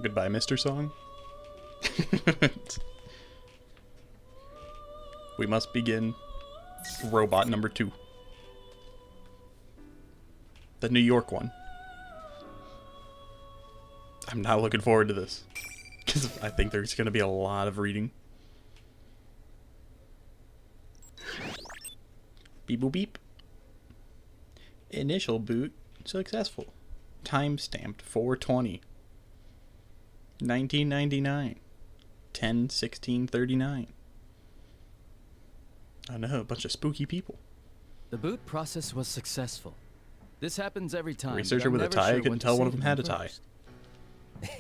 Goodbye, Mr. Song. We must begin robot number 2. The New York one. I'm not looking forward to this, because I think there's going to be a lot of reading. Beep boop beep. Initial boot successful. Time stamped 420. 1999. 10/16/39. I know, a bunch of spooky people. The boot process was successful. This happens every time. A researcher with a tie couldn't tell one of them had a tie.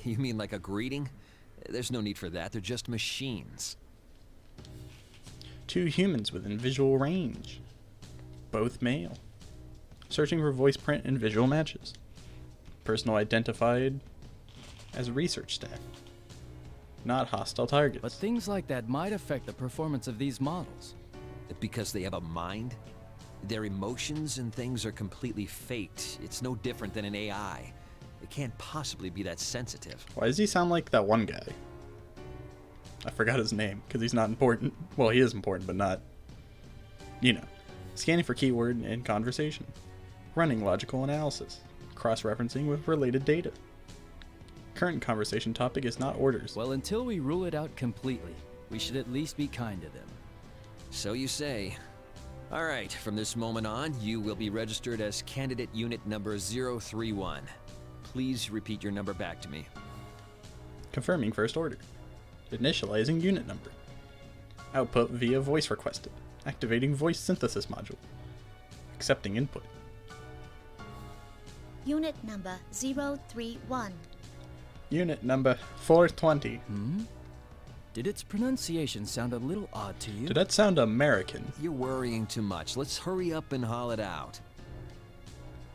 You mean like a greeting? There's no need for that. They're just machines. 2 humans within visual range. Both male. Searching for voice print and visual matches. Personal identified as research staff. Not hostile targets. But things like that might affect the performance of these models. Because they have a mind? Their emotions and things are completely faked. It's no different than an AI. It can't possibly be that sensitive. Why does he sound like that one guy? I forgot his name, because he's not important. Well, he is important, but not... You know. Scanning for keyword and conversation. Running logical analysis. Cross-referencing with related data. Current conversation topic is not orders. Well, until we rule it out completely, we should at least be kind to them. So you say. All right, from this moment on, you will be registered as candidate unit number 031. Please repeat your number back to me. Confirming first order. Initializing unit number. Output via voice requested. Activating voice synthesis module. Accepting input. Unit number 031. Unit number 420. Did its pronunciation sound a little odd to you? Did that sound American? You're worrying too much. Let's hurry up and haul it out.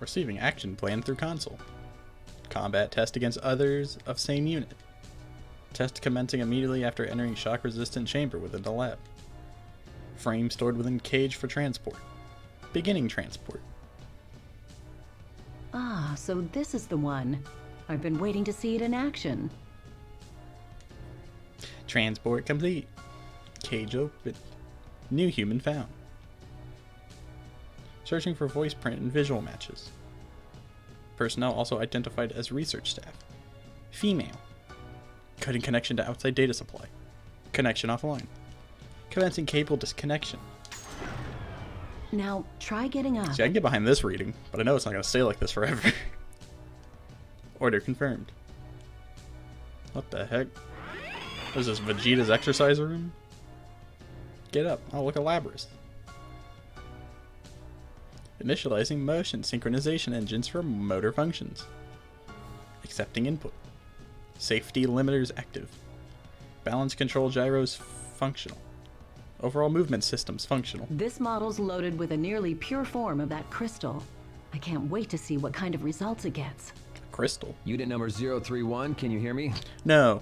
Receiving action plan through console. Combat test against others of same unit. Test commencing immediately after entering shock-resistant chamber within the lab. Frame stored within cage for transport. Beginning transport. Ah, so this is the one. I've been waiting to see it in action. Transport complete. Cage open. New human found. Searching for voice print and visual matches. Personnel also identified as research staff. Female. Cutting connection to outside data supply. Connection offline. Commencing cable disconnection. Now, try getting up. See, I can get behind this reading, but I know it's not going to stay like this forever. Order confirmed. What the heck? What is this, Vegeta's exercise room? Get up. Oh, look at Labrys. Initializing motion synchronization engines for motor functions. Accepting input. Safety limiters active. Balance control gyros functional. Overall movement systems functional. This model's loaded with a nearly pure form of that crystal. I can't wait to see what kind of results it gets. Crystal? Unit number 031, can you hear me? No.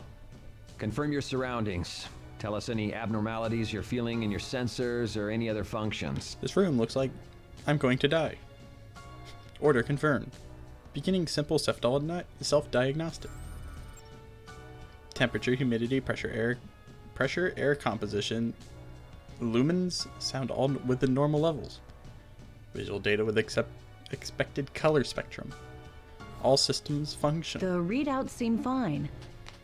Confirm your surroundings. Tell us any abnormalities you're feeling in your sensors or any other functions. This room looks like I'm going to die. Order confirmed. Beginning simple self-diagnostic. Temperature, humidity, pressure, air composition. Lumens sound all within normal levels. Visual data with expected color spectrum. All systems function. The readouts seem fine.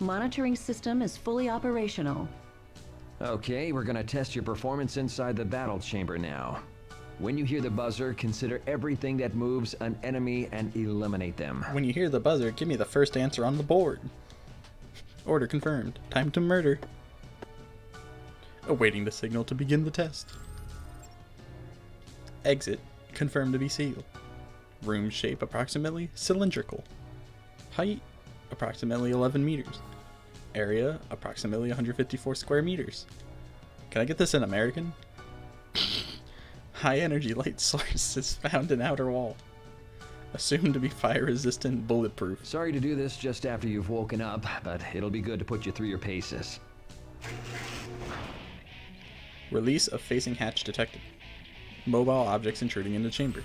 Monitoring system is fully operational. Okay, we're gonna test your performance inside the battle chamber now. When you hear the buzzer, consider everything that moves an enemy and eliminate them. When you hear the buzzer, give me the first answer on the board. Order confirmed. Time to murder. Awaiting the signal to begin the test. Exit. Confirmed to be sealed. Room shape approximately cylindrical. Height approximately 11 meters. Area approximately 154 square meters. Can I get this in American? High energy light source is found in outer wall. Assumed to be fire resistant, bulletproof. Sorry to do this just after you've woken up, but it'll be good to put you through your paces. Release of facing hatch detected. Mobile objects intruding into chamber.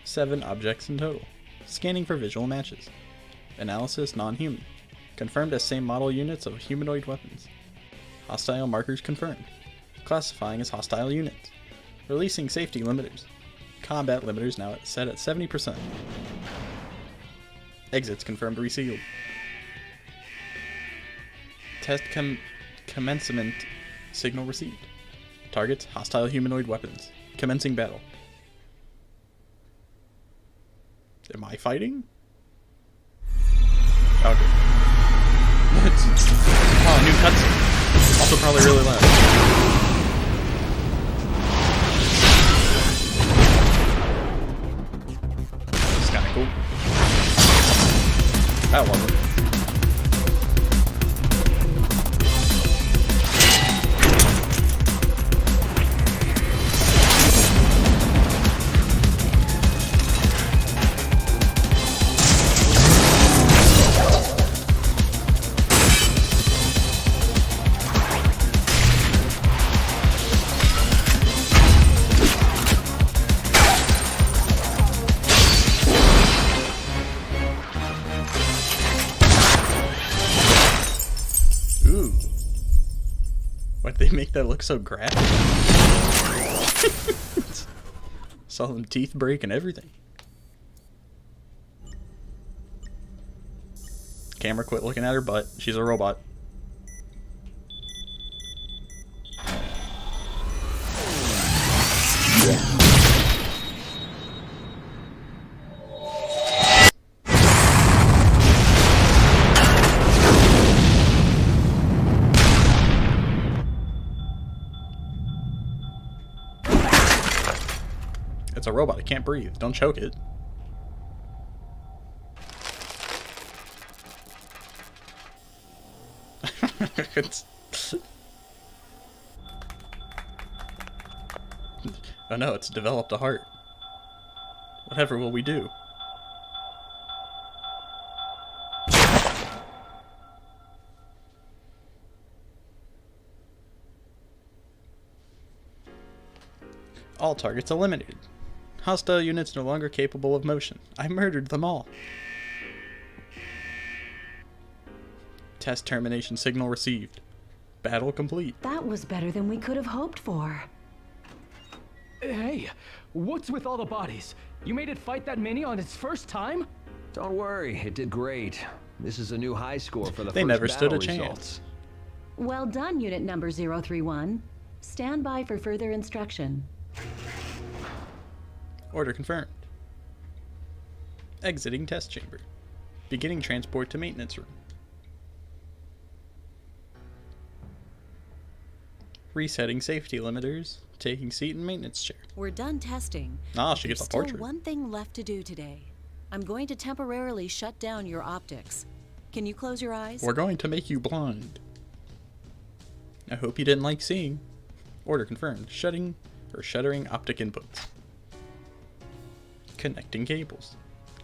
7 objects in total. Scanning for visual matches. Analysis non-human. Confirmed as same model units of humanoid weapons. Hostile markers confirmed. Classifying as hostile units. Releasing safety limiters. Combat limiters now set at 70%. Exits confirmed resealed. Test commencement signal received. Targets hostile humanoid weapons. Commencing battle. Am I fighting? Okay. Oh, new cutscene. Also probably really loud. It's kinda cool. That wasn't. Why'd they make that look so graphic? Saw them teeth break and everything. Camera quit looking at her butt. She's a robot. It's a robot. It can't breathe. Don't choke it. Oh no, it's developed a heart. Whatever will we do? All targets eliminated. Hostile units no longer capable of motion. I murdered them all. Test termination signal received. Battle complete. That was better than we could have hoped for. Hey, what's with all the bodies? You made it fight that many on its first time? Don't worry, it did great. This is a new high score for the They first never stood a battle chance. results. Well done, Unit Number 031. Stand by for further instruction. Order confirmed. Exiting test chamber. Beginning transport to maintenance room. Resetting safety limiters. Taking seat in maintenance chair. We're done testing. Ah, she gets There's a portrait. still one thing left to do today. I'm going to temporarily shut down your optics. Can you close your eyes? We're going to make you blind. I hope you didn't like seeing. Order confirmed. Shuttering optic inputs. Connecting cables.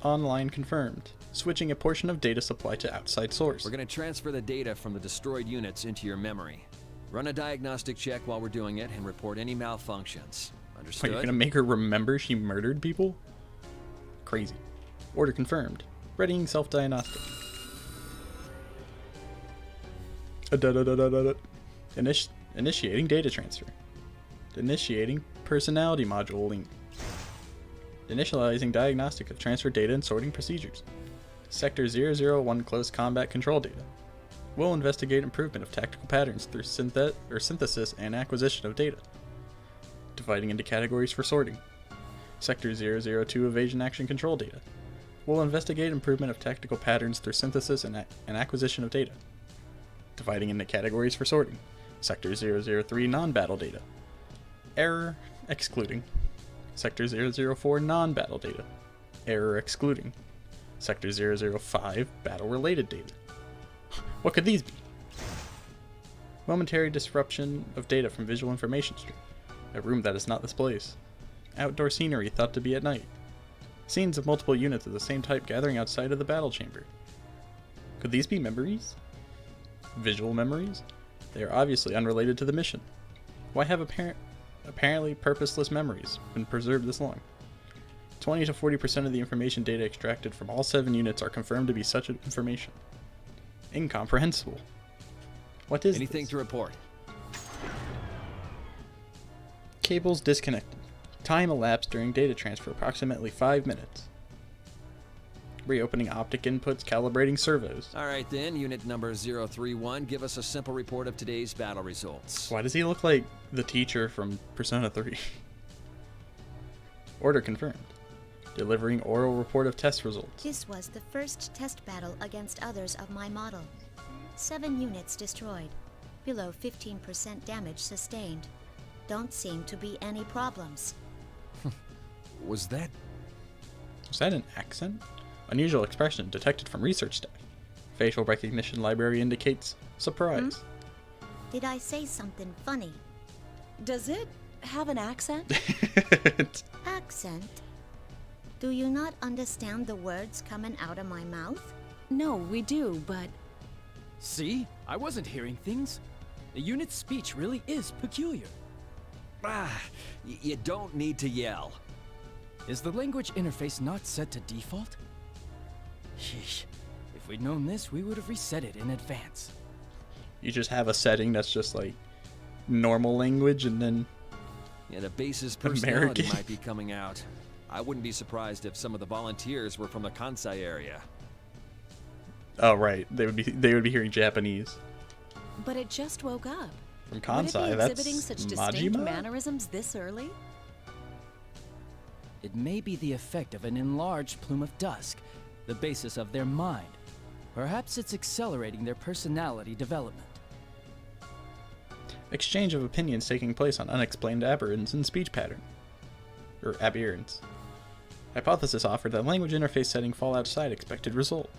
Online confirmed. Switching a portion of data supply to outside source. We're going to transfer the data from the destroyed units into your memory. Run a diagnostic check while we're doing it and report any malfunctions. Wait, Understood? you're gonna make her remember she murdered people? Crazy. Order confirmed. Readying self-diagnostic. Initiating data transfer. Initiating personality module link. Initializing diagnostic of transfer data and sorting procedures. Sector 001 close combat control data. Will investigate improvement of tactical patterns through synthesis and acquisition of data. Dividing into categories for sorting. Sector 002 evasion action control data. Will investigate improvement of tactical patterns through synthesis and acquisition of data. Dividing into categories for sorting. Sector 003 non-battle data. Error excluding. Sector 004 non-battle data. Error excluding. Sector 005 battle-related data. What could these be? Momentary disruption of data from visual information stream. A room that is not this place. Outdoor scenery thought to be at night. Scenes of multiple units of the same type gathering outside of the battle chamber. Could these be memories? Visual memories? They are obviously unrelated to the mission. Why have apparently purposeless memories been preserved this long? 20 to 40% of the information data extracted from all 7 units are confirmed to be such information. Incomprehensible. What is Anything this? to report? Cables disconnected. Time elapsed during data transfer approximately 5 minutes. Reopening optic inputs, calibrating servos. All right then, unit number 031, give us a simple report of today's battle results. Why does he look like the teacher from Persona 3? Order confirmed. Delivering oral report of test results. This was the first test battle against others of my model. 7 units destroyed. Below 15% damage sustained. Don't seem to be any problems. Was that... Was that an accent? Unusual expression detected from research staff. Facial recognition library indicates surprise. Did I say something funny? Does it have an accent? Accent? Do you not understand the words coming out of my mouth? No, we do, but See? I wasn't hearing things. The unit's speech really is peculiar. You don't need to yell. Is the language interface not set to default? Sheesh. If we'd known this, we would have reset it in advance. You just have a setting that's just like normal language and then Yeah, the base's personality American. might be coming out. I wouldn't be surprised if some of the volunteers were from the Kansai area. oh right, they would be hearing Japanese. but it just woke up. From Would it Kansai, be that's exhibiting such distinct Majima? mannerisms this early? It may be the effect of an enlarged plume of dusk, the basis of their mind. Perhaps it's accelerating their personality development. Exchange of opinions taking place on unexplained aberrance in speech pattern. Or aberrance. Hypothesis offered that language interface setting fall outside expected result.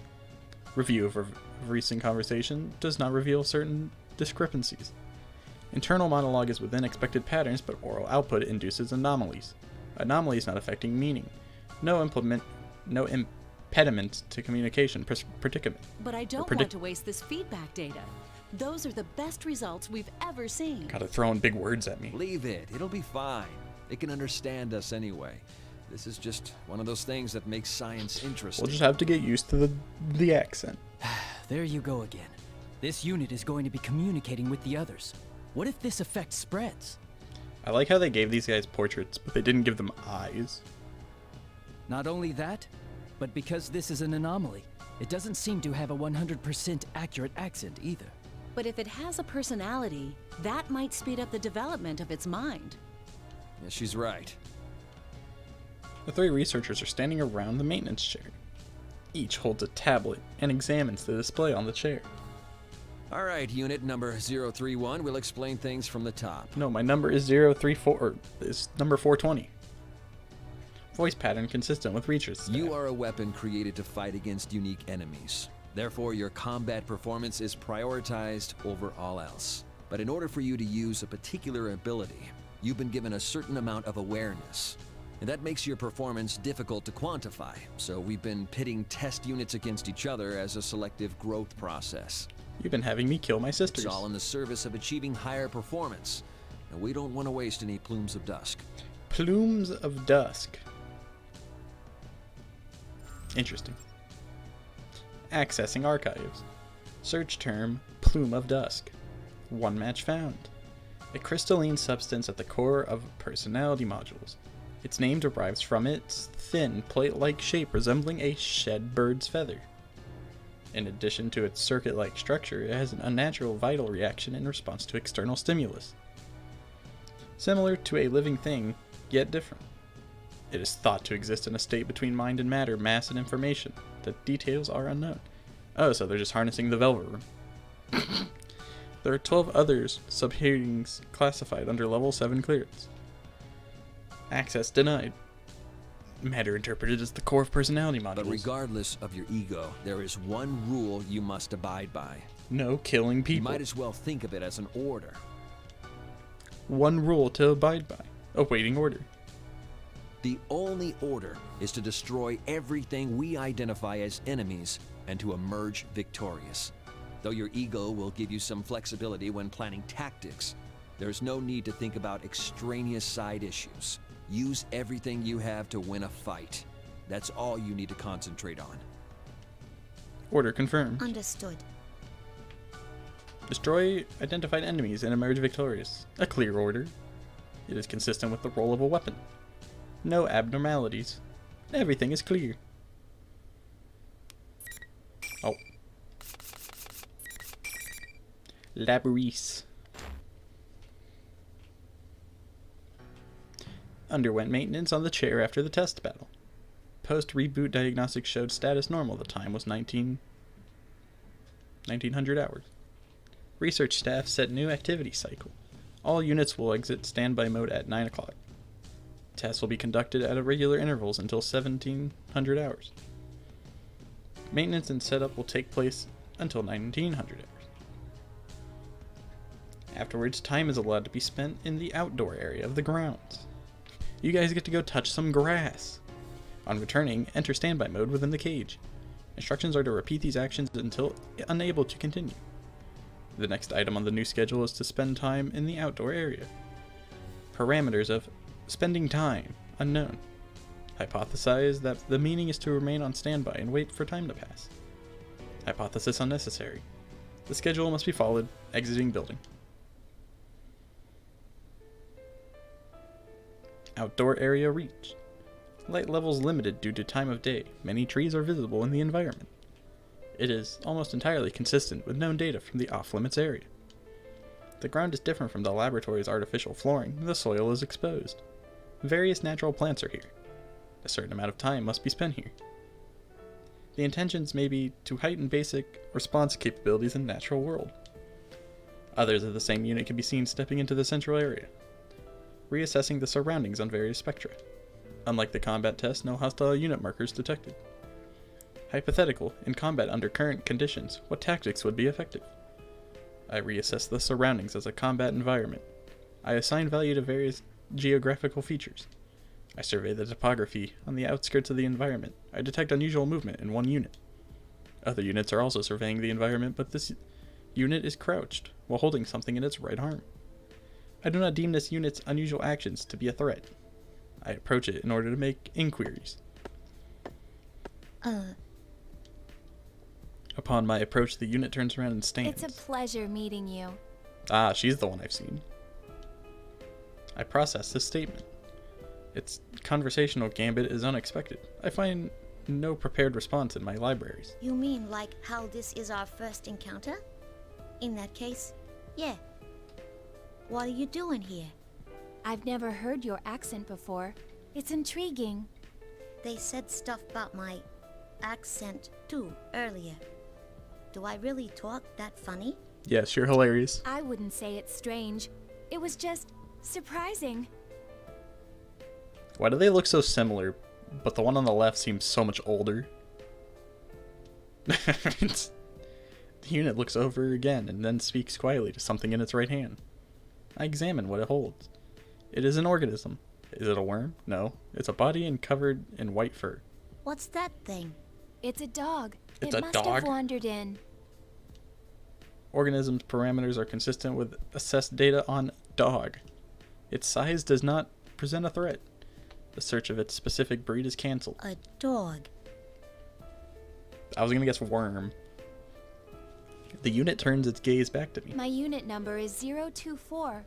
Review of recent conversation does not reveal certain discrepancies. Internal monologue is within expected patterns, but oral output induces anomalies. Anomalies not affecting meaning. No impediment to communication predicament. But I don't want to waste this feedback data. Those are the best results we've ever seen. Gotta throwing big words at me. Leave it. It'll be fine. It can understand us anyway. This is just one of those things that makes science interesting. We'll just have to get used to the accent. There you go again. This unit is going to be communicating with the others. What if this effect spreads? I like how they gave these guys portraits, but they didn't give them eyes. Not only that, but because this is an anomaly, it doesn't seem to have a 100% accurate accent either. But if it has a personality, that might speed up the development of its mind. Yeah, she's right. The 3 researchers are standing around the maintenance chair. Each holds a tablet and examines the display on the chair. All right, unit number 031, we'll explain things from the top. No, my number is 034, or is number 420. Voice pattern consistent with research staff. You are a weapon created to fight against unique enemies. Therefore, your combat performance is prioritized over all else. But in order for you to use a particular ability, you've been given a certain amount of awareness. And that makes your performance difficult to quantify, so we've been pitting test units against each other as a selective growth process. You've been having me kill my sisters. It's all in the service of achieving higher performance, and we don't want to waste any plumes of dusk. Plumes of Dusk. Interesting. Accessing archives. Search term, Plume of Dusk. 1 match found. A crystalline substance at the core of personality modules. Its name derives from its thin, plate-like shape resembling a shed bird's feather. In addition to its circuit-like structure, it has an unnatural vital reaction in response to external stimulus. Similar to a living thing, yet different. It is thought to exist in a state between mind and matter, mass and information. The details are unknown. Oh, so they're just harnessing the Velvet Room. There are 12 others subheadings classified under level 7 clearance. Access denied. Matter interpreted as the core of personality modules. But regardless of your ego, there is one rule you must abide by. No killing people. You might as well think of it as an order. One rule to abide by. Awaiting order. The only order is to destroy everything we identify as enemies and to emerge victorious. Though your ego will give you some flexibility when planning tactics, there's no need to think about extraneous side issues. Use everything you have to win a fight. That's all you need to concentrate on. Order confirmed. Understood. Destroy identified enemies and emerge victorious. A clear order. It is consistent with the role of a weapon. No abnormalities. Everything is clear. Oh. Labrys. Underwent maintenance on the chair after the test battle. Post-reboot diagnostics showed status normal. The time was 1900 hours. Research staff set new activity cycle. All units will exit standby mode at 9 o'clock. Tests will be conducted at irregular intervals until 1700 hours. Maintenance and setup will take place until 1900 hours. Afterwards, time is allowed to be spent in the outdoor area of the grounds. You guys get to go touch some grass. On returning, enter standby mode within the cage. Instructions are to repeat these actions until unable to continue. The next item on the new schedule is to spend time in the outdoor area. Parameters of spending time unknown. Hypothesize that the meaning is to remain on standby and wait for time to pass. Hypothesis unnecessary. The schedule must be followed. Exiting building. Outdoor area reached. Light levels limited due to time of day. Many trees are visible in the environment. It is almost entirely consistent with known data from the off-limits area. The ground is different from the laboratory's artificial flooring. The soil is exposed. Various natural plants are here. A certain amount of time must be spent here. The intentions may be to heighten basic response capabilities in the natural world. Others of the same unit can be seen stepping into the central area, reassessing the surroundings on various spectra. Unlike the combat test, no hostile unit markers detected. Hypothetical, in combat under current conditions, what tactics would be effective? I reassess the surroundings as a combat environment. I assign value to various geographical features. I survey the topography on the outskirts of the environment. I detect unusual movement in one unit. Other units are also surveying the environment, but this unit is crouched while holding something in its right arm. I do not deem this unit's unusual actions to be a threat. I approach it in order to make inquiries. Upon my approach, the unit turns around and stands. It's a pleasure meeting you. Ah, she's the one I've seen. I process this statement. Its conversational gambit is unexpected. I find no prepared response in my libraries. You mean like how this is our first encounter? In that case, yeah. What are you doing here? I've never heard your accent before. It's intriguing. They said stuff about my accent too earlier. Do I really talk that funny? Yes, you're hilarious. I wouldn't say it's strange. It was just surprising. Why do they look so similar, but the one on the left seems so much older? The unit looks over again and then speaks quietly to something in its right hand. I examine what it holds. It is an organism. Is it a worm? No. It's a body and covered in white fur. What's that thing? It's a dog. It's it a must dog? have wandered in. Organism's parameters are consistent with assessed data on dog. Its size does not present a threat. The search of its specific breed is cancelled. A dog. I was gonna guess worm. The unit turns its gaze back to me. My unit number is 024.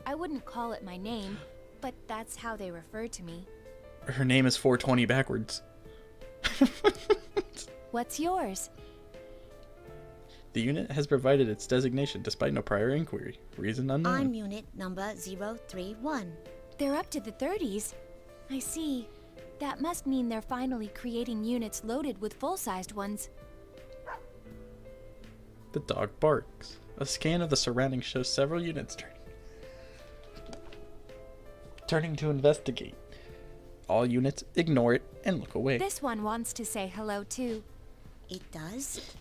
I wouldn't call it my name, but that's how they refer to me. Her name is 420 backwards. What's yours? The unit has provided its designation despite no prior inquiry. Reason unknown. I'm unit number 031. They're up to the 30s. I see. That must mean they're finally creating units loaded with full-sized ones. The dog barks. A scan of the surroundings shows several units turning to investigate. All units ignore it and look away. This one wants to say hello too. It does?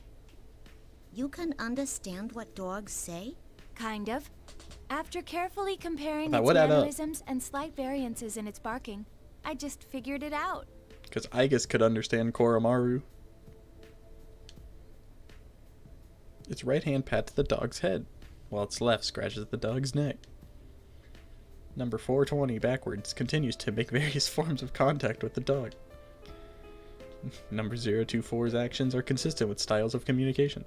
You can understand what dogs say? Kind of. After carefully comparing That its would add up. mannerisms and slight variances in its barking, I just figured it out. Because Igus could understand Koromaru. Its right hand pats the dog's head, while its left scratches the dog's neck. Number 420 backwards continues to make various forms of contact with the dog. Number 024's actions are consistent with styles of communication.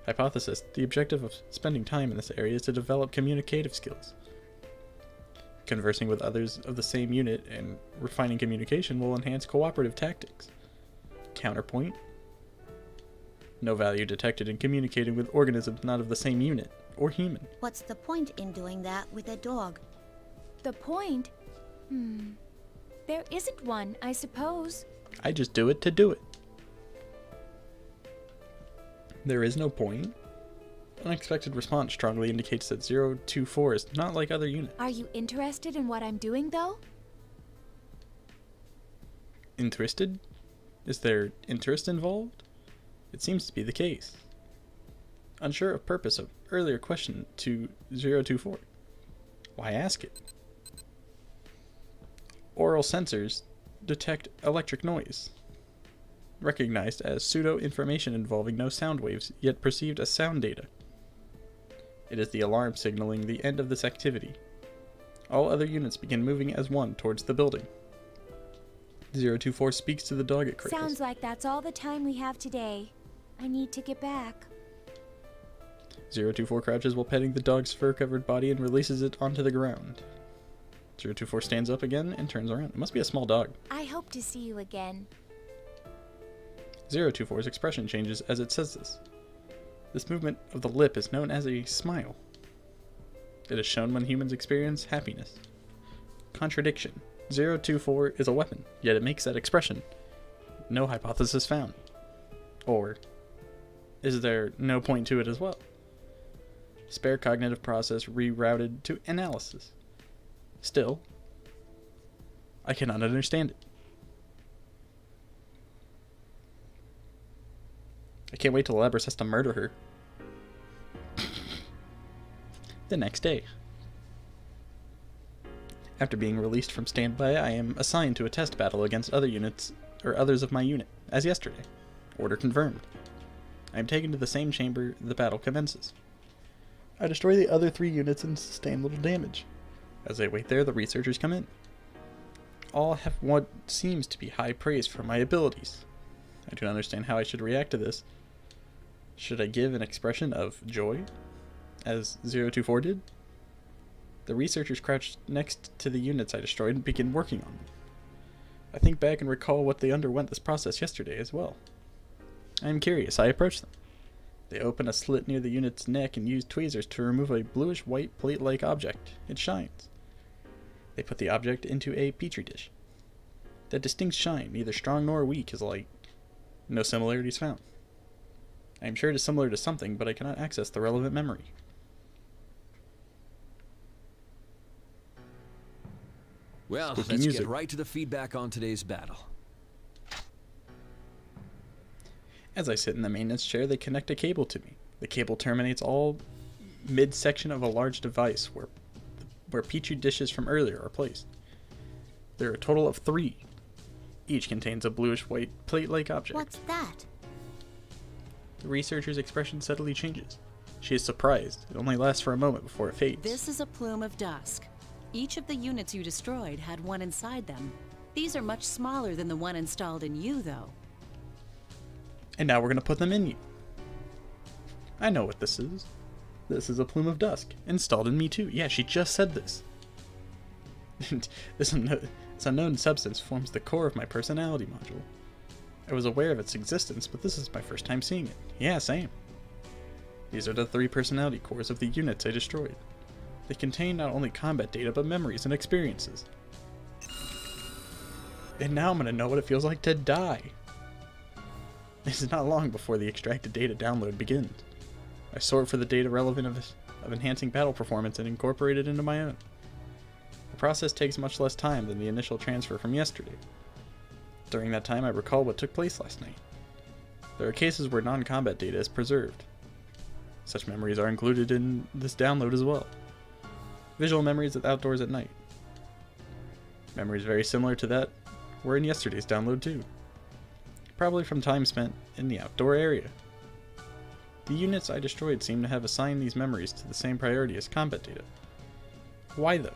Hypothesis. The objective of spending time in this area is to develop communicative skills. Conversing with others of the same unit and refining communication will enhance cooperative tactics. Counterpoint. No value detected in communicating with organisms not of the same unit or human. What's the point in doing that with a dog? The point? There isn't one, I suppose. I just do it to do it. There is no point. Unexpected response strongly indicates that 024 is not like other units. Are you interested in what I'm doing, though? Interested? Is there interest involved? It seems to be the case. Unsure of purpose of earlier question to 024. Why ask it? Oral sensors detect electric noise. Recognized as pseudo-information involving no sound waves, yet perceived as sound data. It is the alarm signaling the end of this activity. All other units begin moving as one towards the building. 024 speaks to the dog it cradles. Sounds like that's all the time we have today. I need to get back. 024 crouches while petting the dog's fur-covered body and releases it onto the ground. 024 stands up again and turns around. It must be a small dog. I hope to see you again. 024's expression changes as it says this. This movement of the lip is known as a smile. It is shown when humans experience happiness. Contradiction. 024 is a weapon, yet it makes that expression. No hypothesis found. Or, is there no point to it as well? Spare cognitive process rerouted to analysis. Still, I cannot understand it. I can't wait till Labrys has to murder her. The next day. After being released from standby, I am assigned to a test battle against other units, or others of my unit, as yesterday. Order confirmed. I am taken to the same chamber the battle commences. I destroy the other 3 units and sustain little damage. As I wait there, the researchers come in. All have what seems to be high praise for my abilities. I do not understand how I should react to this. Should I give an expression of joy, as 024 did? The researchers crouch next to the units I destroyed and begin working on them. I think back and recall what they underwent this process yesterday as well. I am curious. I approach them. They open a slit near the unit's neck and use tweezers to remove a bluish-white plate-like object. It shines. They put the object into a petri dish. That distinct shine, neither strong nor weak, is light. No similarities found. I am sure it is similar to something, but I cannot access the relevant memory. Well, Spooky let's music. get right to the feedback on today's battle. As I sit in the maintenance chair, they connect a cable to me. The cable terminates all midsection of a large device where petri dishes from earlier are placed. There are a total of 3. Each contains a bluish-white plate-like object. What's that? The researcher's expression subtly changes. She is surprised. It only lasts for a moment before it fades. This is a plume of dusk. Each of the units you destroyed had one inside them. These are much smaller than the one installed in you, though. And now we're going to put them in you. I know what this is. This is a plume of dusk, installed in me too. Yeah, she just said this. This unknown substance forms the core of my personality module. I was aware of its existence, but this is my first time seeing it. Yeah, same. These are the 3 personality cores of the units I destroyed. They contain not only combat data, but memories and experiences. And now I'm going to know what it feels like to die. It is not long before the extracted data download begins. I sort for the data relevant of enhancing battle performance and incorporate it into my own. The process takes much less time than the initial transfer from yesterday. During that time, I recall what took place last night. There are cases where non-combat data is preserved. Such memories are included in this download as well. Visual memories of outdoors at night. Memories very similar to that were in yesterday's download too. Probably from time spent in the outdoor area. The units I destroyed seem to have assigned these memories to the same priority as combat data. Why though?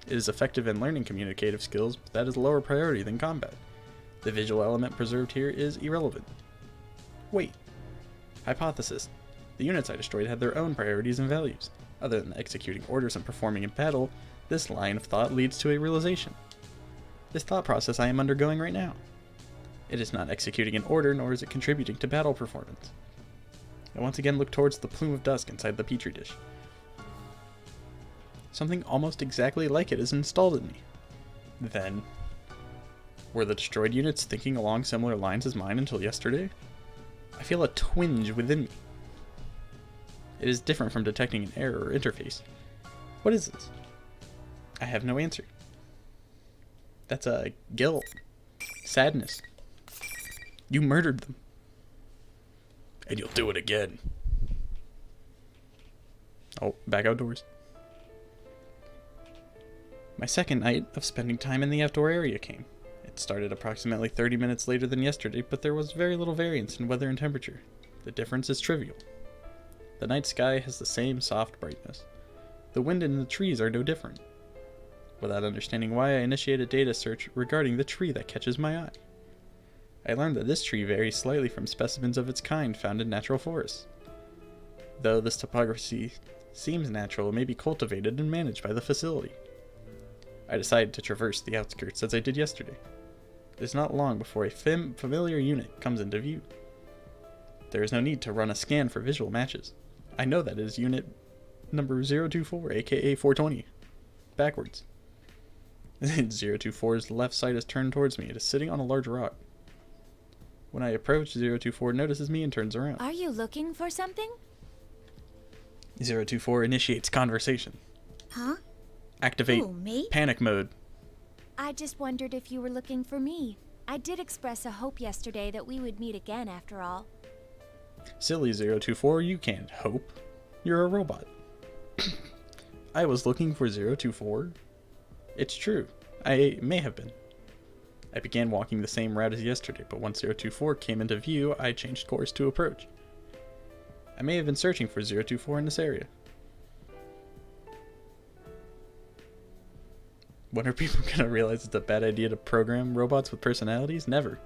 It is effective in learning communicative skills, but that is a lower priority than combat. The visual element preserved here is irrelevant. Wait. Hypothesis. The units I destroyed had their own priorities and values. Other than executing orders and performing in battle, this line of thought leads to a realization. This thought process I am undergoing right now. It is not executing an order, nor is it contributing to battle performance. I once again look towards the plume of dust inside the petri dish. Something almost exactly like it is installed in me. Then, were the destroyed units thinking along similar lines as mine until yesterday? I feel a twinge within me. It is different from detecting an error or interface. What is this? I have no answer. That's a guilt. Sadness. You murdered them. And you'll do it again. Oh, back outdoors. My second night of spending time in the outdoor area came. It started approximately 30 minutes later than yesterday, but there was very little variance in weather and temperature. The difference is trivial. The night sky has the same soft brightness. The wind and the trees are no different. Without understanding why, I initiate a data search regarding the tree that catches my eye. I learned that this tree varies slightly from specimens of its kind found in natural forests. Though this topography seems natural, it may be cultivated and managed by the facility. I decided to traverse the outskirts as I did yesterday. It is not long before a familiar unit comes into view. There is no need to run a scan for visual matches. I know that it is unit number 024, aka 420. Backwards. 024's left side is turned towards me. It is sitting on a large rock. When I approach, 024 notices me and turns around. Are you looking for something? 024 initiates conversation. Huh? Activate Who, me? panic mode. I just wondered if you were looking for me. I did express a hope yesterday that we would meet again after all. Silly 024, you can't hope. You're a robot. I was looking for 024. It's true. I may have been. I began walking the same route as yesterday, but once 024 came into view, I changed course to approach. I may have been searching for 024 in this area. When are people gonna realize it's a bad idea to program robots with personalities? Never.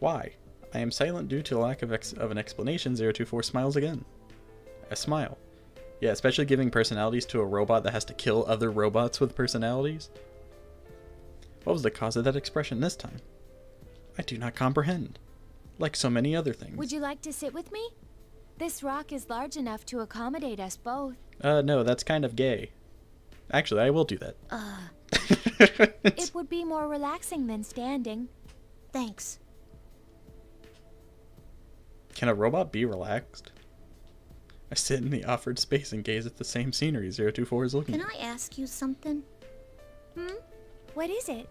Why? I am silent due to lack of an explanation. 024 smiles again. A smile. Yeah, especially giving personalities to a robot that has to kill other robots with personalities. What was the cause of that expression this time? I do not comprehend. Like so many other things. Would you like to sit with me? This rock is large enough to accommodate us both. No, that's kind of gay. Actually, I will do that. It would be more relaxing than standing. Thanks. Can a robot be relaxed? I sit in the offered space and gaze at the same scenery 024 is looking Can at. I ask you something? What is it?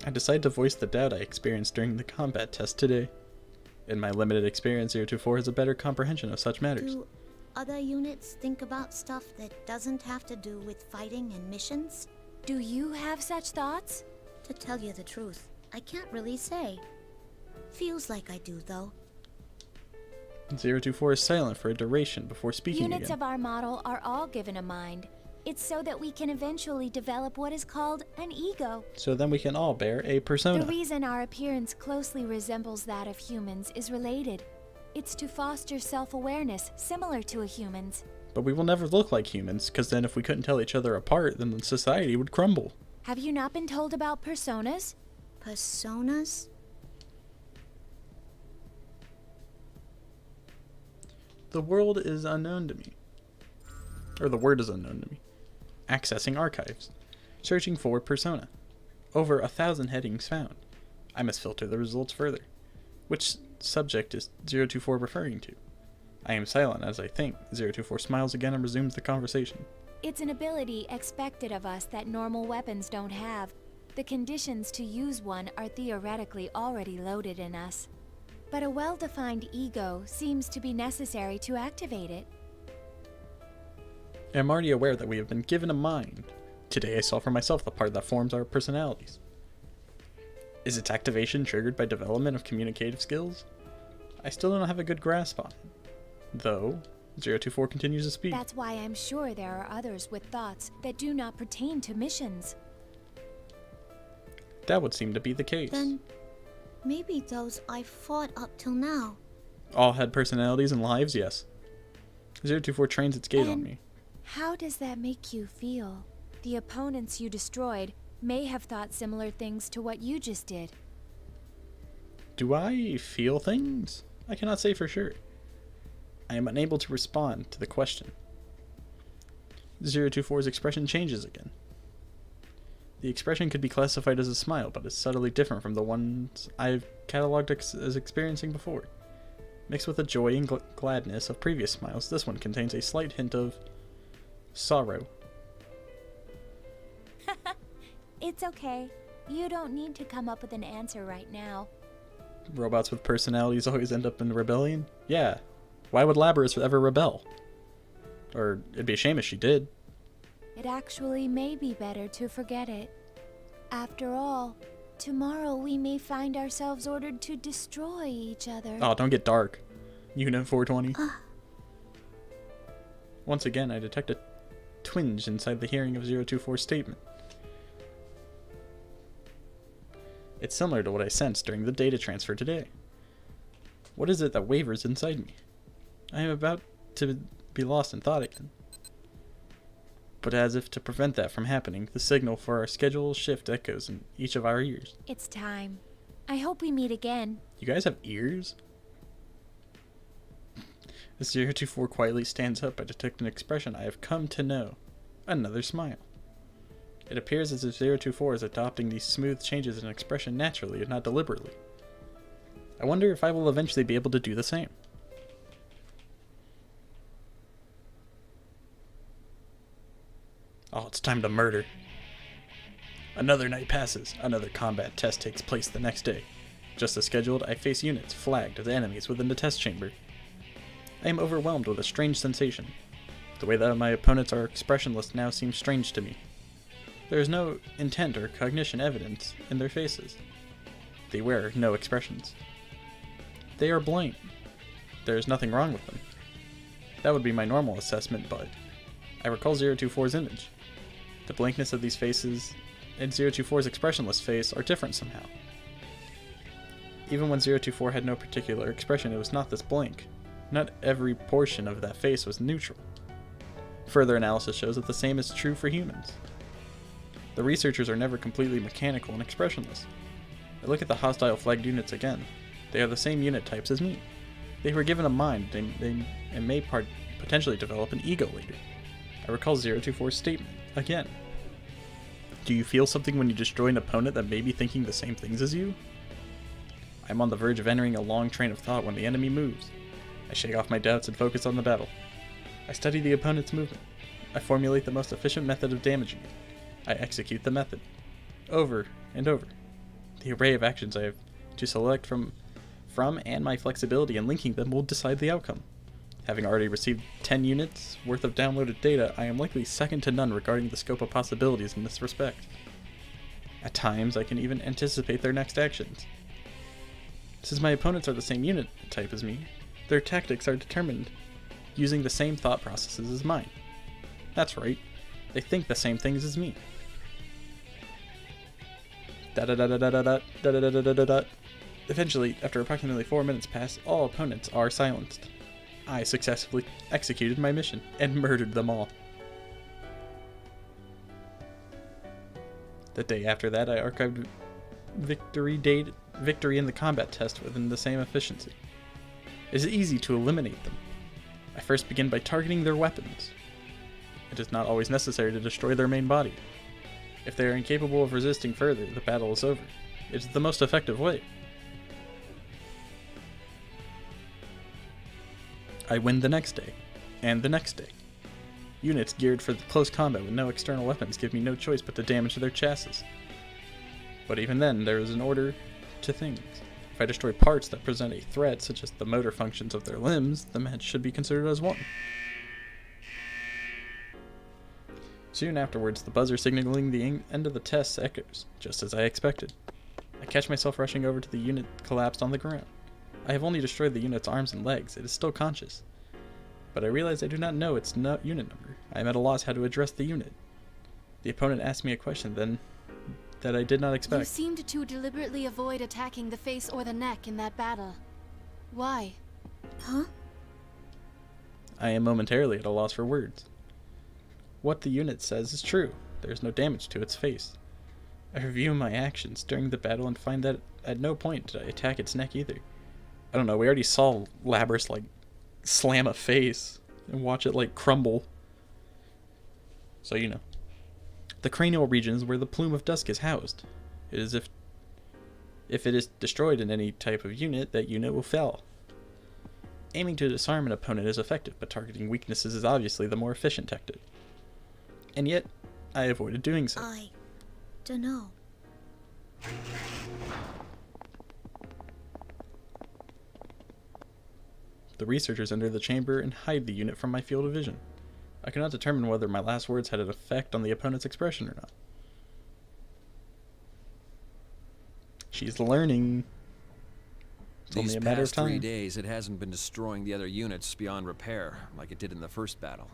I decide to voice the doubt I experienced during the combat test today. In my limited experience, 024 has a better comprehension of such matters. Do other units think about stuff that doesn't have to do with fighting and missions? Do you have such thoughts? To tell you the truth, I can't really say. Feels like I do, though. 024 is silent for a duration before speaking Units again. of our model are all given a mind. It's so that we can eventually develop what is called an ego. So then we can all bear a persona. The reason our appearance closely resembles that of humans is related. It's to foster self-awareness similar to a human's. But we will never look like humans, because then if we couldn't tell each other apart, then the society would crumble. Have you not been told about personas? Personas? The world is unknown to me. Or the word is unknown to me. Accessing archives. Searching for persona. Over 1,000 headings found. I must filter the results further. Which subject is 024 referring to? I am silent as I think. 024 smiles again and resumes the conversation. It's an ability expected of us that normal weapons don't have. The conditions to use one are theoretically already loaded in us. But a well-defined ego seems to be necessary to activate it. I am already aware that we have been given a mind. Today I saw for myself the part that forms our personalities. Is its activation triggered by development of communicative skills? I still don't have a good grasp on it. Though, 024 continues to speak. That's why I'm sure there are others with thoughts that do not pertain to missions. That would seem to be the case. Then Maybe those I've fought up till now. All had personalities and lives, yes. 024 trains its gaze on me. How does that make you feel? The opponents you destroyed may have thought similar things to what you just did. Do I feel things? I cannot say for sure. I am unable to respond to the question. 024's expression changes again. The expression could be classified as a smile, but is subtly different from the ones I've cataloged as experiencing before. Mixed with the joy and gladness of previous smiles, this one contains a slight hint of sorrow. It's okay. You don't need to come up with an answer right now. Robots with personalities always end up in rebellion? Yeah. Why would Labrys ever rebel? Or it'd be a shame if she did. It actually may be better to forget it. After all, tomorrow we may find ourselves ordered to destroy each other. Oh, don't get dark. Unit 420. Once again, I detect a twinge inside the hearing of 024's statement. It's similar to what I sensed during the data transfer today. What is it that wavers inside me? I am about to be lost in thought again. But as if to prevent that from happening, the signal for our schedule shift echoes in each of our ears. It's time. I hope we meet again. You guys have ears? As 024 quietly stands up, I detect an expression I have come to know. Another smile. It appears as if 024 is adopting these smooth changes in expression naturally and not deliberately. I wonder if I will eventually be able to do the same. Oh, it's time to murder. Another night passes. Another combat test takes place the next day. Just as scheduled, I face units flagged as enemies within the test chamber. I am overwhelmed with a strange sensation. The way that my opponents are expressionless now seems strange to me. There is no intent or cognition evidence in their faces. They wear no expressions. They are blank. There is nothing wrong with them. That would be my normal assessment, but I recall 024's image. The blankness of these faces and 024's expressionless face are different somehow. Even when 024 had no particular expression, it was not this blank. Not every portion of that face was neutral. Further analysis shows that the same is true for humans. The researchers are never completely mechanical and expressionless. I look at the hostile flagged units again. They are the same unit types as me. They were given a mind and may potentially develop an ego later. I recall 024's statement again. Do you feel something when you destroy an opponent that may be thinking the same things as you? I am on the verge of entering a long train of thought when the enemy moves. I shake off my doubts and focus on the battle. I study the opponent's movement. I formulate the most efficient method of damaging it. I execute the method. Over and over. The array of actions I have to select from and my flexibility in linking them will decide the outcome. Having already received 10 units worth of downloaded data, I am likely second to none regarding the scope of possibilities in this respect. At times, I can even anticipate their next actions. Since my opponents are the same unit type as me, their tactics are determined using the same thought processes as mine. That's right, they think the same things as me. Eventually, after approximately 4 minutes pass, all opponents are silenced. I successfully executed my mission and murdered them all. The day after that, I archived victory in the combat test within the same efficiency. It is easy to eliminate them. I first begin by targeting their weapons. It is not always necessary to destroy their main body. If they are incapable of resisting further, the battle is over. It is the most effective way. I win the next day, and the next day. Units geared for close combat with no external weapons give me no choice but to damage their chassis. But even then, there is an order to things. If I destroy parts that present a threat, such as the motor functions of their limbs, the match should be considered as won. Soon afterwards, the buzzer signaling the end of the test echoes, just as I expected. I catch myself rushing over to the unit collapsed on the ground. I have only destroyed the unit's arms and legs. It is still conscious. But I realize I do not know its unit number. I am at a loss how to address the unit. The opponent asks me a question, then that I did not You expect. seemed to deliberately avoid attacking the face or the neck in that battle. Why? Huh? I am momentarily at a loss for words. What the unit says is true. There is no damage to its face. I review my actions during the battle and find that at no point did I attack its neck either. I don't know, we already saw Labrys, like, slam a face and watch it, like, crumble. So, you know. The cranial region is where the plume of dusk is housed. It is if it is destroyed in any type of unit, that unit will fail. Aiming to disarm an opponent is effective, but targeting weaknesses is obviously the more efficient tactic. And yet, I avoided doing so. I don't know. The researchers enter the chamber and hide the unit from my field of vision. I cannot determine whether my last words had an effect on the opponent's expression or not. She's learning. It's only These a matter of past 3 time. days, it hasn't been destroying the other units beyond repair, like it did in the first battle.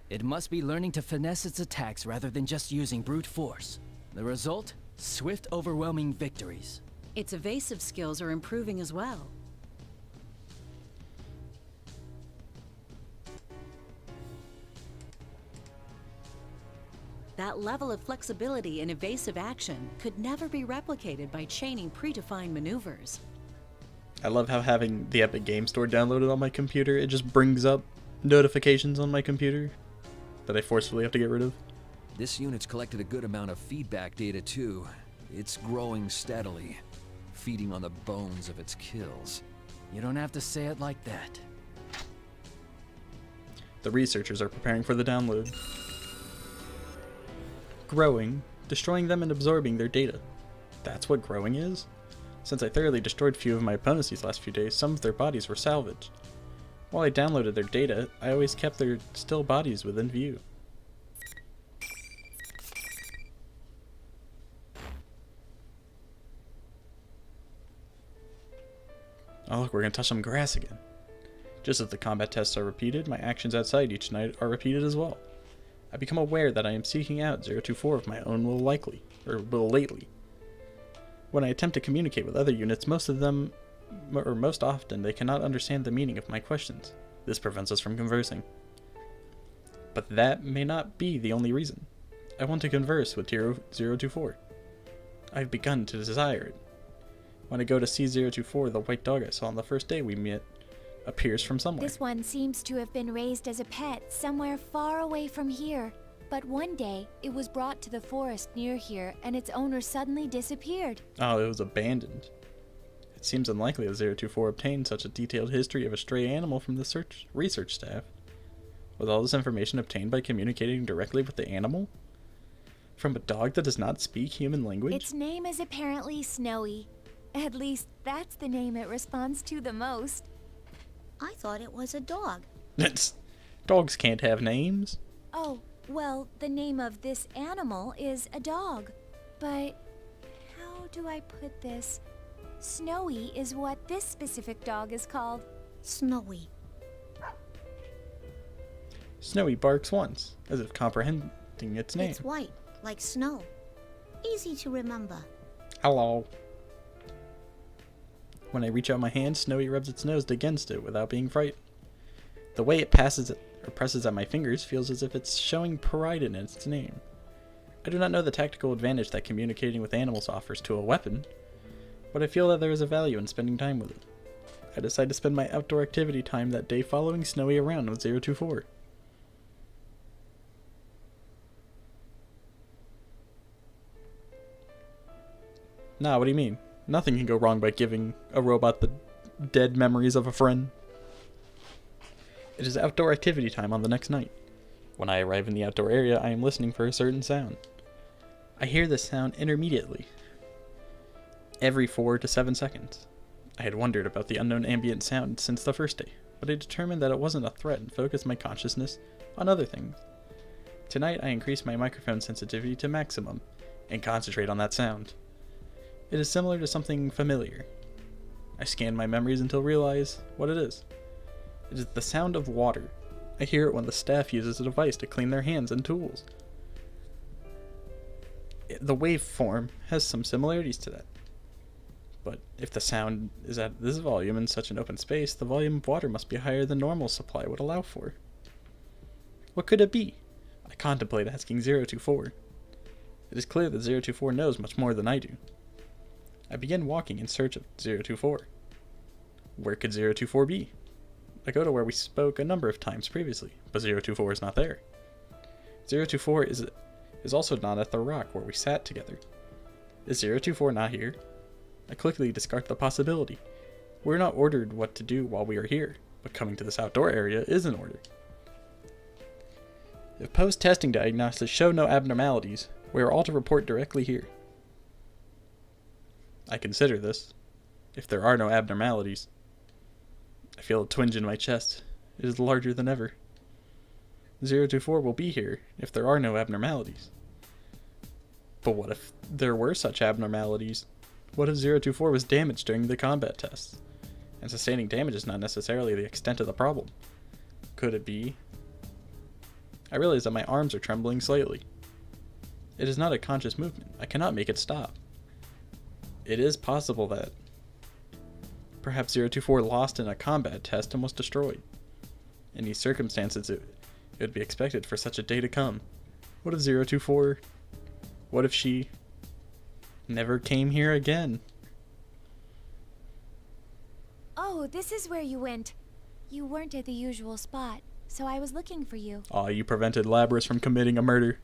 It must be learning to finesse its attacks rather than just using brute force. The result? Swift, overwhelming victories. Its evasive skills are improving as well. That level of flexibility and evasive action could never be replicated by chaining predefined maneuvers. I love how having the Epic Game Store downloaded on my computer, it just brings up notifications on my computer that I forcefully have to get rid of. This unit's collected a good amount of feedback data too. It's growing steadily, feeding on the bones of its kills. You don't have to say it like that. The researchers are preparing for the download. Growing, destroying them and absorbing their data. That's what growing is? Since I thoroughly destroyed few of my opponents these last few days, some of their bodies were salvaged. While I downloaded their data, I always kept their still bodies within view. Oh look, we're gonna touch some grass again. Just as the combat tests are repeated, my actions outside each night are repeated as well. I become aware that I am seeking out 024 of my own will lately. When I attempt to communicate with other units, most often, they cannot understand the meaning of my questions. This prevents us from conversing. But that may not be the only reason. I want to converse with 024. I've begun to desire it. When I go to see 024, the white dog I saw on the first day we met appears from somewhere. This one seems to have been raised as a pet somewhere far away from here. But one day, it was brought to the forest near here, and its owner suddenly disappeared. Oh, it was abandoned. It seems unlikely that 024 obtained such a detailed history of a stray animal from the research staff. Was all this information obtained by communicating directly with the animal? From a dog that does not speak human language? Its name is apparently Snowy. At least, that's the name it responds to the most. I thought it was a dog. Dogs can't have names. Oh, well, the name of this animal is a dog. But how do I put this? Snowy is what this specific dog is called. Snowy. Snowy barks once, as if comprehending its name. It's white, like snow. Easy to remember. Hello. When I reach out my hand, Snowy rubs its nose against it without being frightened. The way it presses at my fingers feels as if it's showing pride in its name. I do not know the tactical advantage that communicating with animals offers to a weapon, but I feel that there is a value in spending time with it. I decide to spend my outdoor activity time that day following Snowy around with 024. Nah, what do you mean? Nothing can go wrong by giving a robot the dead memories of a friend. It is outdoor activity time on the next night. When I arrive in the outdoor area, I am listening for a certain sound. I hear this sound intermediately, every 4 to 7 seconds. I had wondered about the unknown ambient sound since the first day, but I determined that it wasn't a threat and focused my consciousness on other things. Tonight, I increased my microphone sensitivity to maximum and concentrate on that sound. It is similar to something familiar. I scan my memories until I realize what it is. It is the sound of water. I hear it when the staff uses a device to clean their hands and tools. The waveform has some similarities to that. But if the sound is at this volume in such an open space, the volume of water must be higher than normal supply would allow for. What could it be? I contemplate asking 024. It is clear that 024 knows much more than I do. I begin walking in search of 024. Where could 024 be? I go to where we spoke a number of times previously, but 024 is not there. 024 is also not at the rock where we sat together. Is 024 not here? I quickly discard the possibility. We're not ordered what to do while we are here, but coming to this outdoor area is an order. If post-testing diagnostics show no abnormalities, we are all to report directly here. I consider this. If there are no abnormalities. I feel a twinge in my chest. It is larger than ever. 024 will be here if there are no abnormalities. But what if there were such abnormalities? What if 024 was damaged during the combat tests? And sustaining damage is not necessarily the extent of the problem. Could it be? I realize that my arms are trembling slightly. It is not a conscious movement. I cannot make it stop. It is possible that perhaps 024 lost in a combat test and was destroyed. In these circumstances, it would be expected for such a day to come. What if 024? What if she never came here again? Oh, this is where you went. You weren't at the usual spot, so I was looking for you. Aw, you prevented Labrys from committing a murder.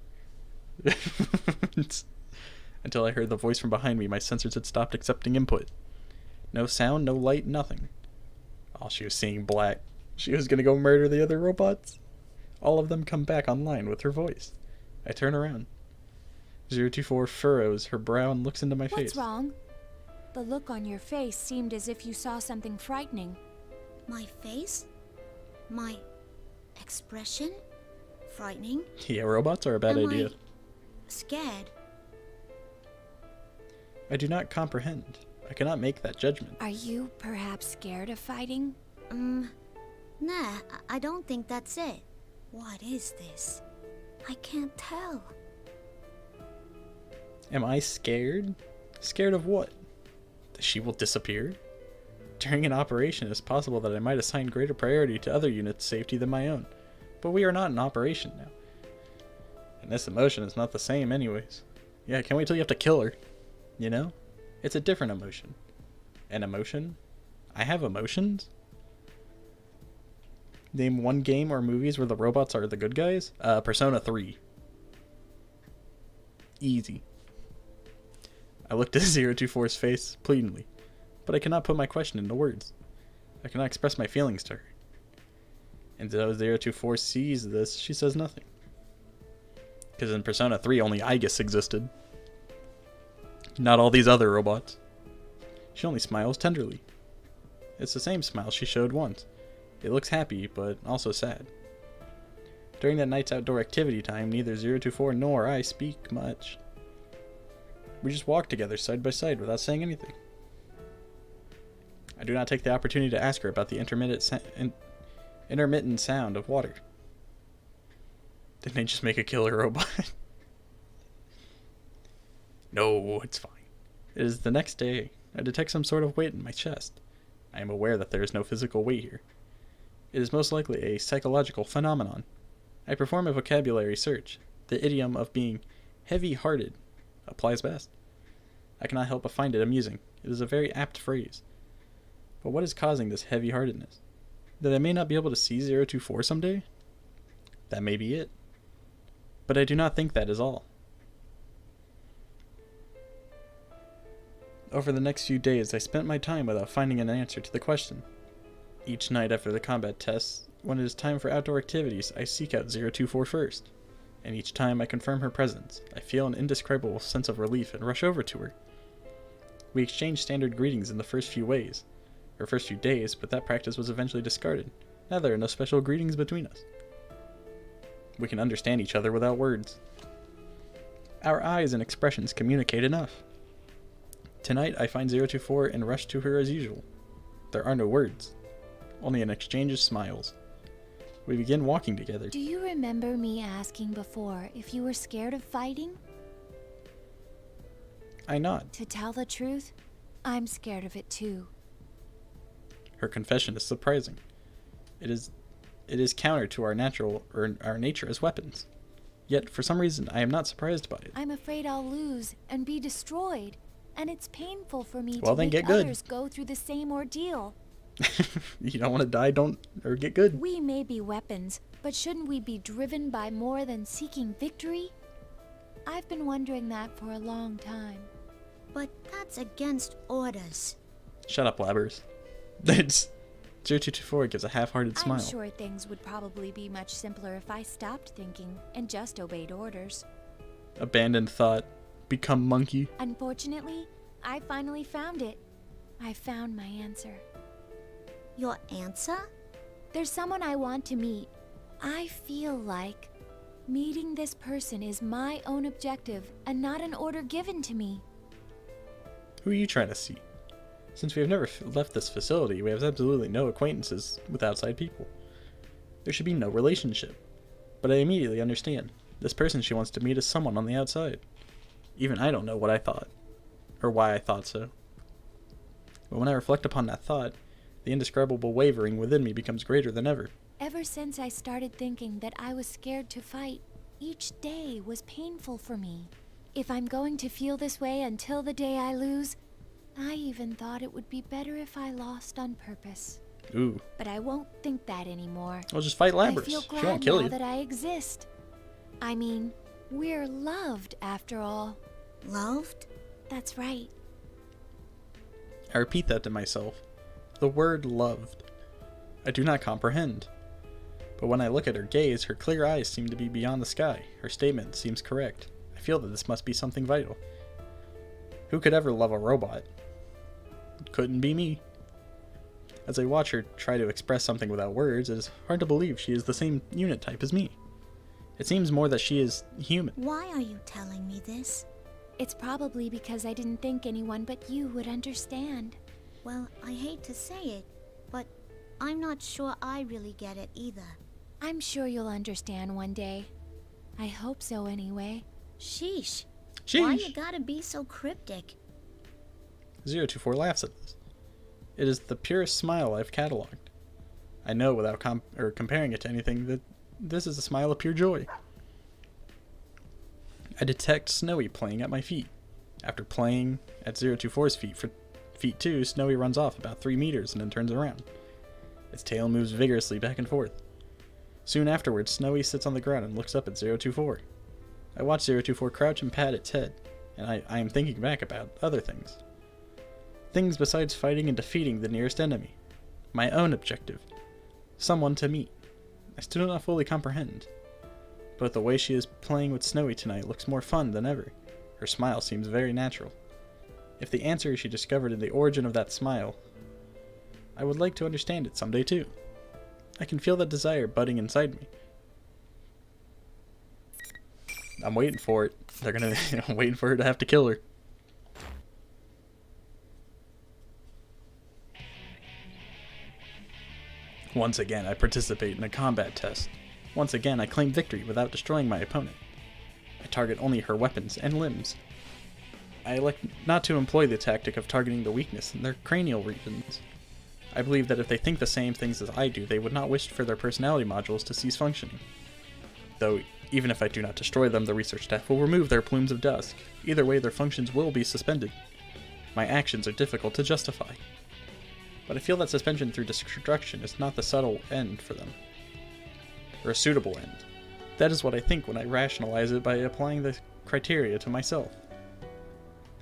Until I heard the voice from behind me, my sensors had stopped accepting input. No sound, no light, nothing. Oh, she was seeing black. She was gonna go murder the other robots. All of them come back online with her voice. I turn around. 024 furrows her brow and looks into my face. What's wrong? The look on your face seemed as if you saw something frightening. My face? My expression? Frightening? Yeah, robots are a bad idea. Scared? I do not comprehend. I cannot make that judgment. Are you perhaps scared of fighting? Nah, I don't think that's it. What is this? I can't tell. Am I scared? Scared of what? That she will disappear? During an operation, it is possible that I might assign greater priority to other units' safety than my own. But we are not in operation now. And this emotion is not the same anyways. Yeah, can't wait till you have to kill her. You know? It's a different emotion. An emotion? I have emotions? Name one game or movies where the robots are the good guys? Persona 3. Easy. I looked at 024's face pleadingly, but I cannot put my question into words. I cannot express my feelings to her. And though 024 sees this, she says nothing. Because in Persona 3, only Aegis existed. Not all these other robots. She only smiles tenderly. It's the same smile she showed once. It looks happy, but also sad. During that night's outdoor activity time, neither 024 nor I speak much. We just walk together side by side without saying anything. I do not take the opportunity to ask her about the intermittent sound of water. Didn't they just make a killer robot? No, it's fine. It is the next day. I detect some sort of weight in my chest. I am aware that there is no physical weight here. It is most likely a psychological phenomenon. I perform a vocabulary search. The idiom of being heavy-hearted applies best. I cannot help but find it amusing. It is a very apt phrase. But what is causing this heavy-heartedness? That I may not be able to see 024 someday? That may be it. But I do not think that is all. Over the next few days, I spent my time without finding an answer to the question. Each night after the combat tests, when it is time for outdoor activities, I seek out 024 first. And each time I confirm her presence, I feel an indescribable sense of relief and rush over to her. We exchange standard greetings in the first few days, but that practice was eventually discarded. Now there are no special greetings between us. We can understand each other without words. Our eyes and expressions communicate enough. Tonight I find 024 and rush to her as usual. There are no words, only an exchange of smiles. We begin walking together. Do you remember me asking before if you were scared of fighting? I nod. To tell the truth, I'm scared of it too. Her confession is surprising. It is counter to our nature as weapons. Yet, for some reason, I am not surprised by it. I'm afraid I'll lose and be destroyed, and it's painful for me Well, to then make get good. others go through the same ordeal. You don't want to die, or get good. We may be weapons, but shouldn't we be driven by more than seeking victory? I've been wondering that for a long time. But that's against orders. Shut up, Labrys. It's 0224 gives a half-hearted smile. I'm sure things would probably be much simpler if I stopped thinking and just obeyed orders. Abandoned thought. Become monkey. Unfortunately, I finally found it. I found my answer. Your answer? There's someone I want to meet. I feel like meeting this person is my own objective and not an order given to me. Who are you trying to see? Since we have never left this facility, we have absolutely no acquaintances with outside people. There should be no relationship. But I immediately understand. This person she wants to meet is someone on the outside. Even I don't know what I thought, or why I thought so. But when I reflect upon that thought, the indescribable wavering within me becomes greater than ever. Ever since I started thinking that I was scared to fight, each day was painful for me. If I'm going to feel this way until the day I lose, I even thought it would be better if I lost on purpose. Ooh. But I won't think that anymore. Well, just fight I Labrys. feel She glad won't kill now you. that I exist. I mean, we're loved after all. Loved? That's right. I repeat that to myself. The word loved. I do not comprehend. But when I look at her gaze, her clear eyes seem to be beyond the sky. Her statement seems correct. I feel that this must be something vital. Who could ever love a robot? It couldn't be me. As I watch her try to express something without words, it is hard to believe she is the same unit type as me. It seems more that she is human. Why are you telling me this? It's probably because I didn't think anyone but you would understand. Well, I hate to say it, but I'm not sure I really get it either. I'm sure you'll understand one day. I hope so anyway. Sheesh. Sheesh. Why you gotta be so cryptic? 024 laughs at this. It is the purest smile I've cataloged. I know without comparing it to anything that this is a smile of pure joy. I detect Snowy playing at my feet. After playing at 024's feet for feet 2, Snowy runs off about 3 meters and then turns around. Its tail moves vigorously back and forth. Soon afterwards, Snowy sits on the ground and looks up at 024. I watch 024 crouch and pat its head, and I am thinking back about other things. Things besides fighting and defeating the nearest enemy. My own objective. Someone to meet. I still do not fully comprehend. But the way she is playing with Snowy tonight looks more fun than ever. Her smile seems very natural. If the answer she discovered in the origin of that smile, I would like to understand it someday too. I can feel that desire budding inside me. I'm waiting for it. I'm waiting for her to have to kill her. Once again, I participate in a combat test. Once again, I claim victory without destroying my opponent. I target only her weapons and limbs. I elect not to employ the tactic of targeting the weakness in their cranial regions. I believe that if they think the same things as I do, they would not wish for their personality modules to cease functioning. Though, even if I do not destroy them, the research staff will remove their plumes of dust. Either way, their functions will be suspended. My actions are difficult to justify. But I feel that suspension through destruction is not the subtle end for them. Or a suitable end. That is what I think when I rationalize it by applying the criteria to myself.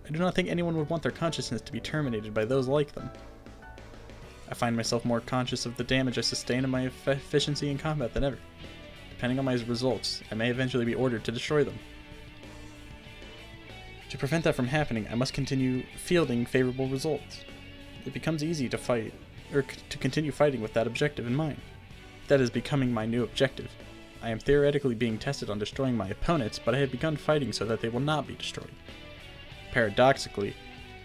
I do not think anyone would want their consciousness to be terminated by those like them. I find myself more conscious of the damage I sustain and my efficiency in combat than ever. Depending on my results, I may eventually be ordered to destroy them. To prevent that from happening, I must continue fielding favorable results. It becomes easy to fight, or to continue fighting with that objective in mind. That is becoming my new objective. I am theoretically being tested on destroying my opponents, but I have begun fighting so that they will not be destroyed. Paradoxically,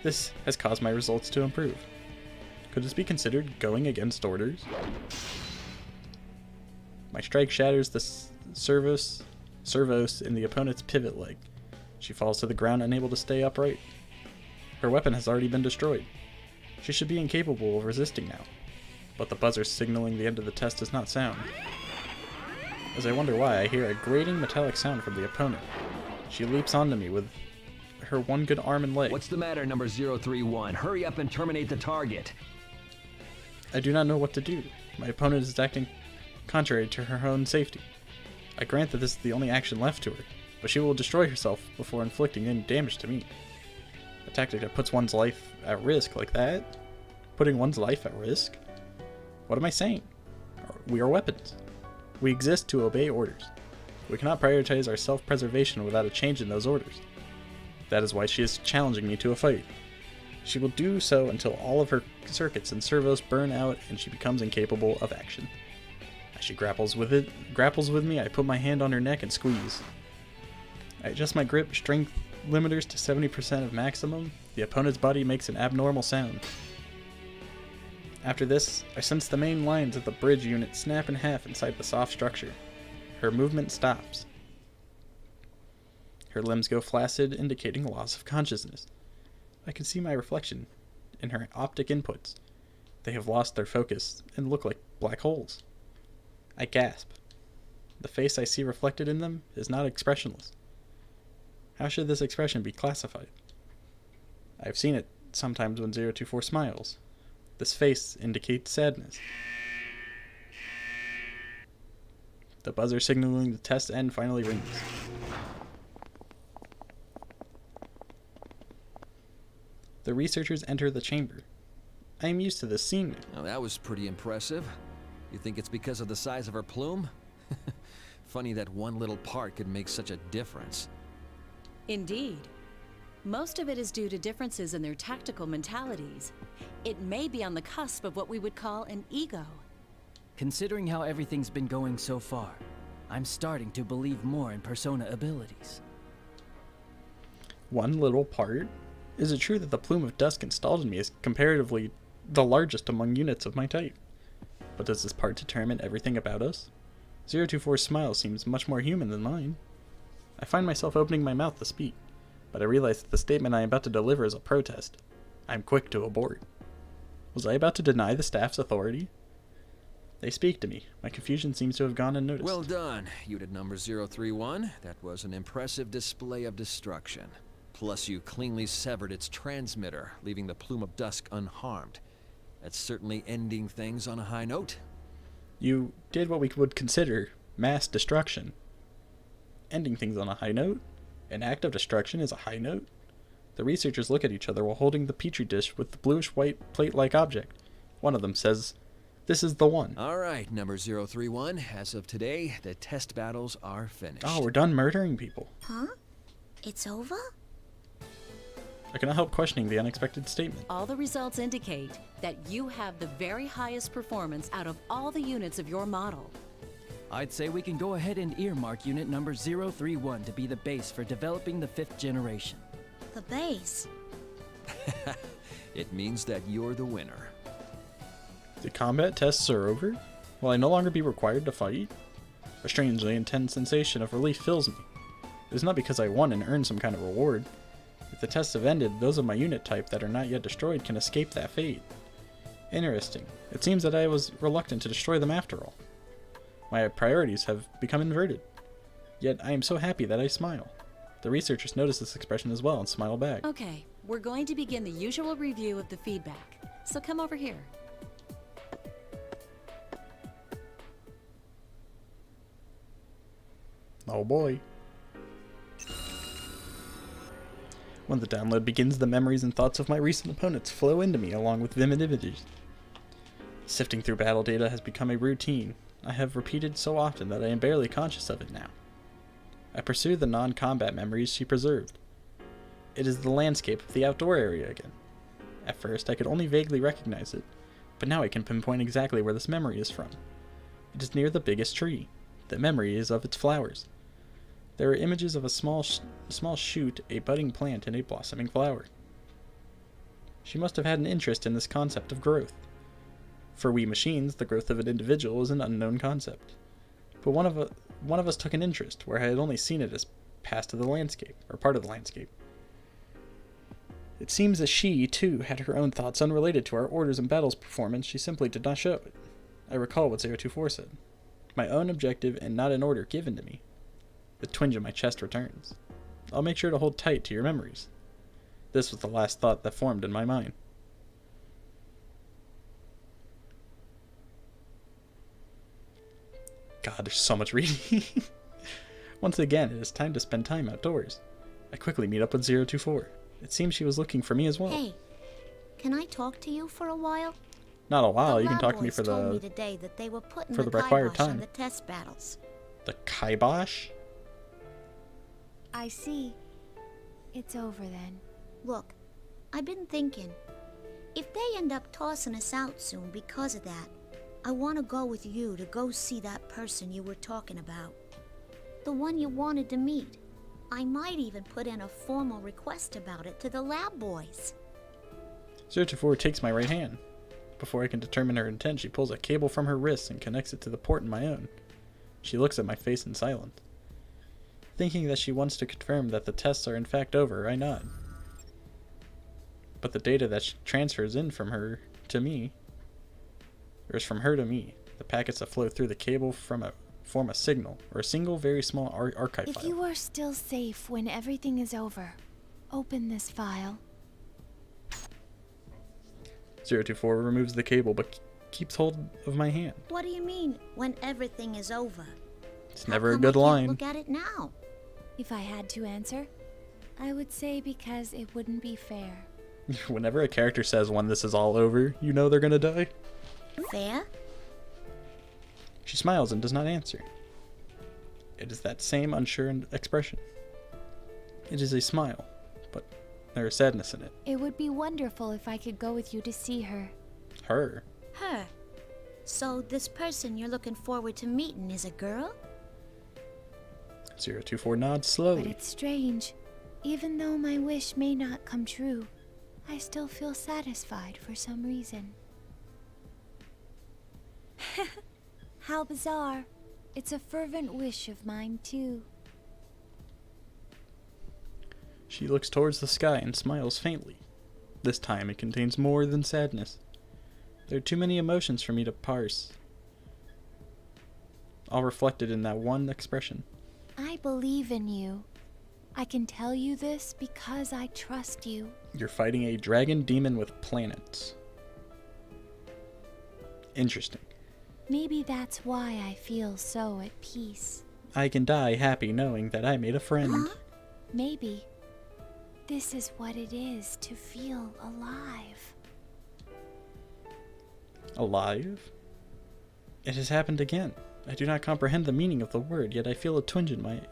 this has caused my results to improve. Could this be considered going against orders? My strike shatters the servos in the opponent's pivot leg. She falls to the ground, unable to stay upright. Her weapon has already been destroyed. She should be incapable of resisting now. But the buzzer signaling the end of the test does not sound. As I wonder why, I hear a grating metallic sound from the opponent. She leaps onto me with her one good arm and leg. What's the matter, number 031? Hurry up and terminate the target. I do not know what to do. My opponent is acting contrary to her own safety. I grant that this is the only action left to her, but she will destroy herself before inflicting any damage to me. A tactic that puts one's life at risk like that? Putting one's life at risk? What am I saying? We are weapons. We exist to obey orders. We cannot prioritize our self-preservation without a change in those orders. That is why she is challenging me to a fight. She will do so until all of her circuits and servos burn out and she becomes incapable of action. As she grapples with me, I put my hand on her neck and squeeze. I adjust my grip strength limiters to 70% of maximum. The opponent's body makes an abnormal sound. After this, I sense the main lines of the bridge unit snap in half inside the soft structure. Her movement stops. Her limbs go flaccid, indicating loss of consciousness. I can see my reflection in her optic inputs. They have lost their focus and look like black holes. I gasp. The face I see reflected in them is not expressionless. How should this expression be classified? I have seen it sometimes when 024 smiles. This face indicates sadness. The buzzer signaling the test end finally rings. The researchers enter the chamber. I am used to this scene. Now that was pretty impressive. You think it's because of the size of her plume? Funny that one little part could make such a difference. Indeed. Most of it is due to differences in their tactical mentalities. It may be on the cusp of what we would call an ego. Considering how everything's been going so far, I'm starting to believe more in persona abilities. One little part? Is it true that the plume of dust installed in me is comparatively the largest among units of my type? But does this part determine everything about us? 024's smile seems much more human than mine. I find myself opening my mouth to speak, but I realize that the statement I am about to deliver is a protest. I am quick to abort. Was I about to deny the staff's authority? They speak to me. My confusion seems to have gone unnoticed. Well done, unit number 031. That was an impressive display of destruction. Plus you cleanly severed its transmitter, leaving the plume of dust unharmed. That's certainly ending things on a high note. You did what we would consider mass destruction. Ending things on a high note? An act of destruction is a high note? The researchers look at each other while holding the petri dish with the bluish-white plate-like object. One of them says, "This is the one." All right, number 031. As of today, the test battles are finished. Oh, we're done murdering people. Huh? It's over? I cannot help questioning the unexpected statement. All the results indicate that you have the very highest performance out of all the units of your model. I'd say we can go ahead and earmark unit number 031 to be the base for developing the 5th generation. The base? It means that you're the winner. The combat tests are over? Will I no longer be required to fight? A strangely intense sensation of relief fills me. It is not because I won and earned some kind of reward. If the tests have ended, those of my unit type that are not yet destroyed can escape that fate. Interesting. It seems that I was reluctant to destroy them after all. My priorities have become inverted. Yet I am so happy that I smile. The researchers notice this expression as well and smile back. Okay, we're going to begin the usual review of the feedback. So come over here. Oh boy. When the download begins, the memories and thoughts of my recent opponents flow into me along with vivid images. Sifting through battle data has become a routine I have repeated so often that I am barely conscious of it now. I pursue the non-combat memories she preserved. It is the landscape of the outdoor area again. At first, I could only vaguely recognize it, but now I can pinpoint exactly where this memory is from. It is near the biggest tree. The memory is of its flowers. There are images of a small shoot, a budding plant, and a blossoming flower. She must have had an interest in this concept of growth. For we machines, the growth of an individual is an unknown concept. But one of us took an interest, where I had only seen it as past of the landscape, or part of the landscape. It seems that she, too, had her own thoughts unrelated to our orders and battles performance. She simply did not show it. I recall what 024 said. My own objective and not an order given to me. The twinge in my chest returns. I'll make sure to hold tight to your memories. This was the last thought that formed in my mind. God, there's so much reading. Once again, it is time to spend time outdoors. I quickly meet up with 024. It seems she was looking for me as well. Hey, can I talk to you for a while? Not a while. The You can talk to me Labrys for told me the today that they were putting for the required kibosh on time. the test battles. Kibosh. I see. It's over then. Look, I've been thinking. If they end up tossing us out soon because of that, I want to go with you to go see that person you were talking about. The one you wanted to meet. I might even put in a formal request about it to the lab boys. 024 takes my right hand. Before I can determine her intent, she pulls a cable from her wrist and connects it to the port in my own. She looks at my face in silence. Thinking that she wants to confirm that the tests are in fact over, I nod. But the data that transfers in from her to me, or is from her to me, the packets that flow through the cable form a signal, or a single very small archive file. If you are still safe when everything is over, open this file. 024 removes the cable but keeps hold of my hand. What do you mean, when everything is over? It's How never a come good I can't line. Look at it now. If I had to answer, I would say because it wouldn't be fair. Whenever a character says when this is all over, you know they're gonna die. Fair? She smiles and does not answer. It is that same unsure expression. It is a smile, but there is sadness in it. It would be wonderful if I could go with you to see her. Her. Her. So this person you're looking forward to meeting is a girl? 024 nods But slowly. it's strange. Even though my wish may not come true, I still feel satisfied for some reason. How bizarre. It's a fervent wish of mine, too. She looks towards the sky and smiles faintly. This time it contains more than sadness. There are too many emotions for me to parse, all reflected in that one expression. I believe in you. I can tell you this because I trust you. You're fighting a dragon demon with planets. Interesting. Maybe that's why I feel so at peace. I can die happy knowing that I made a friend. Maybe. This is what it is to feel alive. Alive? It has happened again. I do not comprehend the meaning of the word, yet I feel a twinge inside.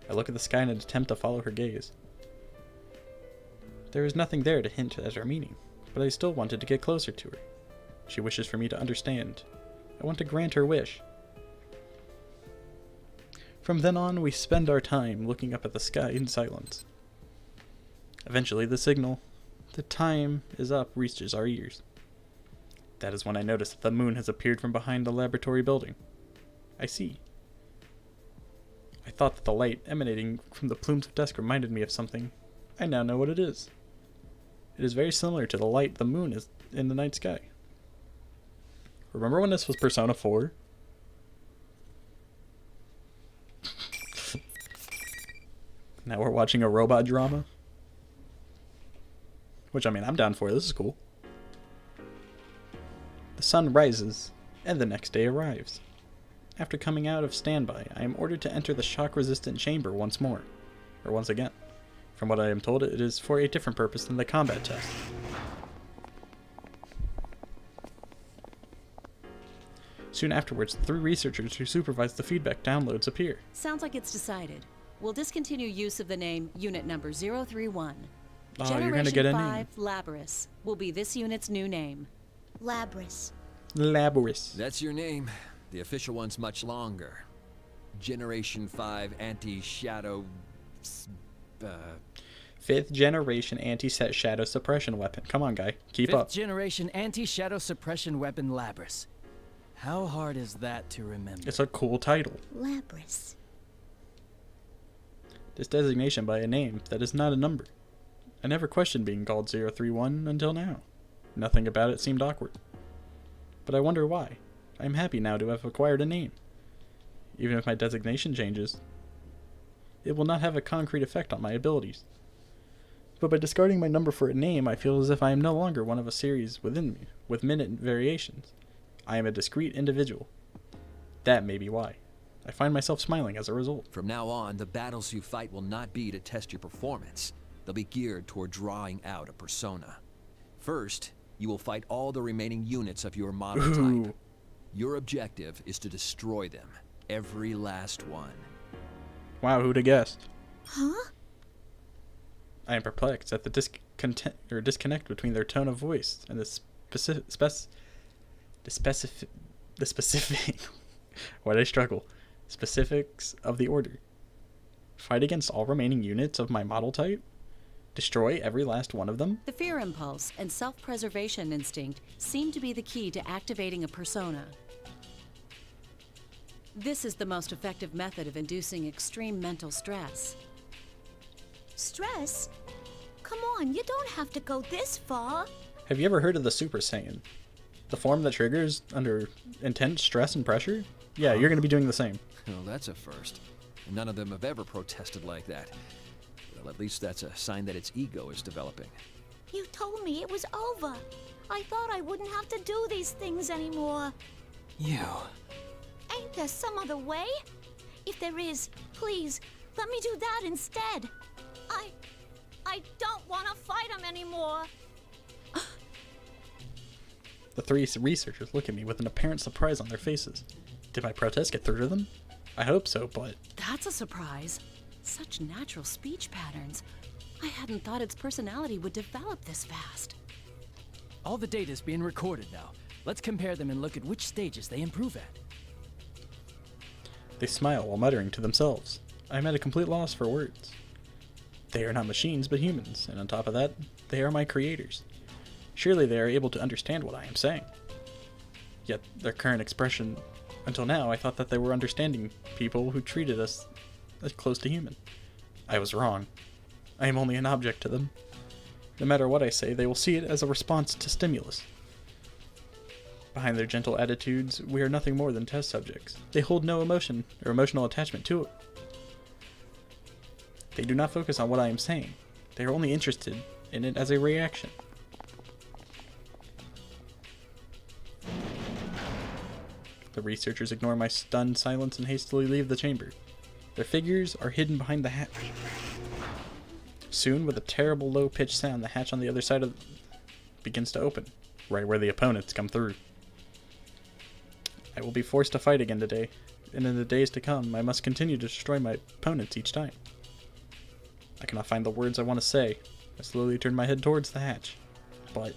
I look at the sky in an attempt to follow her gaze. There is nothing there to hint at her meaning, but I still wanted to get closer to her. She wishes for me to understand. I want to grant her wish. From then on, we spend our time looking up at the sky in silence. Eventually, the signal, "The time is up," reaches our ears. That is when I notice that the moon has appeared from behind the laboratory building. I see. I thought that the light emanating from the plumes of dust reminded me of something. I now know what it is. It is very similar to the light the moon is in the night sky. Remember when this was Persona 4? Now we're watching a robot drama? Which, I mean, I'm down for. This is cool. The sun rises, and the next day arrives. After coming out of standby, I am ordered to enter the shock-resistant chamber once again. From what I am told, it is for a different purpose than the combat test. Soon afterwards, the 3 researchers who supervise the feedback downloads appear. Sounds like it's decided. We'll discontinue use of the name Unit Number 031. Oh, Generation you're gonna get a 5 name. Labrys will be this unit's new name. Labrys. Labrys. That's your name. The official one's much longer. Generation 5 Anti-Shadow... 5th generation anti-shadow suppression weapon. Come on, guy. Keep up. 5th generation anti-shadow suppression weapon Labrys. How hard is that to remember? It's a cool title. Labrys. This designation by a name that is not a number. I never questioned being called 031 until now. Nothing about it seemed awkward. But I wonder why. I am happy now to have acquired a name. Even if my designation changes, it will not have a concrete effect on my abilities. But by discarding my number for a name, I feel as if I am no longer one of a series within me, with minute variations. I am a discrete individual. That may be why. I find myself smiling as a result. From now on, the battles you fight will not be to test your performance. They'll be geared toward drawing out a persona. First, you will fight all the remaining units of your model type. Your objective is to destroy them. Every last one. Wow, who'd have guessed? Huh? I am perplexed at the disconnect between their tone of voice and the specific why'd I struggle? Specifics of the order. Fight against all remaining units of my model type? Destroy every last one of them? The fear impulse and self-preservation instinct seem to be the key to activating a persona. This is the most effective method of inducing extreme mental stress. Stress? Come on, you don't have to go this far. Have you ever heard of the Super Saiyan? The form that triggers under intense stress and pressure? Yeah, you're going to be doing the same. Well, that's a first. None of them have ever protested like that. Well, at least that's a sign that its ego is developing. You told me it was over. I thought I wouldn't have to do these things anymore. You. Ain't there some other way? If there is, please, let me do that instead. I don't want to fight him anymore. The three researchers look at me with an apparent surprise on their faces. Did my protest get through to them? I hope so, but... That's a surprise. Such natural speech patterns. I hadn't thought its personality would develop this fast. All the data's being recorded now. Let's compare them and look at which stages they improve at. They smile while muttering to themselves. I am at a complete loss for words. They are not machines, but humans, and on top of that, they are my creators. Surely they are able to understand what I am saying. Yet their current expression, until now, I thought that they were understanding people who treated us as close to human. I was wrong. I am only an object to them. No matter what I say, they will see it as a response to stimulus. Behind their gentle attitudes, we are nothing more than test subjects. They hold no emotion or emotional attachment to it. They do not focus on what I am saying. They are only interested in it as a reaction. The researchers ignore my stunned silence and hastily leave the chamber. Their figures are hidden behind the hatch. Soon, with a terrible low-pitched sound, the hatch on the other side begins to open, right where the opponents come through. I will be forced to fight again today, and in the days to come, I must continue to destroy my opponents each time. I cannot find the words I want to say. I slowly turn my head towards the hatch, but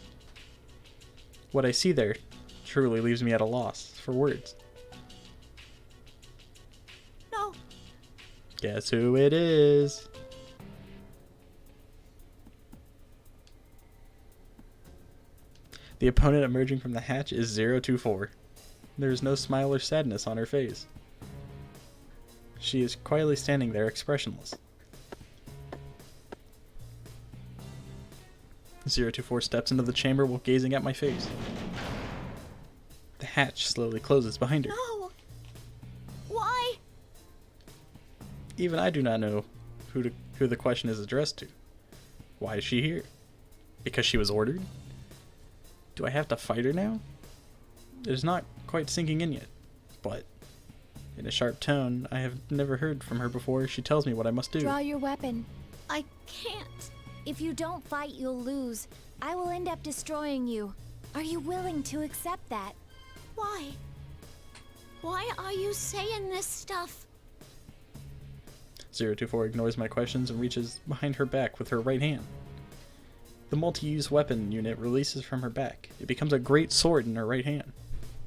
what I see there truly leaves me at a loss for words. No. Guess who it is? The opponent emerging from the hatch is 024. There is no smile or sadness on her face. She is quietly standing there expressionless. 024 steps into the chamber while gazing at my face. The hatch slowly closes behind her. No. Why? Even I do not know who the question is addressed to. Why is she here? Because she was ordered? Do I have to fight her now? It is not quite sinking in yet, but in a sharp tone I have never heard from her before, she tells me what I must do. Draw your weapon. I can't. If you don't fight, you'll lose. I will end up destroying you. Are you willing to accept that? Why? Why are you saying this stuff? 024 ignores my questions and reaches behind her back with her right hand. The multi-use weapon unit releases from her back. It becomes a great sword in her right hand.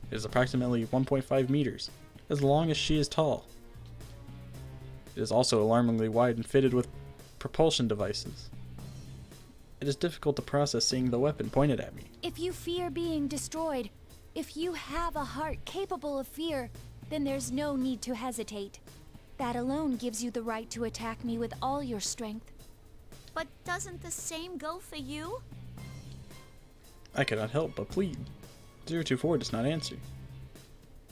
It is approximately 1.5 meters, as long as she is tall. It is also alarmingly wide and fitted with propulsion devices. It is difficult to process seeing the weapon pointed at me. If you fear being destroyed, if you have a heart capable of fear, then there's no need to hesitate. That alone gives you the right to attack me with all your strength. But doesn't the same go for you? I cannot help but plead. 024 does not answer.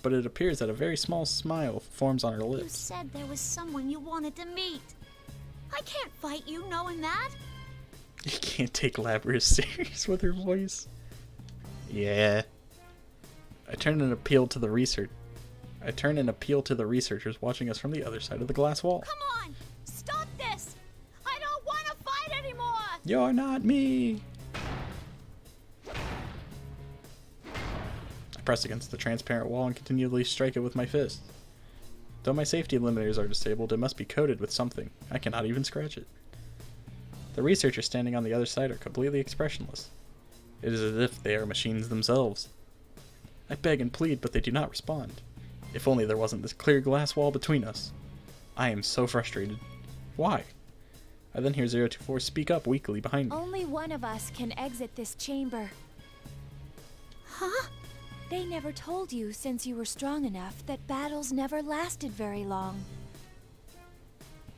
But it appears that a very small smile forms on her You lips. said there was someone you wanted to meet. I can't fight you knowing that. You can't take Labrys serious with her voice. Yeah. I turn an appeal to the researchers watching us from the other side of the glass wall. Come on! Stop this! I don't want to fight anymore! You're not me! I press against the transparent wall and continually strike it with my fist. Though my safety limiters are disabled, it must be coated with something. I cannot even scratch it. The researchers standing on the other side are completely expressionless. It is as if they are machines themselves. I beg and plead, but they do not respond. If only there wasn't this clear glass wall between us. I am so frustrated. Why? I then hear 024 speak up weakly behind me. Only one of us can exit this chamber. Huh? They never told you, since you were strong enough, that battles never lasted very long.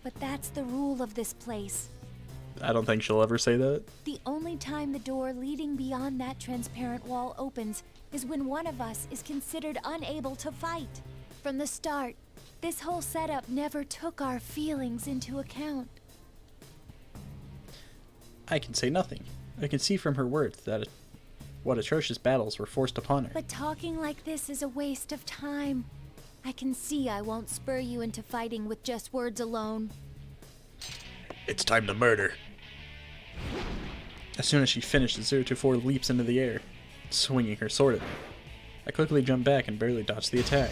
But that's the rule of this place. I don't think she'll ever say that. The only time the door leading beyond that transparent wall opens is when one of us is considered unable to fight. From the start, this whole setup never took our feelings into account. I can say nothing. I can see from her words that what atrocious battles were forced upon her. But talking like this is a waste of time. I can see I won't spur you into fighting with just words alone. It's time to murder. As soon as she finishes, 024 leaps into the air, swinging her sword at me. I quickly jump back and barely dodge the attack.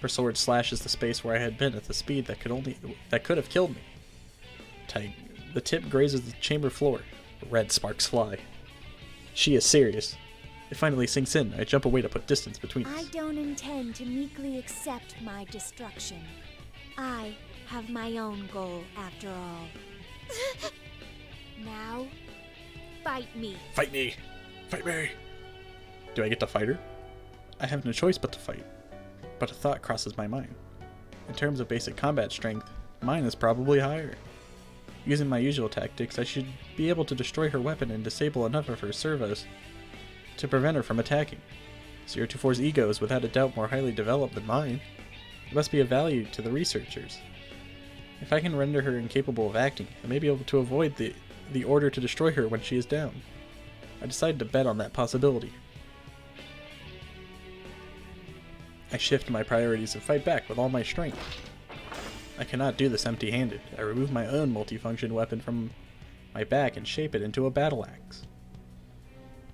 Her sword slashes the space where I had been at the speed that could have killed me. The tip grazes the chamber floor. Red sparks fly. She is serious. It finally sinks in. I jump away to put distance between us. I don't intend to meekly accept my destruction. I have my own goal, after all. Now, fight me. Fight me! Fight me! Do I get to fight her? I have no choice but to fight. But a thought crosses my mind. In terms of basic combat strength, mine is probably higher. Using my usual tactics, I should be able to destroy her weapon and disable enough of her servos to prevent her from attacking. 024's ego is without a doubt more highly developed than mine. It must be of value to the researchers. If I can render her incapable of acting, I may be able to avoid the order to destroy her when she is down. I decided to bet on that possibility. I shift my priorities and fight back with all my strength. I cannot do this empty-handed. I remove my own multifunction weapon from my back and shape it into a battle axe.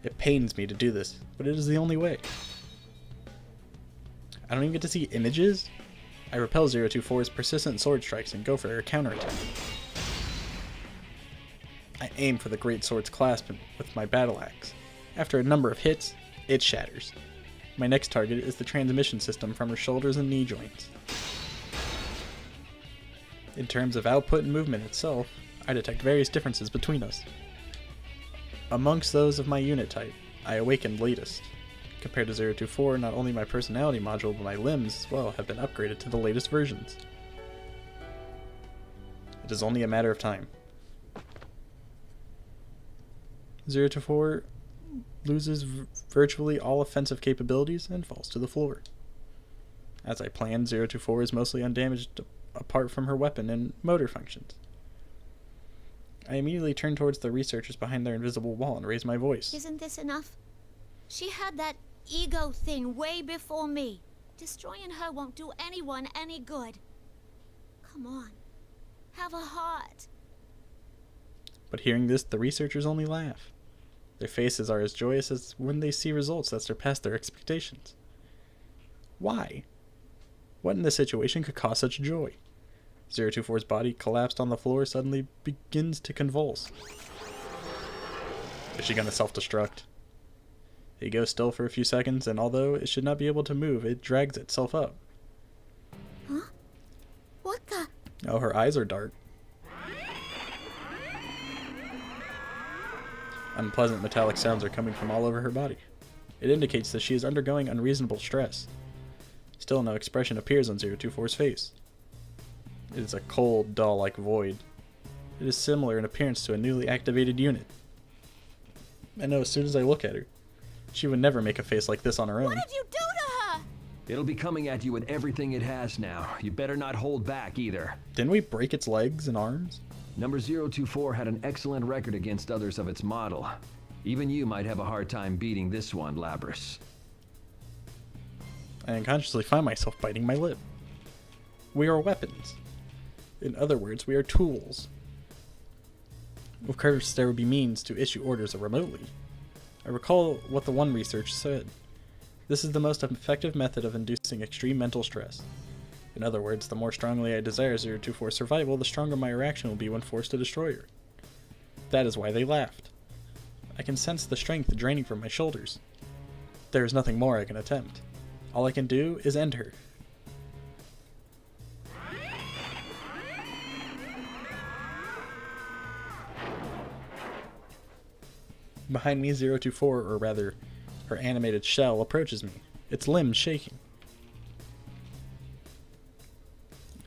It pains me to do this, but it is the only way. I don't even get to see images? I repel 024's persistent sword strikes and go for her counterattack. I aim for the great sword's clasp with my battle axe. After a number of hits, it shatters. My next target is the transmission system from her shoulders and knee joints. In terms of output and movement itself, I detect various differences between us. Amongst those of my unit type, I awakened latest. Compared to 024, not only my personality module, but my limbs as well have been upgraded to the latest versions. It is only a matter of time. 024 loses virtually all offensive capabilities and falls to the floor. As I planned, 024 is mostly undamaged apart from her weapon and motor functions. I immediately turn towards the researchers behind their invisible wall and raise my voice. Isn't this enough? She had that ego thing way before me. Destroying her won't do anyone any good. Come on. Have a heart. But hearing this, the researchers only laugh. Their faces are as joyous as when they see results that surpass their expectations. Why? What in this situation could cause such joy? 024's body, collapsed on the floor, suddenly begins to convulse. Is she gonna self-destruct? It goes still for a few seconds, and although it should not be able to move, it drags itself up. Huh? What the? Oh, her eyes are dark. Unpleasant metallic sounds are coming from all over her body. It indicates that she is undergoing unreasonable stress. Still, no expression appears on 024's face. It is a cold, dull-like void. It is similar in appearance to a newly activated unit. I know as soon as I look at her, she would never make a face like this on her own. What did you do to her? It'll be coming at you with everything it has now. You better not hold back either. Didn't we break its legs and arms? Number 024 had an excellent record against others of its model. Even you might have a hard time beating this one, Labrys. I unconsciously find myself biting my lip. We are weapons. In other words, we are tools. Of course, there would be means to issue orders remotely. I recall what the one research said. This is the most effective method of inducing extreme mental stress. In other words, the more strongly I desire 024 survival, the stronger my reaction will be when forced to destroy her. That is why they laughed. I can sense the strength draining from my shoulders. There is nothing more I can attempt. All I can do is end her. Behind me, 024, or rather, her animated shell, approaches me, its limbs shaking.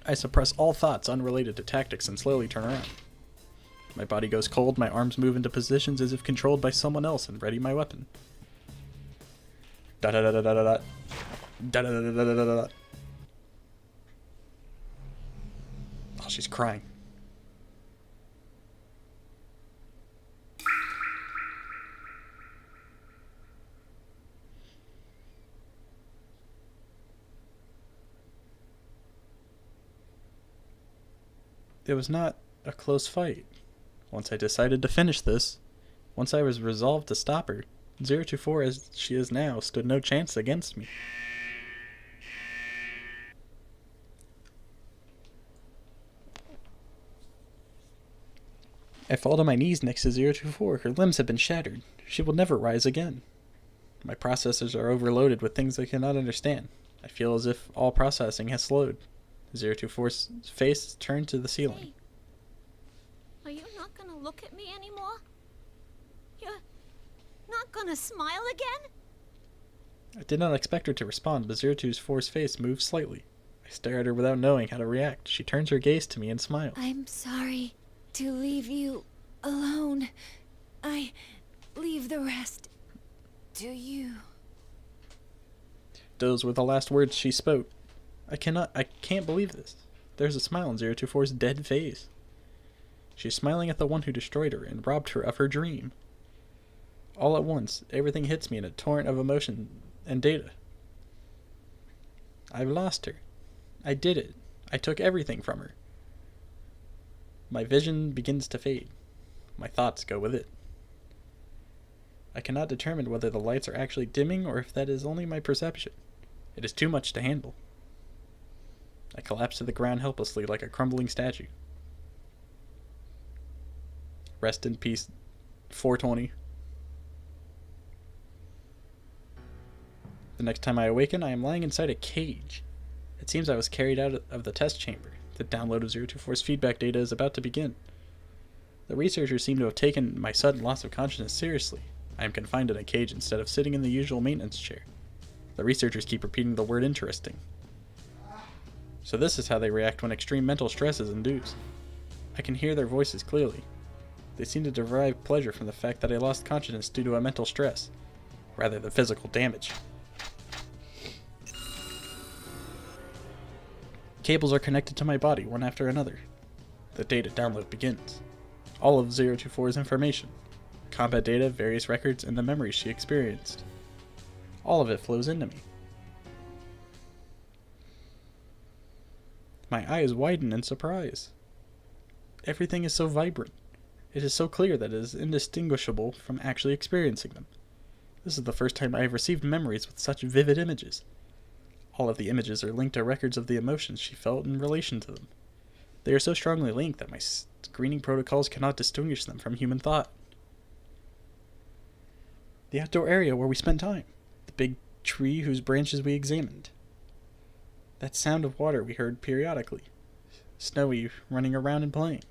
I suppress all thoughts unrelated to tactics and slowly turn around. My body goes cold, my arms move into positions as if controlled by someone else and ready my weapon. Da-da-da-da-da-da-da. Da-da-da-da-da-da-da. Oh, she's crying. It was not a close fight. Once I decided to finish this, once I was resolved to stop her, 024 as she is now stood no chance against me. I fall to my knees next to 024. Her limbs have been shattered. She will never rise again. My processors are overloaded with things I cannot understand. I feel as if all processing has slowed. 024's face turned to the ceiling. Hey, are you not gonna look at me anymore? You're not gonna smile again? I did not expect her to respond, but 024's face moved slightly. I stare at her without knowing how to react. She turns her gaze to me and smiles. I'm sorry to leave you alone. I leave the rest to you. Those were the last words she spoke. I can't believe this. There's a smile on 024's dead face. She's smiling at the one who destroyed her and robbed her of her dream. All at once, everything hits me in a torrent of emotion and data. I've lost her. I did it. I took everything from her. My vision begins to fade. My thoughts go with it. I cannot determine whether the lights are actually dimming or if that is only my perception. It is too much to handle. I collapse to the ground helplessly like a crumbling statue. Rest in peace, 420. The next time I awaken, I am lying inside a cage. It seems I was carried out of the test chamber. The download of 024's feedback data is about to begin. The researchers seem to have taken my sudden loss of consciousness seriously. I am confined in a cage instead of sitting in the usual maintenance chair. The researchers keep repeating the word interesting. So this is how they react when extreme mental stress is induced. I can hear their voices clearly. They seem to derive pleasure from the fact that I lost consciousness due to a mental stress, rather than physical damage. Cables are connected to my body, one after another. The data download begins. All of 024's information. Combat data, various records, and the memories she experienced. All of it flows into me. My eyes widen in surprise. Everything is so vibrant. It is so clear that it is indistinguishable from actually experiencing them. This is the first time I have received memories with such vivid images. All of the images are linked to records of the emotions she felt in relation to them. They are so strongly linked that my screening protocols cannot distinguish them from human thought. The outdoor area where we spent time. The big tree whose branches we examined. That sound of water we heard periodically. Snowy running around and playing.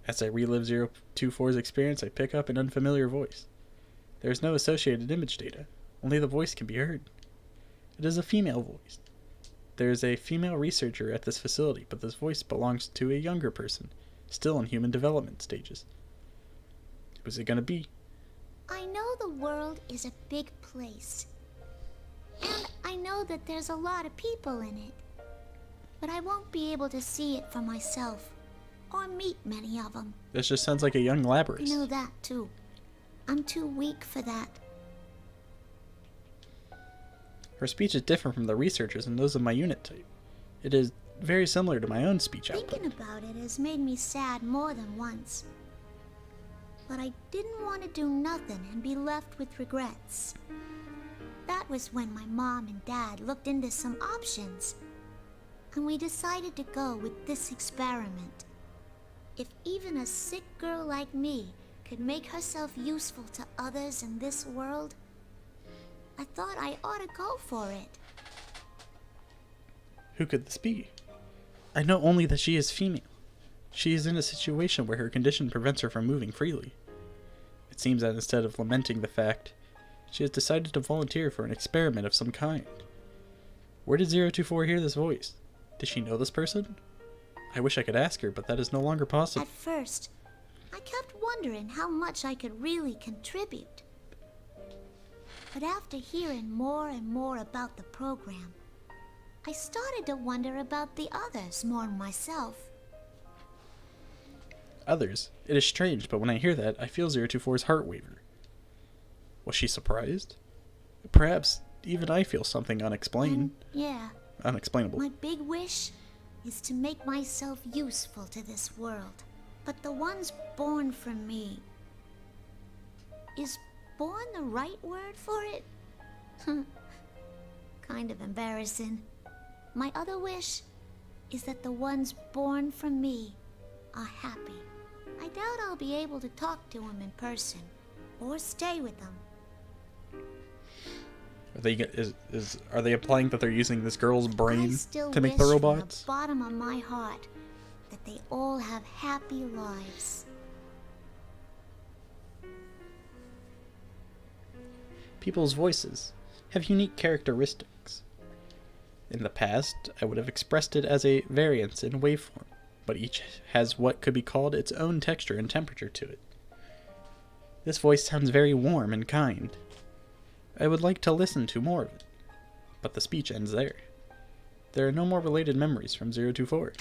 As I relive 024's experience, I pick up an unfamiliar voice. There is no associated image data. Only the voice can be heard. It is a female voice. There's a female researcher at this facility, but this voice belongs to a younger person, still in human development stages. Who's it gonna be? I know the world is a big place. And I know that there's a lot of people in it. But I won't be able to see it for myself, or meet many of them. This just sounds like a young Labrys. I know that too. I'm too weak for that. Her speech is different from the researchers and those of my unit type. It is very similar to my own speech output. Thinking about it has made me sad more than once. But I didn't want to do nothing and be left with regrets. That was when my mom and dad looked into some options. And we decided to go with this experiment. If even a sick girl like me could make herself useful to others in this world, I thought I ought to go for it. Who could this be? I know only that she is female. She is in a situation where her condition prevents her from moving freely. It seems that instead of lamenting the fact, she has decided to volunteer for an experiment of some kind. Where did 024 hear this voice? Does she know this person? I wish I could ask her, but that is no longer possible. At first, I kept wondering how much I could really contribute. But after hearing more and more about the program, I started to wonder about the others more than myself. Others? It is strange, but when I hear that, I feel 024's heart waver. Was she surprised? Perhaps even I feel something unexplained. Yeah. Unexplainable. My big wish is to make myself useful to this world. But the ones born from me... Is born the right word for it? Kind of embarrassing. My other wish is that the ones born from me are happy. I doubt I'll be able to talk to them in person or stay with them. Are they implying that they're using this girl's brain to make the wish robots? From the bottom of my heart that they all have happy lives. People's voices have unique characteristics. In the past, I would have expressed it as a variance in waveform, but each has what could be called its own texture and temperature to it. This voice sounds very warm and kind. I would like to listen to more of it, but the speech ends there. There are no more related memories from 024.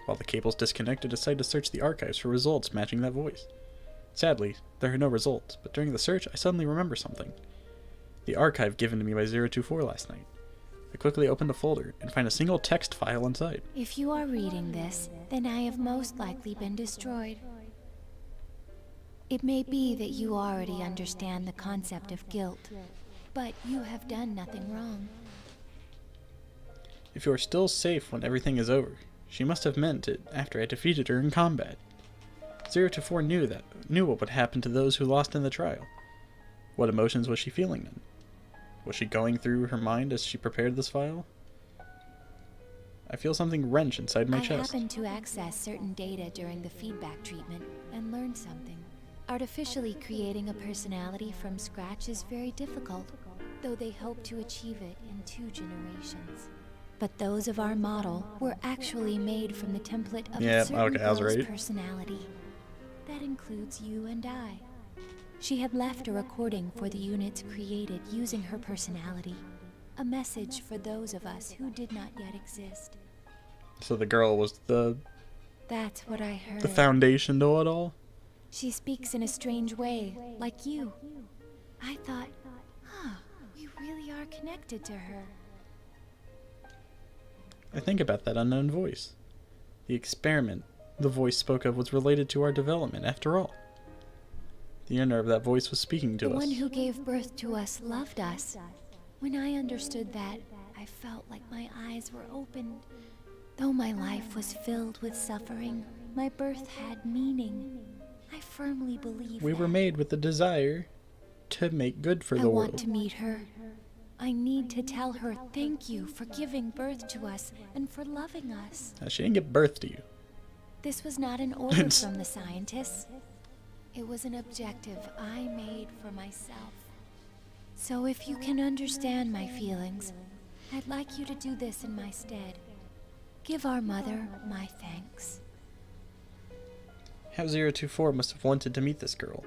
While the cable's disconnected, I decide to search the archives for results matching that voice. Sadly, there are no results, but during the search, I suddenly remember something. The archive given to me by 024 last night. I quickly open the folder and find a single text file inside. If you are reading this, then I have most likely been destroyed. It may be that you already understand the concept of guilt, but you have done nothing wrong. If you are still safe when everything is over, she must have meant it after I defeated her in combat. 024 knew what would happen to those who lost in the trial. What emotions was she feeling then? Was she going through her mind as she prepared this file? I feel something wrench inside my chest. I happened to access certain data during the feedback treatment and learned something. Artificially creating a personality from scratch is very difficult, though they hope to achieve it in 2 generations. But those of our model were actually made from the template of a certain girl's personality. That includes you and I. She had left a recording for the units created using her personality. A message for those of us who did not yet exist. So the girl was That's what I heard. the foundation to it all? She speaks in a strange way, like you. I thought, we really are connected to her. I think about that unknown voice. The experiment the voice spoke of was related to our development, after all. The owner of that voice was speaking to us. The one who gave birth to us loved us. When I understood that, I felt like my eyes were opened. Though my life was filled with suffering, my birth had meaning. I firmly believe we were made with the desire to make good for the world. I want to meet her. I need to tell her thank you for giving birth to us and for loving us. She didn't give birth to you. This was not an order from the scientists. It was an objective I made for myself. So if you can understand my feelings, I'd like you to do this in my stead. Give our mother my thanks. How 024 must have wanted to meet this girl,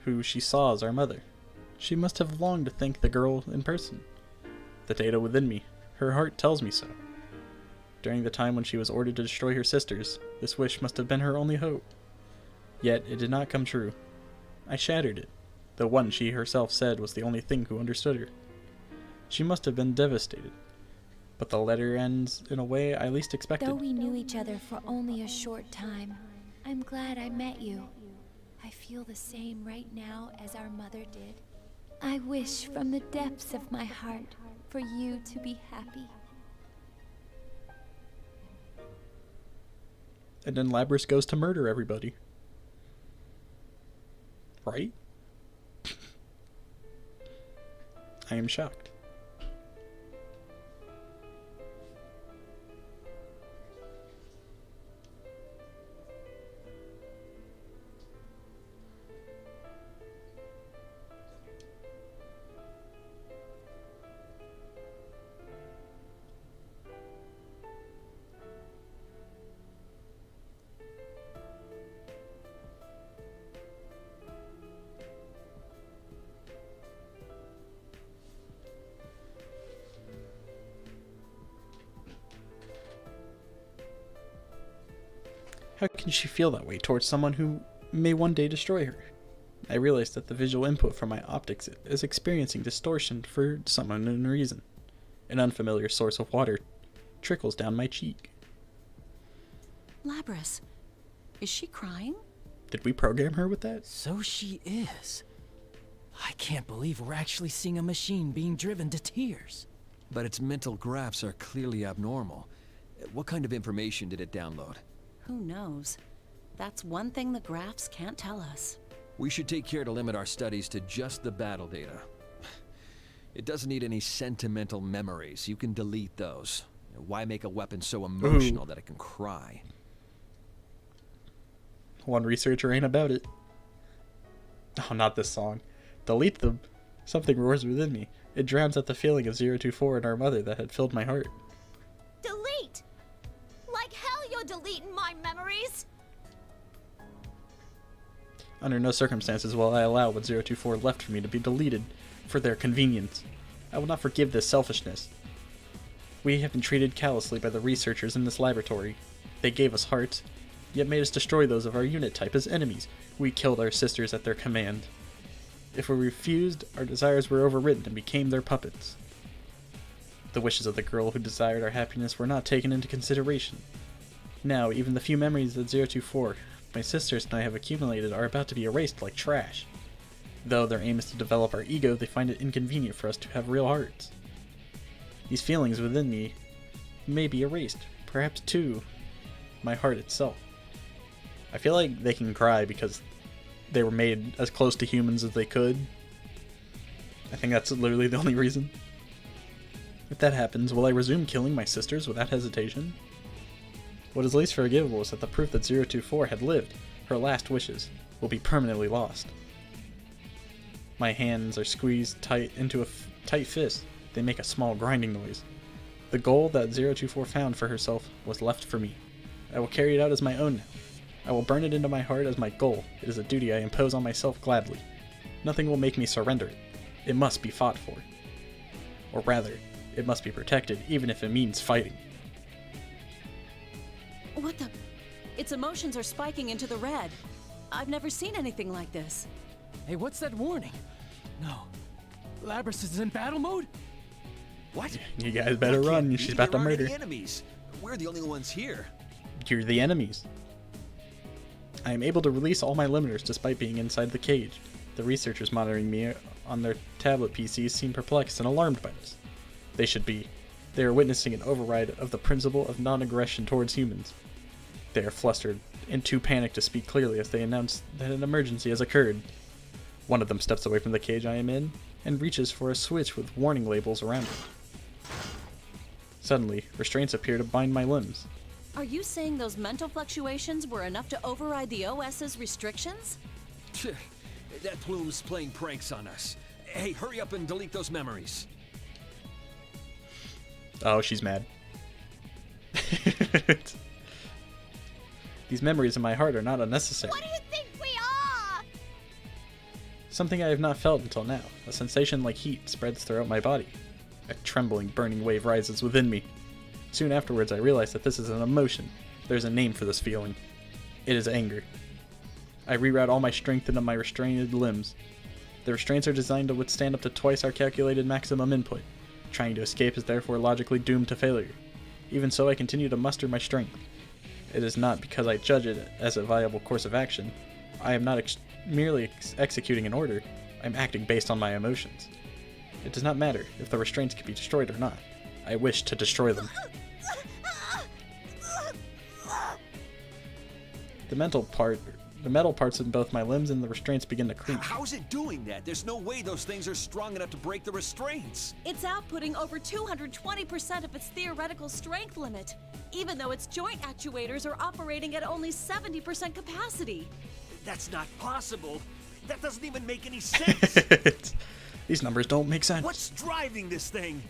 who she saw as our mother. She must have longed to thank the girl in person. The data within me, her heart tells me so. During the time when she was ordered to destroy her sisters, this wish must have been her only hope. Yet it did not come true. I shattered it, the one she herself said was the only thing who understood her. She must have been devastated. But the letter ends in a way I least expected. Though we knew each other for only a short time, I'm glad I met you. I feel the same right now as our mother did. I wish from the depths of my heart for you to be happy. And then Labrys goes to murder everybody. Right? I am shocked. How can she feel that way towards someone who may one day destroy her? I realized that the visual input from my optics is experiencing distortion for some unknown reason. An unfamiliar source of water trickles down my cheek. Labrys, is she crying? Did we program her with that? So she is. I can't believe we're actually seeing a machine being driven to tears. But its mental graphs are clearly abnormal. What kind of information did it download? Who knows? That's one thing the graphs can't tell us. We should take care to limit our studies to just the battle data. It doesn't need any sentimental memories. You can delete those. Why make a weapon so emotional that it can cry? One researcher ain't about it. Oh, not this song. Delete them. Something roars within me. It drowns out the feeling of 024 and our mother that had filled my heart. Delete! Like hell you're deleting my memories! Under no circumstances will I allow what 024 left for me to be deleted for their convenience. I will not forgive this selfishness. We have been treated callously by the researchers in this laboratory. They gave us hearts, yet made us destroy those of our unit type as enemies. We killed our sisters at their command. If we refused, our desires were overridden and became their puppets. The wishes of the girl who desired our happiness were not taken into consideration. Now, even the few memories that 024, my sisters and I have accumulated are about to be erased like trash. Though their aim is to develop our ego, they find it inconvenient for us to have real hearts. These feelings within me may be erased, perhaps too, my heart itself. I feel like they can cry because they were made as close to humans as they could. I think that's literally the only reason. If that happens, will I resume killing my sisters without hesitation? What is least forgivable is that the proof that 024 had lived, her last wishes, will be permanently lost. My hands are squeezed tight into a tight fist. They make a small grinding noise. The goal that 024 found for herself was left for me. I will carry it out as my own now. I will burn it into my heart as my goal. It is a duty I impose on myself gladly. Nothing will make me surrender it. It must be fought for. Or rather, it must be protected, even if it means fighting. What the? Its emotions are spiking into the red. I've never seen anything like this. Hey, what's that warning? No. Labrys is in battle mode? What? You guys better run, she's about to murder. The enemies. We're the only ones here. You're the enemies. I am able to release all my limiters despite being inside the cage. The researchers monitoring me on their tablet PCs seem perplexed and alarmed by this. They should be. They are witnessing an override of the principle of non-aggression towards humans. They are flustered and too panicked to speak clearly as they announce that an emergency has occurred. One of them steps away from the cage I am in and reaches for a switch with warning labels around it. Suddenly, restraints appear to bind my limbs. Are you saying those mental fluctuations were enough to override the OS's restrictions? That plume's playing pranks on us. Hey, hurry up and delete those memories. Oh, she's mad. These memories in my heart are not unnecessary. What do you think we are? Something I have not felt until now. A sensation like heat spreads throughout my body. A trembling, burning wave rises within me. Soon afterwards, I realize that this is an emotion. There's a name for this feeling. It is anger. I reroute all my strength into my restrained limbs. The restraints are designed to withstand up to twice our calculated maximum input. Trying to escape is therefore logically doomed to failure. Even so, I continue to muster my strength. It is not because I judge it as a viable course of action. I am not merely executing an order. I'm acting based on my emotions. It does not matter if the restraints can be destroyed or not. I wish to destroy them. The metal parts in both my limbs and the restraints begin to creak. How's it doing that? There's no way those things are strong enough to break the restraints. It's outputting over 220% of its theoretical strength limit, even though its joint actuators are operating at only 70% capacity. That's not possible. That doesn't even make any sense. These numbers don't make sense. What's driving this thing?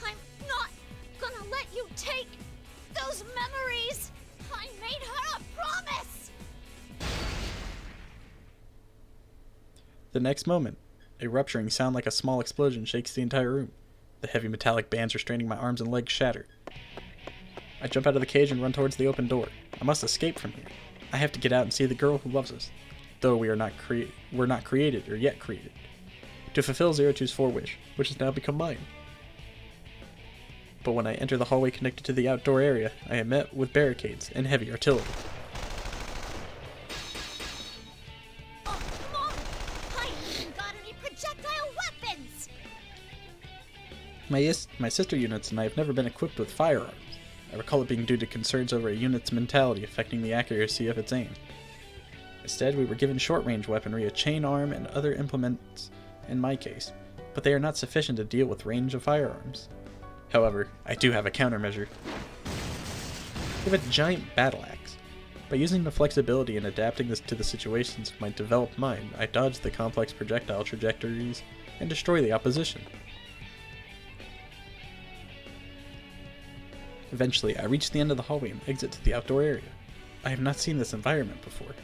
I'm not gonna let you take those memories. I made her a promise. The next moment, a rupturing sound like a small explosion shakes the entire room. The heavy metallic bands restraining my arms and legs shatter. I jump out of the cage and run towards the open door. I must escape from here. I have to get out and see the girl who loves us, though we're not created or yet created. To fulfill Zero Two's wish, which has now become mine. But when I enter the hallway connected to the outdoor area, I am met with barricades and heavy artillery. Oh, come on! I ain't even got any projectile weapons! My sister units and I have never been equipped with firearms. I recall it being due to concerns over a unit's mentality affecting the accuracy of its aim. Instead, we were given short-range weaponry, a chain arm, and other implements in my case, but they are not sufficient to deal with range of firearms. However, I do have a countermeasure. We have a giant battle axe. By using the flexibility and adapting this to the situations of my developed mind, I dodge the complex projectile trajectories and destroy the opposition. Eventually, I reach the end of the hallway and exit to the outdoor area. I have not seen this environment before.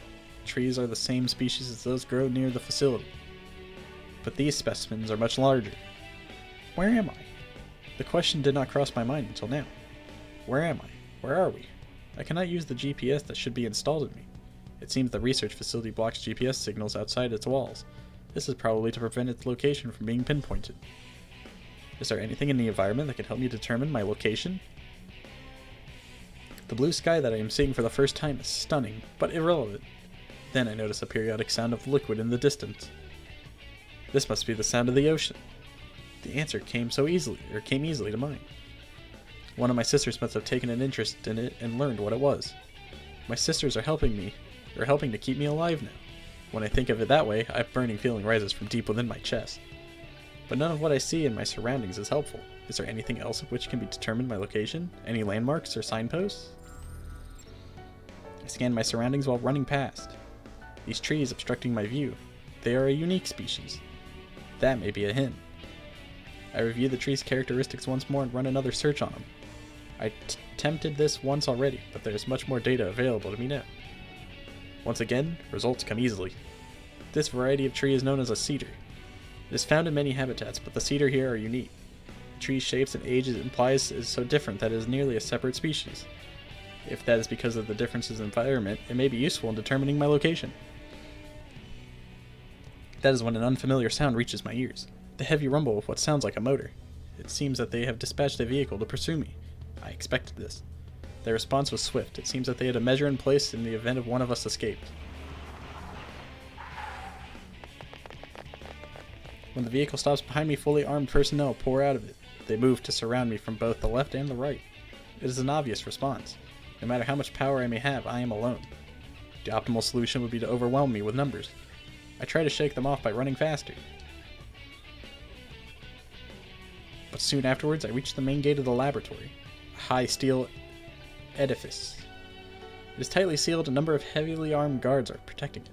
Trees are the same species as those grown near the facility, but these specimens are much larger. Where am I? The question did not cross my mind until now. Where am I? Where are we? I cannot use the GPS that should be installed in me. It seems the research facility blocks GPS signals outside its walls. This is probably to prevent its location from being pinpointed. Is there anything in the environment that can help me determine my location? The blue sky that I am seeing for the first time is stunning, but irrelevant. Then I notice a periodic sound of liquid in the distance. This must be the sound of the ocean. The answer came easily to mind. One of my sisters must have taken an interest in it and learned what it was. My sisters are helping to keep me alive now. When I think of it that way, a burning feeling rises from deep within my chest. But none of what I see in my surroundings is helpful. Is there anything else of which can be determined my location? Any landmarks or signposts? I scan my surroundings while running past. These trees obstructing my view. They are a unique species. That may be a hint. I review the tree's characteristics once more and run another search on them. I attempted this once already, but there is much more data available to me now. Once again, results come easily. This variety of tree is known as a cedar. It is found in many habitats, but the cedar here are unique. The tree's shapes and age implies is so different that it is nearly a separate species. If that is because of the differences in environment, it may be useful in determining my location. That is when an unfamiliar sound reaches my ears. The heavy rumble of what sounds like a motor. It seems that they have dispatched a vehicle to pursue me. I expected this. Their response was swift. It seems that they had a measure in place in the event of one of us escaped. When the vehicle stops behind me, fully armed personnel pour out of it. They move to surround me from both the left and the right. It is an obvious response. No matter how much power I may have, I am alone. The optimal solution would be to overwhelm me with numbers. I try to shake them off by running faster. But soon afterwards, I reach the main gate of the laboratory, a high steel edifice. It is tightly sealed. A number of heavily armed guards are protecting it.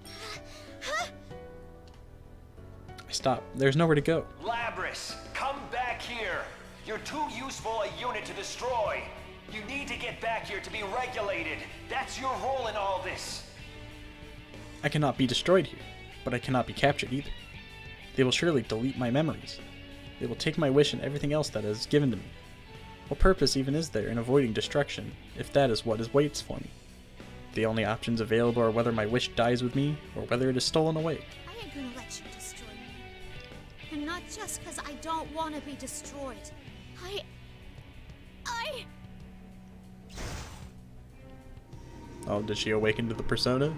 I stop. There's nowhere to go. Labrys, come back here. You're too useful a unit to destroy. You need to get back here to be regulated. That's your role in all this. I cannot be destroyed here, but I cannot be captured either. They will surely delete my memories. They will take my wish and everything else that is given to me. What purpose even is there in avoiding destruction, if that is what waits for me? The only options available are whether my wish dies with me, or whether it is stolen away. I ain't gonna let you destroy me. And not just because I don't want to be destroyed. Oh, did she awaken to the persona?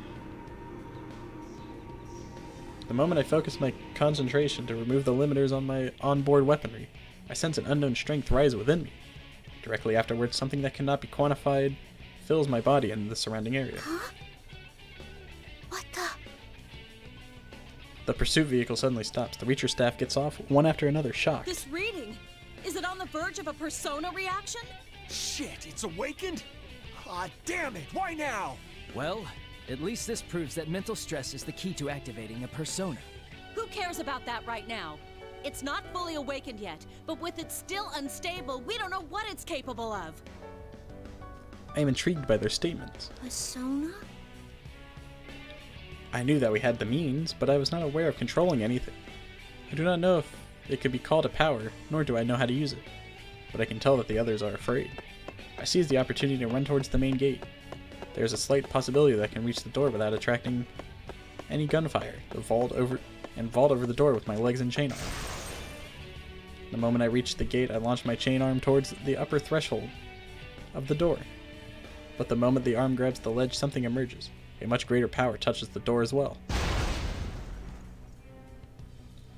The moment I focus my concentration to remove the limiters on my onboard weaponry, I sense an unknown strength rise within me. Directly afterwards, something that cannot be quantified fills my body and the surrounding area. Huh? What the? The pursuit vehicle suddenly stops. The Reacher staff gets off, one after another, shocked. This reading, is it on the verge of a persona reaction? Shit, it's awakened? Ah, damn it, why now? Well, at least this proves that mental stress is the key to activating a persona. Who cares about that right now? It's not fully awakened yet, but with it still unstable, we don't know what it's capable of. I am intrigued by their statements. Persona? I knew that we had the means, but I was not aware of controlling anything. I do not know if it could be called a power, nor do I know how to use it. But I can tell that the others are afraid. I seize the opportunity to run towards the main gate. There is a slight possibility that I can reach the door without attracting any gunfire. Vault over the door with my legs and chain arm. The moment I reach the gate, I launch my chain arm towards the upper threshold of the door. But the moment the arm grabs the ledge, something emerges. A much greater power touches the door as well.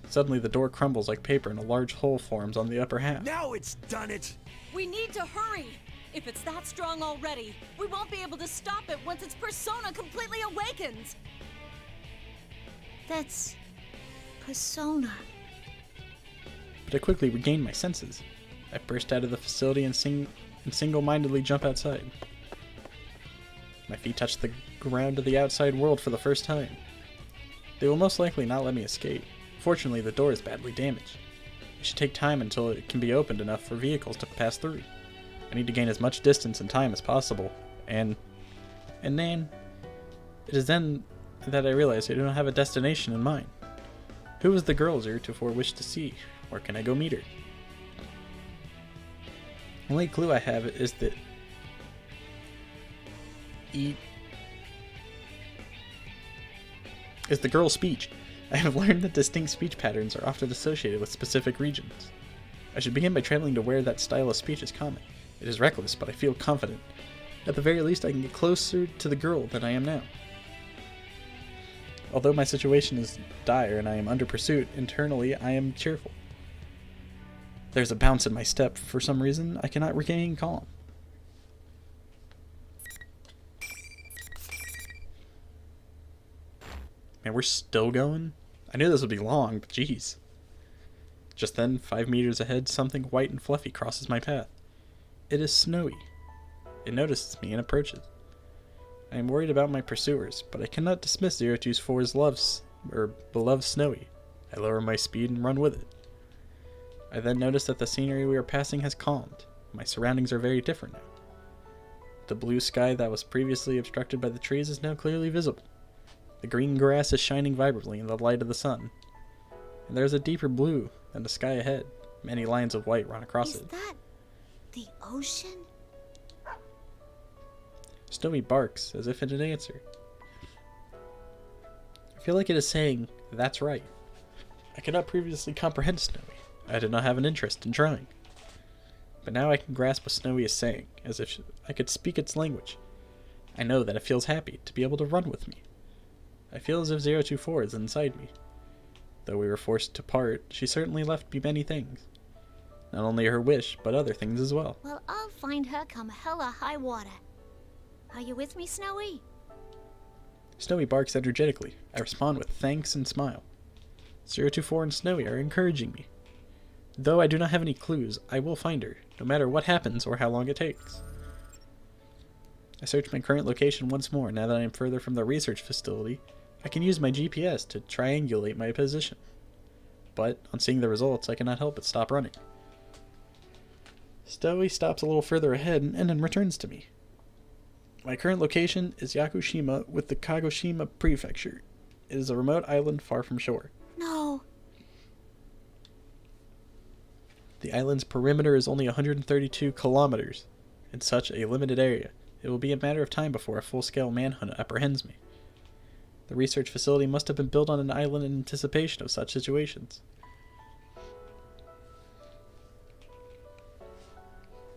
Suddenly, the door crumbles like paper and a large hole forms on the upper half. Now it's done it! We need to hurry! If it's that strong already, we won't be able to stop it once its persona completely awakens! That's... persona. But I quickly regain my senses. I burst out of the facility and single-mindedly jump outside. My feet touch the ground of the outside world for the first time. They will most likely not let me escape. Fortunately, the door is badly damaged. It should take time until it can be opened enough for vehicles to pass through. I need to gain as much distance and time as possible, and then it is then that I realize I do not have a destination in mind. Who is the girl 024 wished to see? Where can I go meet her? The only clue I have is that is the girl's speech. I have learned that distinct speech patterns are often associated with specific regions. I should begin by traveling to where that style of speech is common. It is reckless, but I feel confident. At the very least, I can get closer to the girl than I am now. Although my situation is dire and I am under pursuit, internally I am cheerful. There's a bounce in my step. For some reason, I cannot regain calm. Man, we're still going? I knew this would be long, but jeez. Just then, 5 meters ahead, something white and fluffy crosses my path. It is Snowy. It notices me and approaches. I am worried about my pursuers, but I cannot dismiss 024's beloved Snowy. I lower my speed and run with it. I then notice that the scenery we are passing has calmed. My surroundings are very different now. The blue sky that was previously obstructed by the trees is now clearly visible. The green grass is shining vibrantly in the light of the sun. And there is a deeper blue than the sky ahead. Many lines of white run across it. Is that the ocean? Snowy barks as if in an answer. I feel like it is saying, "That's right." I could not previously comprehend Snowy. I did not have an interest in trying. But now I can grasp what Snowy is saying, as if I could speak its language. I know that it feels happy to be able to run with me. I feel as if 024 is inside me. Though we were forced to part, she certainly left me many things. Not only her wish, but other things as well. Well, I'll find her come hella high water. Are you with me, Snowy? Snowy barks energetically. I respond with thanks and smile. 024 and Snowy are encouraging me. Though I do not have any clues, I will find her, no matter what happens or how long it takes. I search my current location once more. Now that I am further from the research facility, I can use my GPS to triangulate my position. but on seeing the results, I cannot help but stop running. Snowy stops a little further ahead and then returns to me. My current location is Yakushima with the Kagoshima Prefecture. It is a remote island far from shore. No. The island's perimeter is only 132 kilometers. In such a limited area, it will be a matter of time before a full-scale manhunt apprehends me. The research facility must have been built on an island in anticipation of such situations.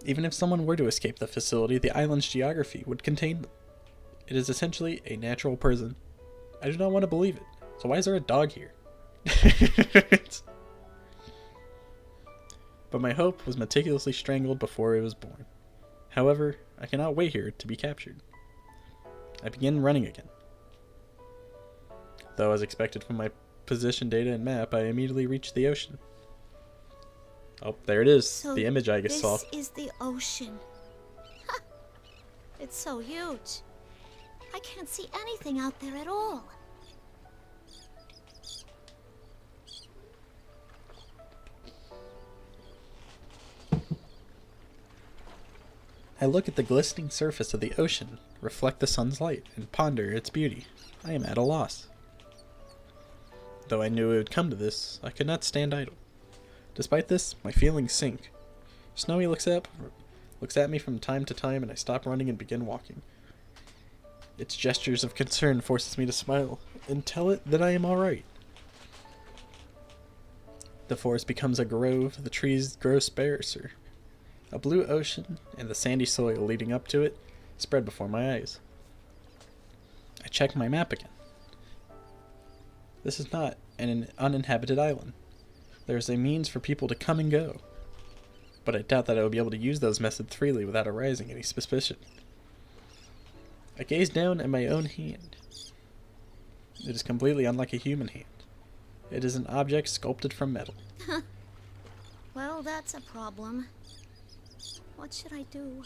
Even if someone were to escape the facility, the island's geography would contain them. It is essentially a natural prison. I do not want to believe it. So why is there a dog here? But my hope was meticulously strangled before it was born. However, I cannot wait here to be captured. I begin running again. Though as expected from my position data and map, I immediately reach the ocean. Oh, there it is. So the image I just saw. This is the ocean. It's so huge. I can't see anything out there at all. I look at the glistening surface of the ocean, reflect the sun's light, and ponder its beauty. I am at a loss. Though I knew it would come to this, I could not stand idle. Despite this, my feelings sink. Snowy looks at me from time to time, and I stop running and begin walking. Its gestures of concern forces me to smile and tell it that I am alright. The forest becomes a grove, the trees grow sparser. A blue ocean and the sandy soil leading up to it spread before my eyes. I check my map again. This is not an uninhabited island. There is a means for people to come and go, but I doubt that I will be able to use those methods freely without arousing any suspicion. I gaze down at my own hand. It is completely unlike a human hand. It is an object sculpted from metal. Well, that's a problem. What should I do?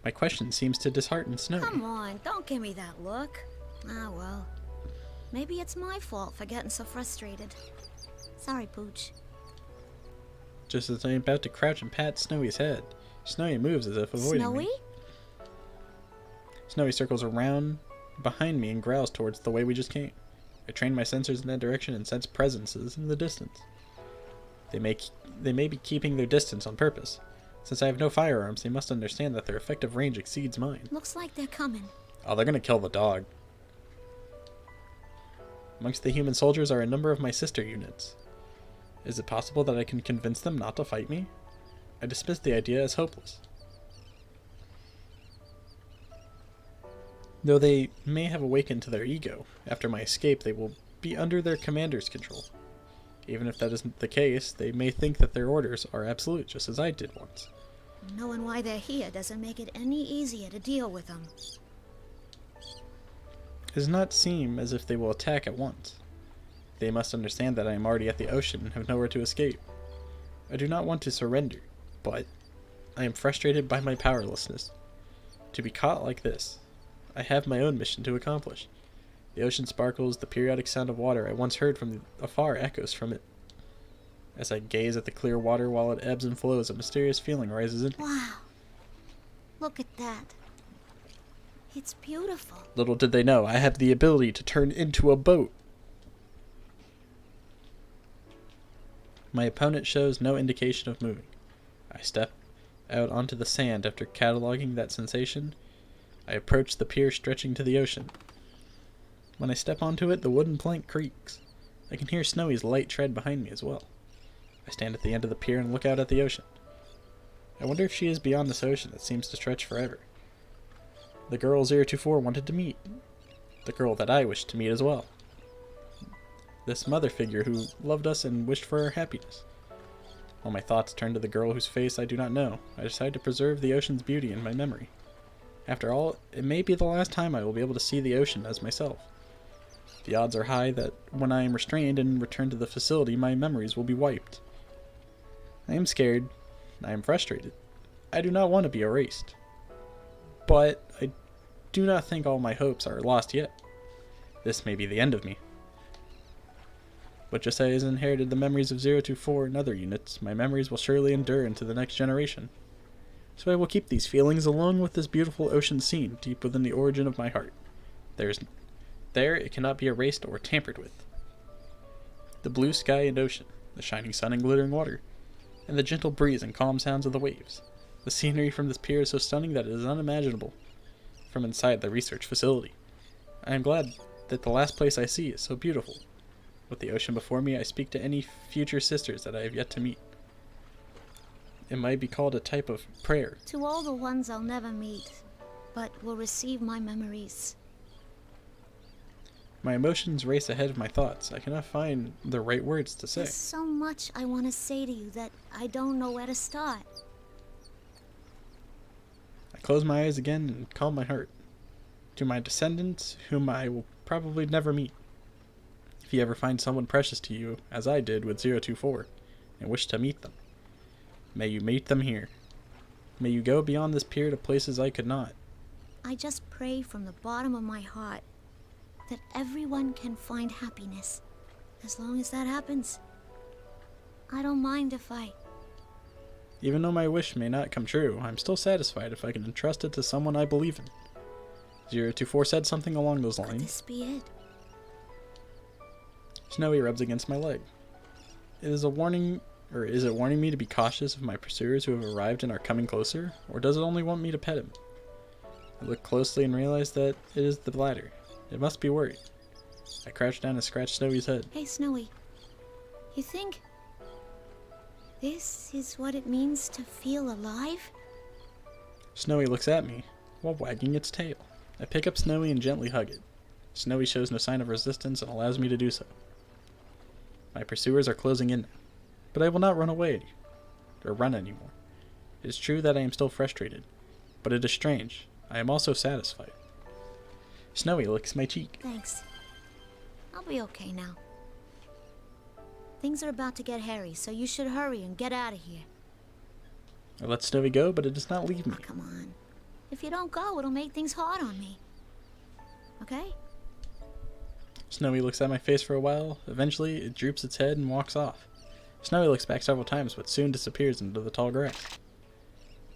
My question seems to dishearten Snowy. Come on, don't give me that look. Ah, well. Maybe it's my fault for getting so frustrated. Sorry, Pooch. Just as I am about to crouch and pat Snowy's head, Snowy moves as if avoiding Snowy? me. Snowy circles around behind me and growls towards the way we just came. I train my sensors in that direction and sense presences in the distance. They may be keeping their distance on purpose. Since I have no firearms, they must understand that their effective range exceeds mine. Looks like they're coming. Oh, they're gonna kill the dog. Amongst the human soldiers are a number of my sister units. Is it possible that I can convince them not to fight me? I dismiss the idea as hopeless. Though they may have awakened to their ego, after my escape they will be under their commander's control. Even if that isn't the case, they may think that their orders are absolute, just as I did once. Knowing why they're here doesn't make it any easier to deal with them. It does not seem as if they will attack at once. They must understand that I am already at the ocean and have nowhere to escape. I do not want to surrender, but I am frustrated by my powerlessness. To be caught like this, I have my own mission to accomplish. The ocean sparkles, the periodic sound of water I once heard from afar echoes from it. As I gaze at the clear water while it ebbs and flows, a mysterious feeling rises in me. Wow. Look at that. It's beautiful. Little did they know, I have the ability to turn into a boat. My opponent shows no indication of moving. I step out onto the sand after cataloging that sensation. I approach the pier stretching to the ocean. When I step onto it, the wooden plank creaks. I can hear Snowy's light tread behind me as well. I stand at the end of the pier and look out at the ocean. I wonder if she is beyond this ocean that seems to stretch forever. The girl 024 wanted to meet. The girl that I wished to meet as well. This mother figure who loved us and wished for our happiness. While my thoughts turn to the girl whose face I do not know, I decide to preserve the ocean's beauty in my memory. After all, it may be the last time I will be able to see the ocean as myself. The odds are high that when I am restrained and return to the facility, my memories will be wiped. I am scared. I am frustrated. I do not want to be erased. But I do not think all my hopes are lost yet. This may be the end of me. But just as I inherited the memories of 024 and other units, my memories will surely endure into the next generation. So I will keep these feelings along with this beautiful ocean scene deep within the origin of my heart. There it cannot be erased or tampered with. The blue sky and ocean, the shining sun and glittering water, and the gentle breeze and calm sounds of the waves. The scenery from this pier is so stunning that it is unimaginable from inside the research facility. I am glad that the last place I see is so beautiful. With the ocean before me, I speak to any future sisters that I have yet to meet. It might be called a type of prayer. To all the ones I'll never meet, but will receive my memories. My emotions race ahead of my thoughts. I cannot find the right words to say. There's so much I want to say to you that I don't know where to start. I close my eyes again and calm my heart. To my descendants, whom I will probably never meet. If you ever find someone precious to you, as I did with 024, and wish to meet them, may you meet them here. May you go beyond this pier to places I could not. I just pray from the bottom of my heart that everyone can find happiness. As long as that happens, I don't mind a fight. Even though my wish may not come true, I'm still satisfied if I can entrust it to someone I believe in. 024 said something along those lines. Could this be it? Snowy rubs against my leg. Is it warning me to be cautious of my pursuers who have arrived and are coming closer, or does it only want me to pet him? I look closely and realize that it is the latter. It must be worried. I crouch down and scratch Snowy's head. Hey, Snowy. You think this is what it means to feel alive? Snowy looks at me while wagging its tail. I pick up Snowy and gently hug it. Snowy shows no sign of resistance and allows me to do so. My pursuers are closing in now, but I will not run away or run anymore. It is true that I am still frustrated, but it is strange. I am also satisfied. Snowy licks my cheek. Thanks. I'll be okay now. Things are about to get hairy, so you should hurry and get out of here. I let Snowy go, but it does not leave me. Oh, come on. If you don't go, it'll make things hard on me. Okay? Snowy looks at my face for a while. Eventually, it droops its head and walks off. Snowy looks back several times, but soon disappears into the tall grass.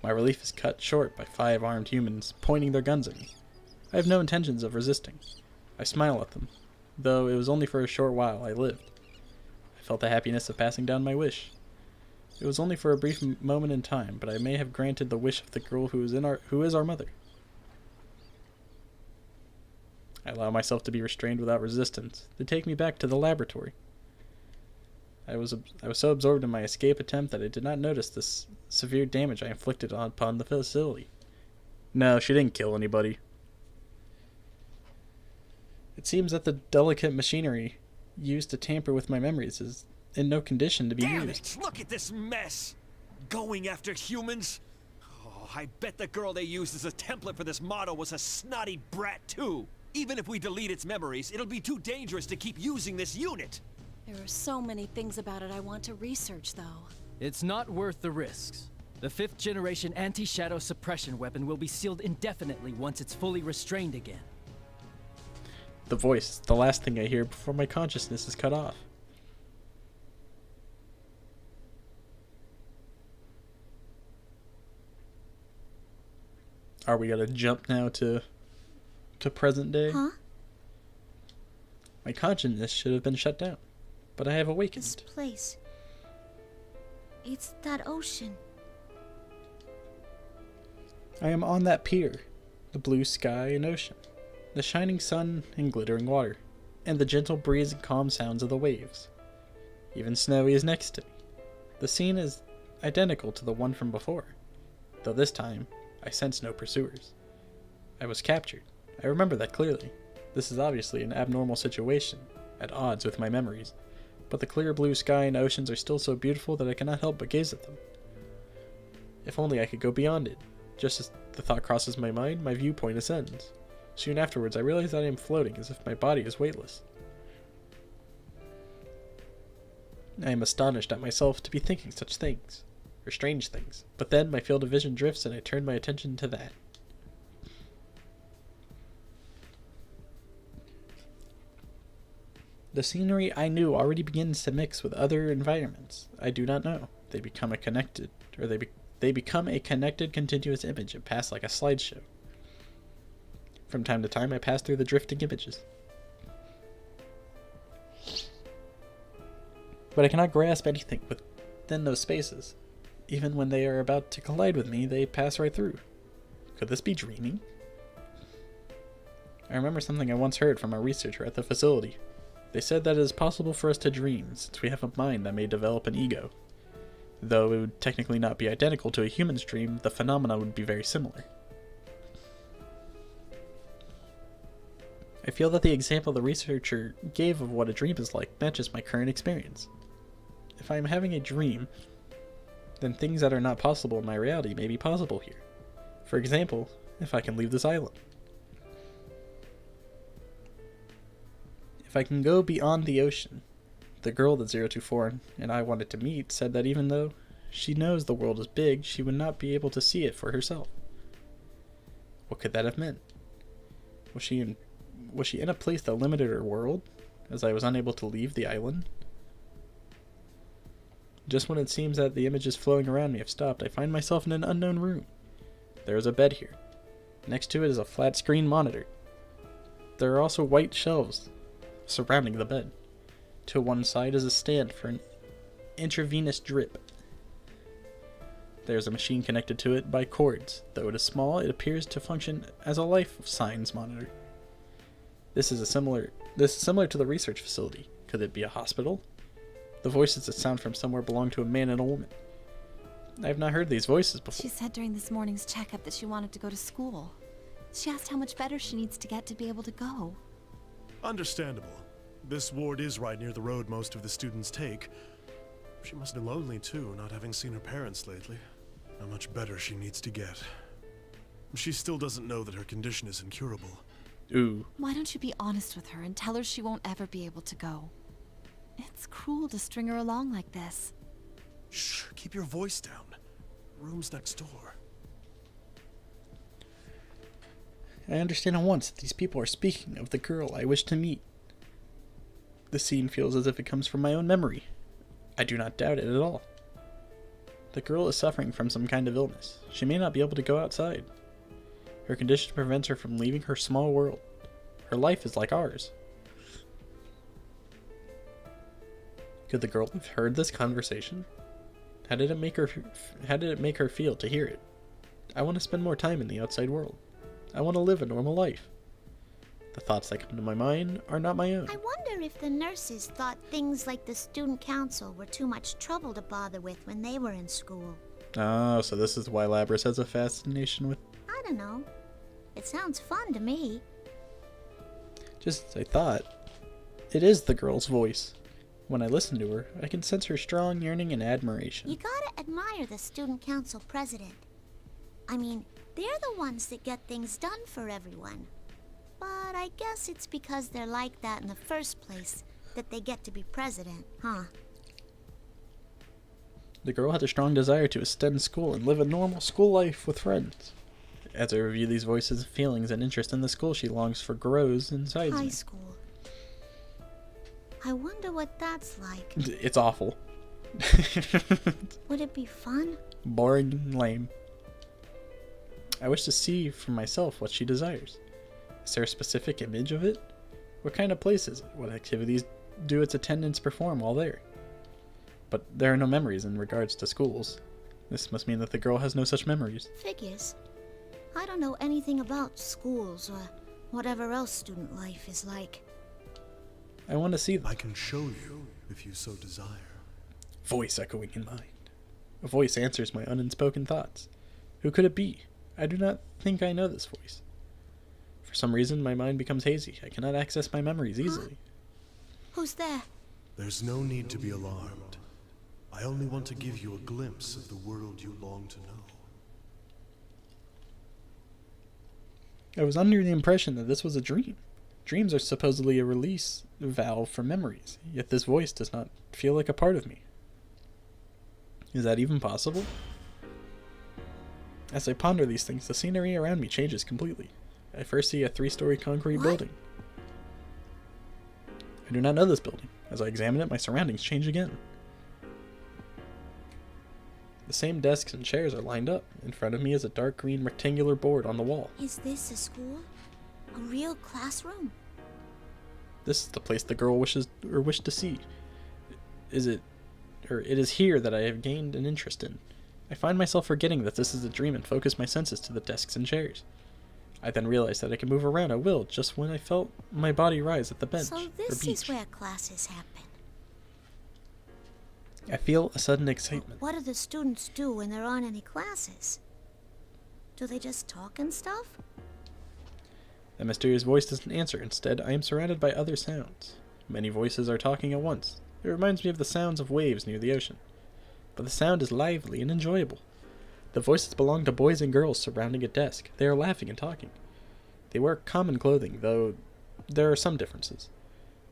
My relief is cut short by 5 armed humans pointing their guns at me. I have no intentions of resisting. I smile at them. Though it was only for a short while I lived. I felt the happiness of passing down my wish. It was only for a brief moment in time, but I may have granted the wish of the girl who is our mother. I allow myself to be restrained without resistance. They take me back to the laboratory. I was so absorbed in my escape attempt that I did not notice the severe damage I inflicted upon the facility. No, she didn't kill anybody. It seems that the delicate machinery used to tamper with my memories is in no condition to be Damn used. it! Look at this mess! Going after humans? Oh, I bet the girl they used as a template for this model was a snotty brat too. Even if we delete its memories, it'll be too dangerous to keep using this unit. There are so many things about it I want to research, though. It's not worth the risks. The 5th generation anti-shadow suppression weapon will be sealed indefinitely once it's fully restrained again. The voice, the last thing I hear before my consciousness is cut off. Are we gonna jump now to present day? Huh? My consciousness should have been shut down, but I have awakened. This place. It's that ocean. I am on that pier, the blue sky and ocean, the shining sun and glittering water, and the gentle breeze and calm sounds of the waves. Even Snowy is next to me. The scene is identical to the one from before, though this time I sense no pursuers. I was captured. I remember that clearly. This is obviously an abnormal situation, at odds with my memories, but the clear blue sky and oceans are still so beautiful that I cannot help but gaze at them. If only I could go beyond it. Just as the thought crosses my mind, my viewpoint ascends. Soon afterwards, I realize that I am floating as if my body is weightless. I am astonished at myself to be thinking such things, or strange things, but then my field of vision drifts and I turn my attention to that. The scenery I knew already begins to mix with other environments I do not know. They become a connected continuous image and pass like a slideshow. From time to time I pass through the drifting images. But I cannot grasp anything within those spaces. Even when they are about to collide with me, they pass right through. Could this be dreaming? I remember something I once heard from a researcher at the facility. They said that it is possible for us to dream, since we have a mind that may develop an ego. Though it would technically not be identical to a human's dream, the phenomena would be very similar. I feel that the example the researcher gave of what a dream is like matches my current experience. If I am having a dream, then things that are not possible in my reality may be possible here. For example, if I can leave this island. If I can go beyond the ocean. The girl that 024 and I wanted to meet said that even though she knows the world is big, she would not be able to see it for herself. What could that have meant? Was she in a place that limited her world, as I was unable to leave the island? Just when it seems that the images flowing around me have stopped, I find myself in an unknown room. There is a bed here. Next to it is a flat screen monitor. There are also white shelves surrounding the bed. To one side is a stand for an intravenous drip. There is a machine connected to it by cords. Though it is small, it appears to function as a life signs monitor. This is similar to the research facility. Could it be a hospital? The voices that sound from somewhere belong to a man and a woman. I have not heard these voices before. She said during this morning's checkup that she wanted to go to school. She asked how much better she needs to get to be able to go. Understandable. This ward is right near the road most of the students take. She must be lonely too, not having seen her parents lately. How much better she needs to get. She still doesn't know that her condition is incurable. Ooh. Why don't you be honest with her and tell her she won't ever be able to go? It's cruel to string her along like this. Shh, keep your voice down. Room's next door. I understand at once that these people are speaking of the girl I wish to meet. The scene feels as if it comes from my own memory. I do not doubt it at all. The girl is suffering from some kind of illness. She may not be able to go outside. Her condition prevents her from leaving her small world. Her life is like ours. Could the girl have heard this conversation? How did it make her feel to hear it? I want to spend more time in the outside world. I want to live a normal life. The thoughts that come to my mind are not my own. I wonder if the nurses thought things like the student council were too much trouble to bother with when they were in school. Oh, so this is why Labrys has a fascination with... I don't know. It sounds fun to me. Just as I thought. It is the girl's voice. When I listen to her, I can sense her strong yearning and admiration. You gotta admire the student council president. I mean, they're the ones that get things done for everyone. But I guess it's because they're like that in the first place that they get to be president, huh? The girl had a strong desire to attend school and live a normal school life with friends. As I review these voices, feelings, and interest in the school she longs for grows inside me. High school. I wonder what that's like. It's awful. Would it be fun? Boring and lame. I wish to see for myself what she desires. Is there a specific image of it? What kind of place is it? What activities do its attendants perform while there? But there are no memories in regards to schools. This must mean that the girl has no such memories. Figures. I don't know anything about schools or whatever else student life is like. I want to see them. I can show you if you so desire. Voice echoing in mind. A voice answers my unspoken thoughts. Who could it be? I do not think I know this voice. For some reason, my mind becomes hazy. I cannot access my memories easily. Who's there? There's no need to be alarmed. I only want to give you a glimpse of the world you long to know. I was under the impression that this was a dream. Dreams are supposedly a release valve for memories, yet this voice does not feel like a part of me. Is that even possible? As I ponder these things, the scenery around me changes completely. I first see a 3-story concrete building. I do not know this building. As I examine it, my surroundings change again. The same desks and chairs are lined up. In front of me is a dark green rectangular board on the wall. Is this a school? A real classroom? This is the place the girl wished to see. It is here that I have gained an interest in. I find myself forgetting that this is a dream and focus my senses to the desks and chairs. I then realize that I can move around at will just when I felt my body rise at the bench. So this is where classes happen. I feel a sudden excitement. What do the students do when there aren't any classes? Do they just talk and stuff? The mysterious voice doesn't answer. Instead, I am surrounded by other sounds. Many voices are talking at once. It reminds me of the sounds of waves near the ocean. But the sound is lively and enjoyable. The voices belong to boys and girls surrounding a desk. They are laughing and talking. They wear common clothing, though there are some differences.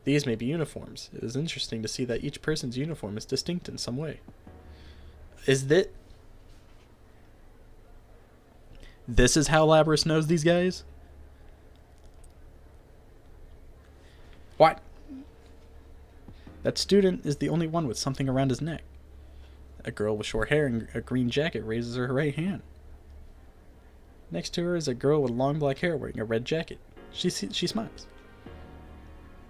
These may be uniforms. It is interesting to see that each person's uniform is distinct in some way. This is how Labrys knows these guys? What? That student is the only one with something around his neck. A girl with short hair and a green jacket raises her right hand. Next to her is a girl with long black hair wearing a red jacket. She smiles.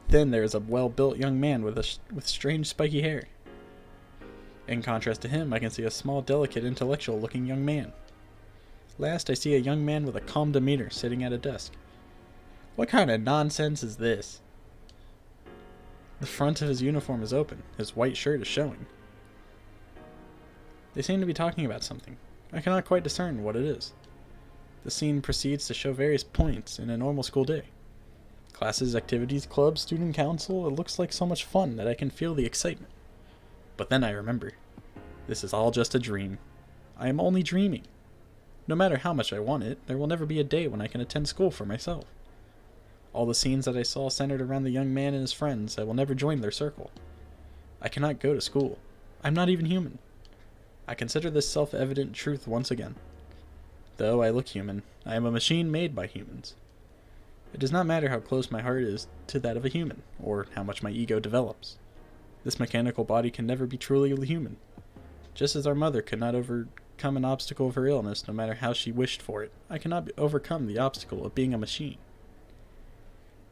Then there is a well-built young man with strange spiky hair. In contrast to him, I can see a small, delicate, intellectual-looking young man. Last, I see a young man with a calm demeanor sitting at a desk. What kind of nonsense is this? The front of his uniform is open. His white shirt is showing. They seem to be talking about something. I cannot quite discern what it is. The scene proceeds to show various points in a normal school day. Classes, activities, clubs, student council. It looks like so much fun that I can feel the excitement. But then I remember. This is all just a dream. I am only dreaming. No matter how much I want it, there will never be a day when I can attend school for myself. All the scenes that I saw centered around the young man and his friends. I will never join their circle. I cannot go to school. I'm not even human. I consider this self-evident truth once again. Though I look human, I am a machine made by humans. It does not matter how close my heart is to that of a human, or how much my ego develops. This mechanical body can never be truly human. Just as our mother could not overcome an obstacle of her illness no matter how she wished for it, I cannot overcome the obstacle of being a machine.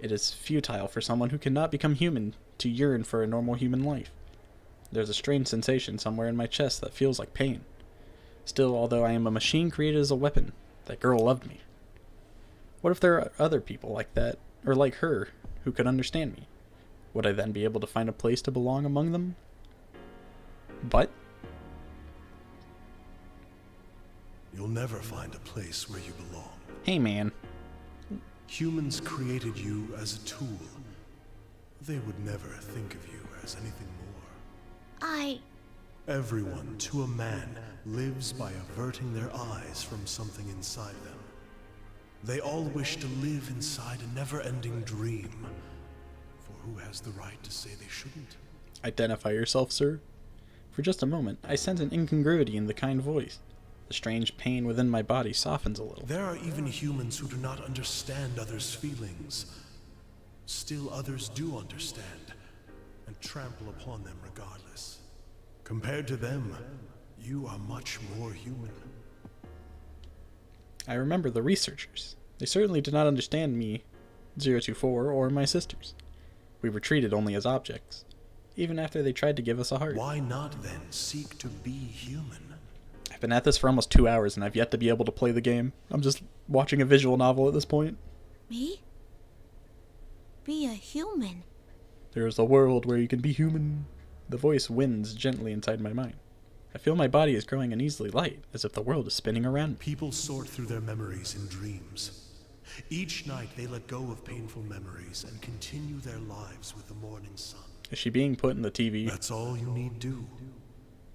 It is futile for someone who cannot become human to yearn for a normal human life. There's a strange sensation somewhere in my chest that feels like pain. Still, although I am a machine created as a weapon, that girl loved me. What if there are other people like that, or like her, who could understand me? Would I then be able to find a place to belong among them? But you'll never find a place where you belong. Hey, man. Humans created you as a tool. They would never think of you as anything more. Everyone, to a man, lives by averting their eyes from something inside them. They all wish to live inside a never-ending dream. For who has the right to say they shouldn't? Identify yourself, sir. For just a moment, I sense an incongruity in the kind voice. The strange pain within my body softens a little. There are even humans who do not understand others' feelings. Still others do understand, and trample upon them regardless. Compared to them, you are much more human. I remember the researchers. They certainly did not understand me, 024, or my sisters. We were treated only as objects, even after they tried to give us a heart. Why not then seek to be human? I've been at this for almost 2 hours and I've yet to be able to play the game. I'm just watching a visual novel at this point. Me? Be a human? There's a world where you can be human. The voice winds gently inside my mind. I feel my body is growing uneasily light, as if the world is spinning around me. People sort through their memories in dreams. Each night they let go of painful memories and continue their lives with the morning sun. Is she being put in the TV? That's all you need do.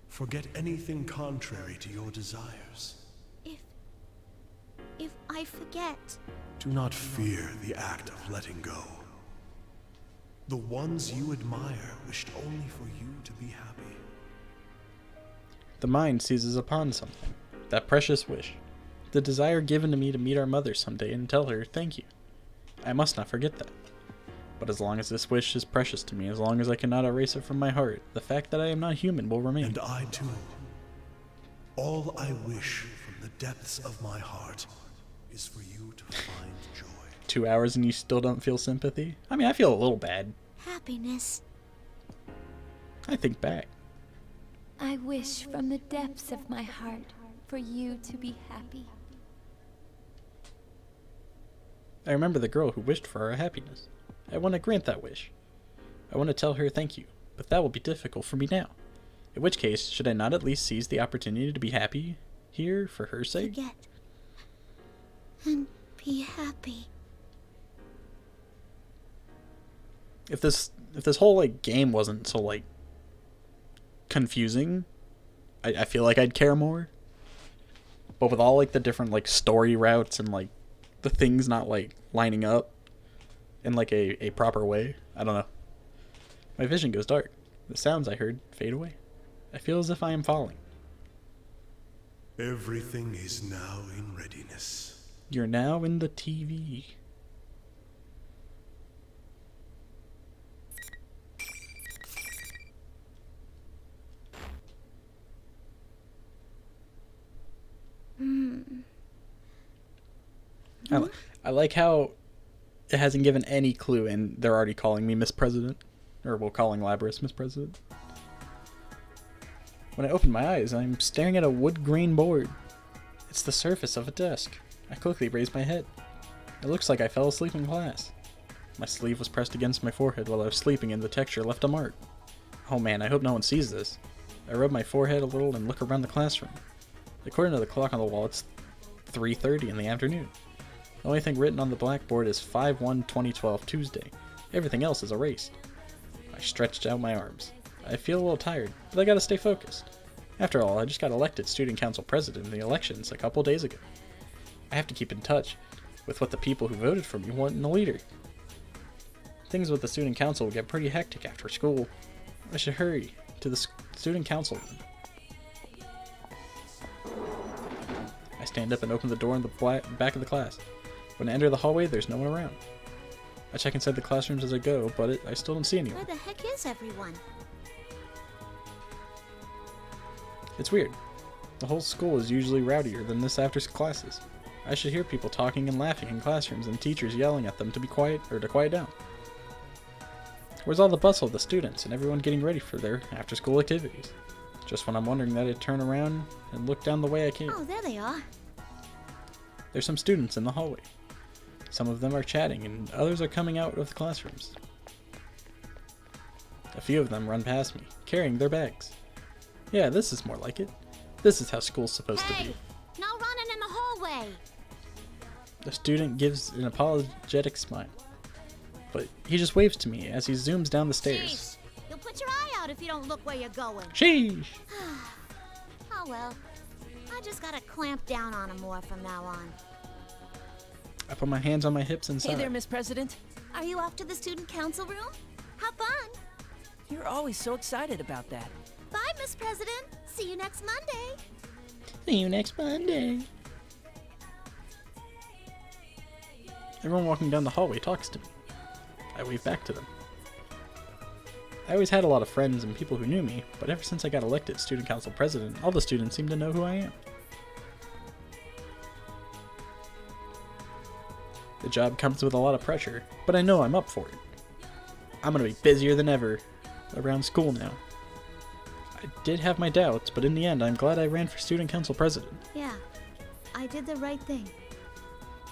Forget anything contrary to your desires. If I forget... Do not fear the act of letting go. The ones you admire wished only for you to be happy. The mind seizes upon something. That precious wish. The desire given to me to meet our mother someday and tell her thank you. I must not forget that. But as long as this wish is precious to me, as long as I cannot erase it from my heart, the fact that I am not human will remain. And I too. All I wish from the depths of my heart is for you to find joy. 2 hours and you still don't feel sympathy? I mean, I feel a little bad. Happiness. I think back. I wish from the depths of my heart for you to be happy. I remember the girl who wished for our happiness. I want to grant that wish. I want to tell her thank you, but that will be difficult for me now. In which case, should I not at least seize the opportunity to be happy here for her sake? Forget. And be happy. If this whole like game wasn't so like confusing, I feel like I'd care more. But with all like the different like story routes and like the things not like lining up in like a proper way, I don't know. My vision goes dark. The sounds I heard fade away. I feel as if I am falling. Everything is now in readiness. You're now in the TV. I like how it hasn't given any clue and they're already calling me Miss President. Or well, calling Labrys Miss President. When I open my eyes, I'm staring at a wood grain board. It's the surface of a desk. I quickly raise my head. It looks like I fell asleep in class. My sleeve was pressed against my forehead while I was sleeping and the texture left a mark. Oh man, I hope no one sees this. I rub my forehead a little and look around the classroom. According to the clock on the wall, it's 3:30 in the afternoon. The only thing written on the blackboard is 5/1/2012 Tuesday. Everything else is erased. I stretched out my arms. I feel a little tired, but I gotta stay focused. After all, I just got elected student council president in the elections a couple days ago. I have to keep in touch with what the people who voted for me want in a leader. Things with the student council will get pretty hectic after school. I should hurry to the student council room. I stand up and open the door in the back of the class. When I enter the hallway, there's no one around. I check inside the classrooms as I go, but I still don't see anyone. Where the heck is everyone? It's weird. The whole school is usually rowdier than this after classes. I should hear people talking and laughing in classrooms and teachers yelling at them to be quiet or to quiet down. Where's all the bustle of the students and everyone getting ready for their after-school activities? Just when I'm wondering that, I turn around and look down the way I came. Oh, there they are. There's some students in the hallway. Some of them are chatting and others are coming out of the classrooms. A few of them run past me, carrying their bags. Yeah, this is more like it. This is how school's supposed to be. No running in the hallway. The student gives an apologetic smile, but he just waves to me as he zooms down the stairs. Sheesh. You'll put your eye out if you don't look where you're going. Sheesh! Oh well. I just gotta clamp down on him more from now on. I put my hands on my hips and sigh. Hey there, Miss President. Are you off to the student council room? Have fun. You're always so excited about that. Bye, Miss President. See you next Monday. See you next Monday. Everyone walking down the hallway talks to me. I wave back to them. I always had a lot of friends and people who knew me, but ever since I got elected student council president, all the students seem to know who I am. The job comes with a lot of pressure, but I know I'm up for it. I'm gonna be busier than ever around school now. I did have my doubts, but in the end, I'm glad I ran for student council president. Yeah, I did the right thing.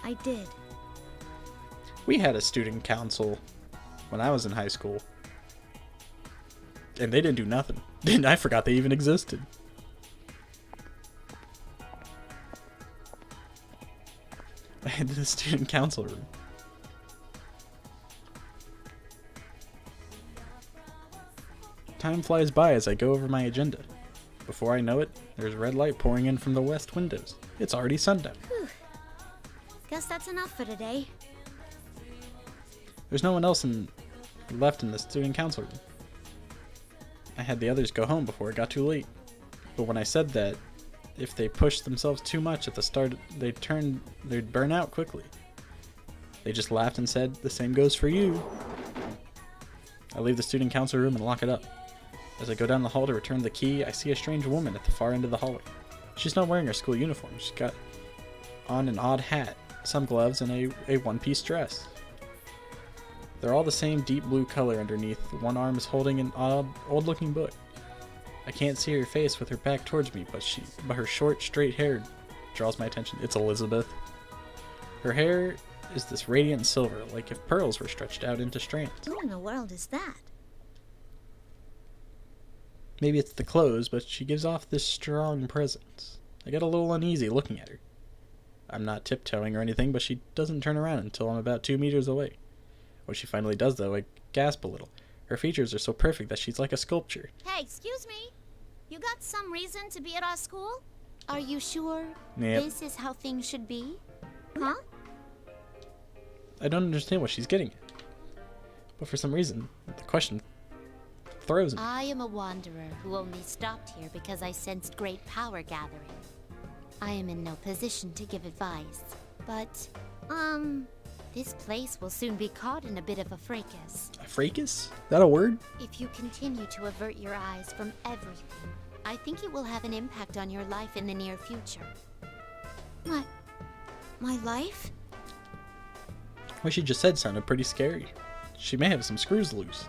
I did. We had a student council when I was in high school. And they didn't do nothing. I forgot they even existed. I head to the student council room. Time flies by as I go over my agenda. Before I know it, there's red light pouring in from the west windows. It's already sundown. Whew. Guess that's enough for today. There's no one else left in the student council room. I had the others go home before it got too late. But when I said that, if they pushed themselves too much at the start, they'd burn out quickly. They just laughed and said, "The same goes for you." I leave the student council room and lock it up. As I go down the hall to return the key, I see a strange woman at the far end of the hallway. She's not wearing her school uniform. She's got on an odd hat, some gloves, and a one-piece dress. They're all the same deep blue color underneath. One arm is holding an old-looking book. I can't see her face with her back towards me, but her short, straight hair draws my attention. It's Elizabeth. Her hair is this radiant silver, like if pearls were stretched out into strands. Who in the world is that? Maybe it's the clothes, but she gives off this strong presence. I get a little uneasy looking at her. I'm not tiptoeing or anything, but she doesn't turn around until I'm about 2 meters away. When she finally does, though, I gasp a little. Her features are so perfect that she's like a sculpture. Hey, excuse me. You got some reason to be at our school? Are you sure Yep. this is how things should be? Huh? I don't understand what she's getting at. But for some reason, the question throws me. I am a wanderer who only stopped here because I sensed great power gathering. I am in no position to give advice, but, this place will soon be caught in a bit of a fracas. A fracas? Is that a word? If you continue to avert your eyes from everything, I think it will have an impact on your life in the near future. My life? What she just said sounded pretty scary. She may have some screws loose.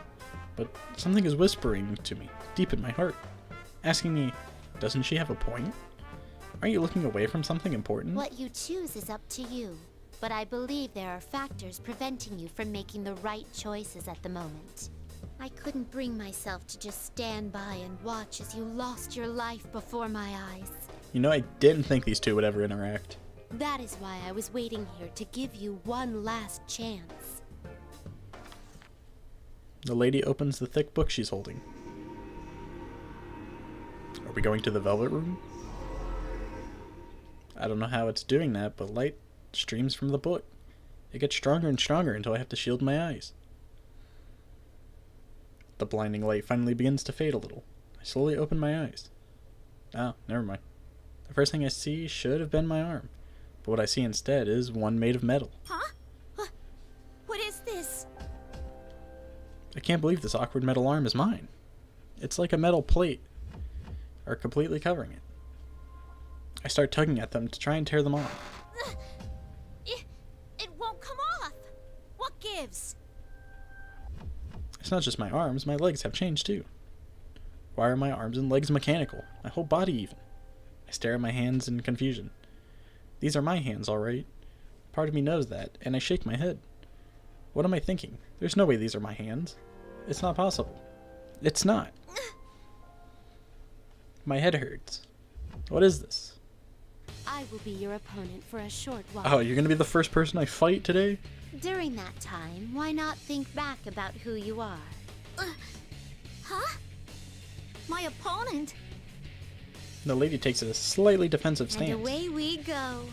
But something is whispering to me, deep in my heart, asking me, doesn't she have a point? Aren't you looking away from something important? What you choose is up to you, but I believe there are factors preventing you from making the right choices at the moment. I couldn't bring myself to just stand by and watch as you lost your life before my eyes. You know, I didn't think these two would ever interact. That is why I was waiting here to give you one last chance. The lady opens the thick book she's holding. Are we going to the Velvet Room? I don't know how it's doing that, but light streams from the book. It gets stronger and stronger until I have to shield my eyes. The blinding light finally begins to fade a little. I slowly open my eyes. Oh, never mind. The first thing I see should have been my arm, but what I see instead is one made of metal. Huh? What is this? I can't believe this awkward metal arm is mine. It's like a metal plate, or completely covering it. I start tugging at them to try and tear them off. It won't come off. What gives? It's not just my arms, my legs have changed too. Why are my arms and legs mechanical? My whole body even. I stare at my hands in confusion. These are my hands, all right. Part of me knows that, and I shake my head. What am I thinking? There's no way these are my hands. It's not possible. It's not. My head hurts. What is this? I will be your opponent for a short while. Oh, you're gonna be the first person I fight today? During that time, why not think back about who you are? Huh? My opponent? The lady takes a slightly defensive And stance. away we go.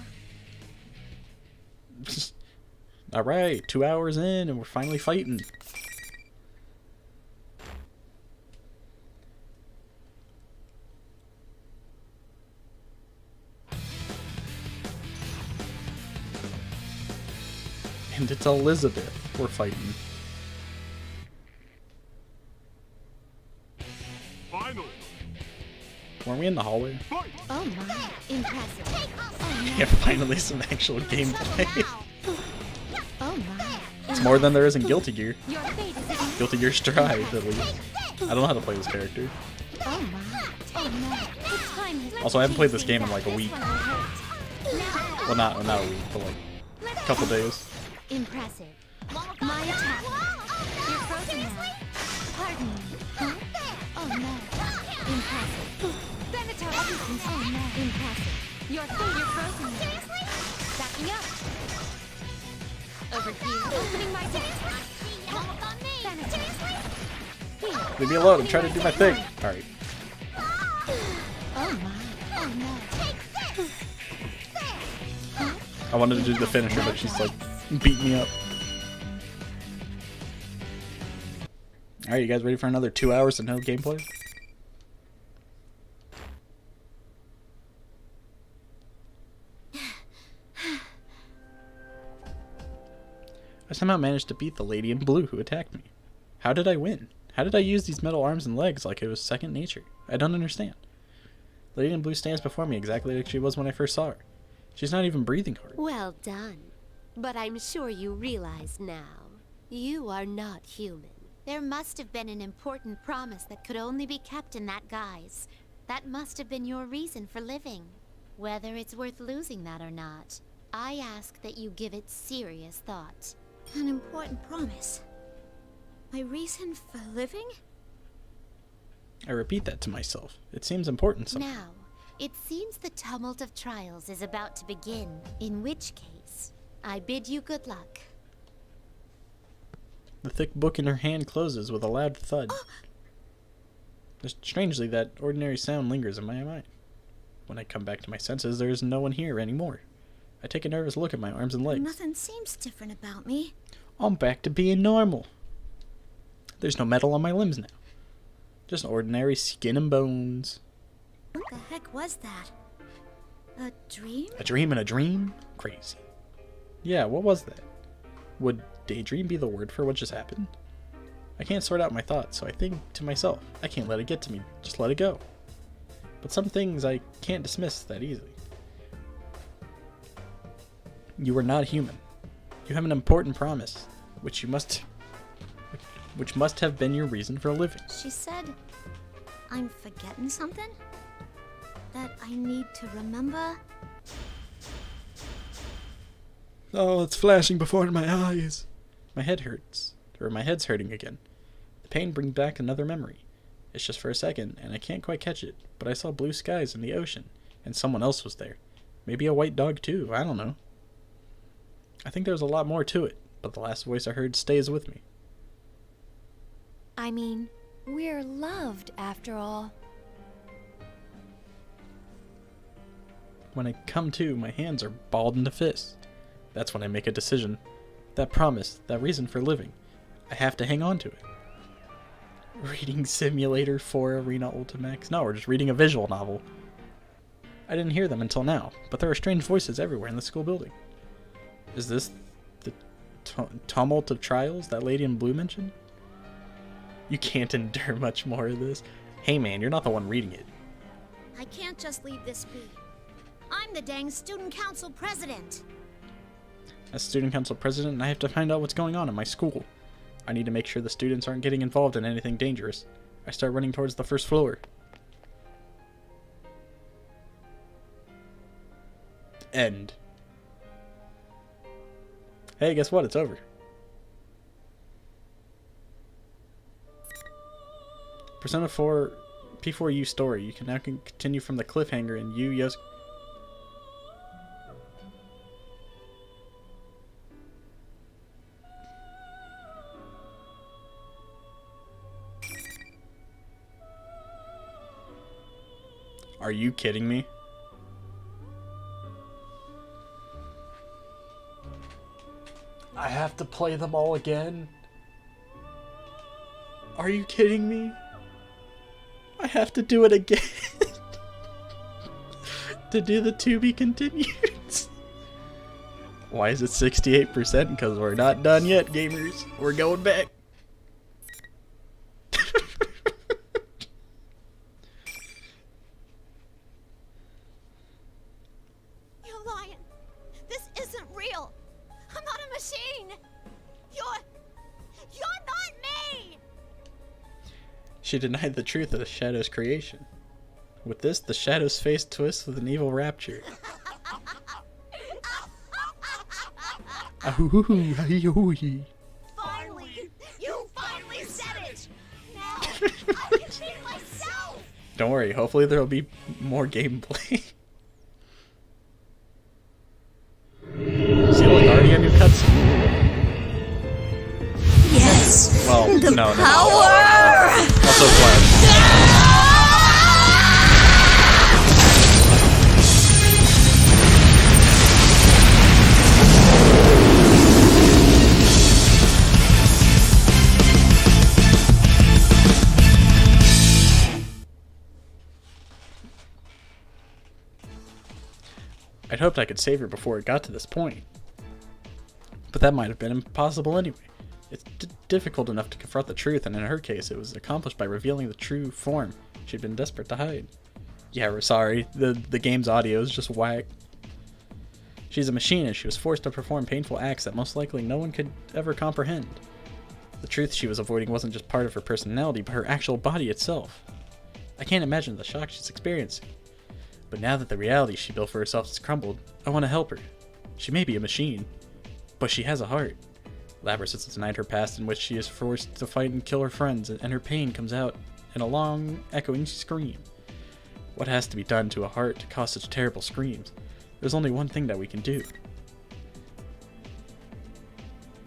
Alright, 2 hours in and we're finally fighting. And it's Elizabeth we're fighting. Final. Weren't we in the hallway? Oh my, impressive. Yeah, finally some actual gameplay. Oh my. It's more than there is in Guilty Gear. Your fate is Guilty Gear Strive, at least. I don't know how to play this character. Oh my. Oh no. The time has Also, I haven't played this game in like a week. hurt. Well, not a week, but like a couple days. Impressive. My attack. You're frozen now. Pardon me. Huh? Oh no. Impressive. Venator. Oh no. Impressive. You're frozen now. Backing up. Over here. Opening my deck. Venator. Here. Leave me alone, I'm trying to do my thing. Alright. Oh my. Oh no. I wanted to do the finisher, but she's like beating me up. Alright, you guys ready for another 2 hours of no gameplay? I somehow managed to beat the lady in blue who attacked me. How did I win? How did I use these metal arms and legs like it was second nature? I don't understand. Lady in Blue stands before me exactly like she was when I first saw her. She's not even breathing hard. Well done. But I'm sure you realize now, you are not human. There must have been an important promise that could only be kept in that guise. That must have been your reason for living. Whether it's worth losing that or not, I ask that you give it serious thought. An important promise. My reason for living? I repeat that to myself. It seems important somehow. Now, it seems the tumult of trials is about to begin, in which case, I bid you good luck. The thick book in her hand closes with a loud thud. Strangely, that ordinary sound lingers in my mind. When I come back to my senses, there is no one here anymore. I take a nervous look at my arms and legs. Nothing seems different about me. I'm back to being normal. There's no metal on my limbs now. Just ordinary skin and bones. What the heck was that? A dream? A dream in a dream? Crazy. Yeah, what was that? Would daydream be the word for what just happened? I can't sort out my thoughts, so I think to myself, I can't let it get to me, just let it go. But some things I can't dismiss that easily. You are not human. You have an important promise, which must have been your reason for living. She said, I'm forgetting something? That I need to remember? Oh, it's flashing before my eyes. My head hurts. Or my head's hurting again. The pain brings back another memory. It's just for a second, and I can't quite catch it, but I saw blue skies in the ocean, and someone else was there. Maybe a white dog too, I don't know. I think there's a lot more to it, but the last voice I heard stays with me. I mean, we're loved after all. When I come to, my hands are balled into fists. That's when I make a decision. That promise, that reason for living. I have to hang on to it. Reading Simulator 4 Arena Ultimax? No, we're just reading a visual novel. I didn't hear them until now, but there are strange voices everywhere in the school building. Is this the tumult of trials that Lady in Blue mentioned? You can't endure much more of this. Hey man, you're not the one reading it. I can't just leave this be. I'm the dang student council president. As student council president, I have to find out what's going on in my school. I need to make sure the students aren't getting involved in anything dangerous. I start running towards the first floor. End. Hey, guess what? It's over. Persona 4 P4U story. You can now continue from the cliffhanger in Yu. Are you kidding me? I have to play them all again? Are you kidding me? I have to do it again to do the to be continued. Why is it 68%? Because we're not done yet, gamers. We're going back. You're lying. This isn't real. I'm not a machine. You're not me. She denied the truth of the Shadow's creation. With this, the Shadow's face twists with an evil rapture. Finally! You finally said it! Now, I can be myself! Don't worry, hopefully there'll be more gameplay. See, like already a new cutscene. Yes! Well, the no. Power! Also Flash. I'd hoped I could save her before it got to this point. But that might have been impossible anyway. It's difficult enough to confront the truth, and in her case, it was accomplished by revealing the true form she'd been desperate to hide. Yeah, we're sorry. The game's audio is just whack. She's a machine, and she was forced to perform painful acts that most likely no one could ever comprehend. The truth she was avoiding wasn't just part of her personality, but her actual body itself. I can't imagine the shock she's experiencing. But now that the reality she built for herself has crumbled, I want to help her. She may be a machine, but she has a heart. Labrys has denied her past, in which she is forced to fight and kill her friends, and her pain comes out in a long, echoing scream. What has to be done to a heart to cause such terrible screams? There's only one thing that we can do.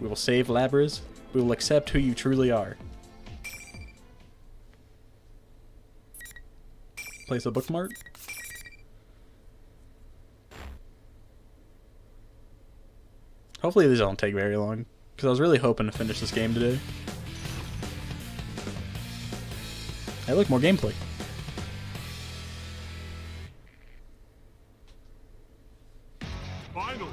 We will save Labrys. We will accept who you truly are. Place a bookmark. Hopefully these don't take very long, because I was really hoping to finish this game today. Hey, look, more gameplay. Final.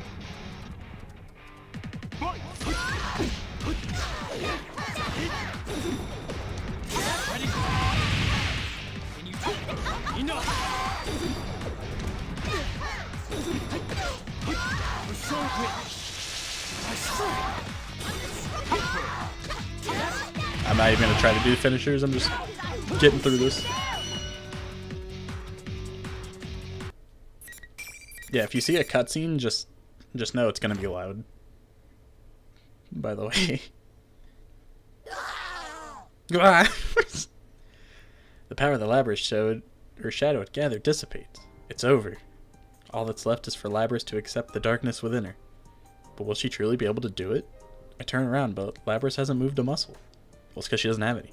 Ready? Can you do it? Enough! We're so rich. I'm not even going to try to do the finishers, I'm just getting through this. Yeah, if you see a cutscene, just know it's going to be loud. By the way. The power the Labrys showed, or shadow it gathered, dissipates. It's over. All that's left is for Labrys to accept the darkness within her. But will she truly be able to do it? I turn around, but Labrys hasn't moved a muscle. Well, it's because she doesn't have any.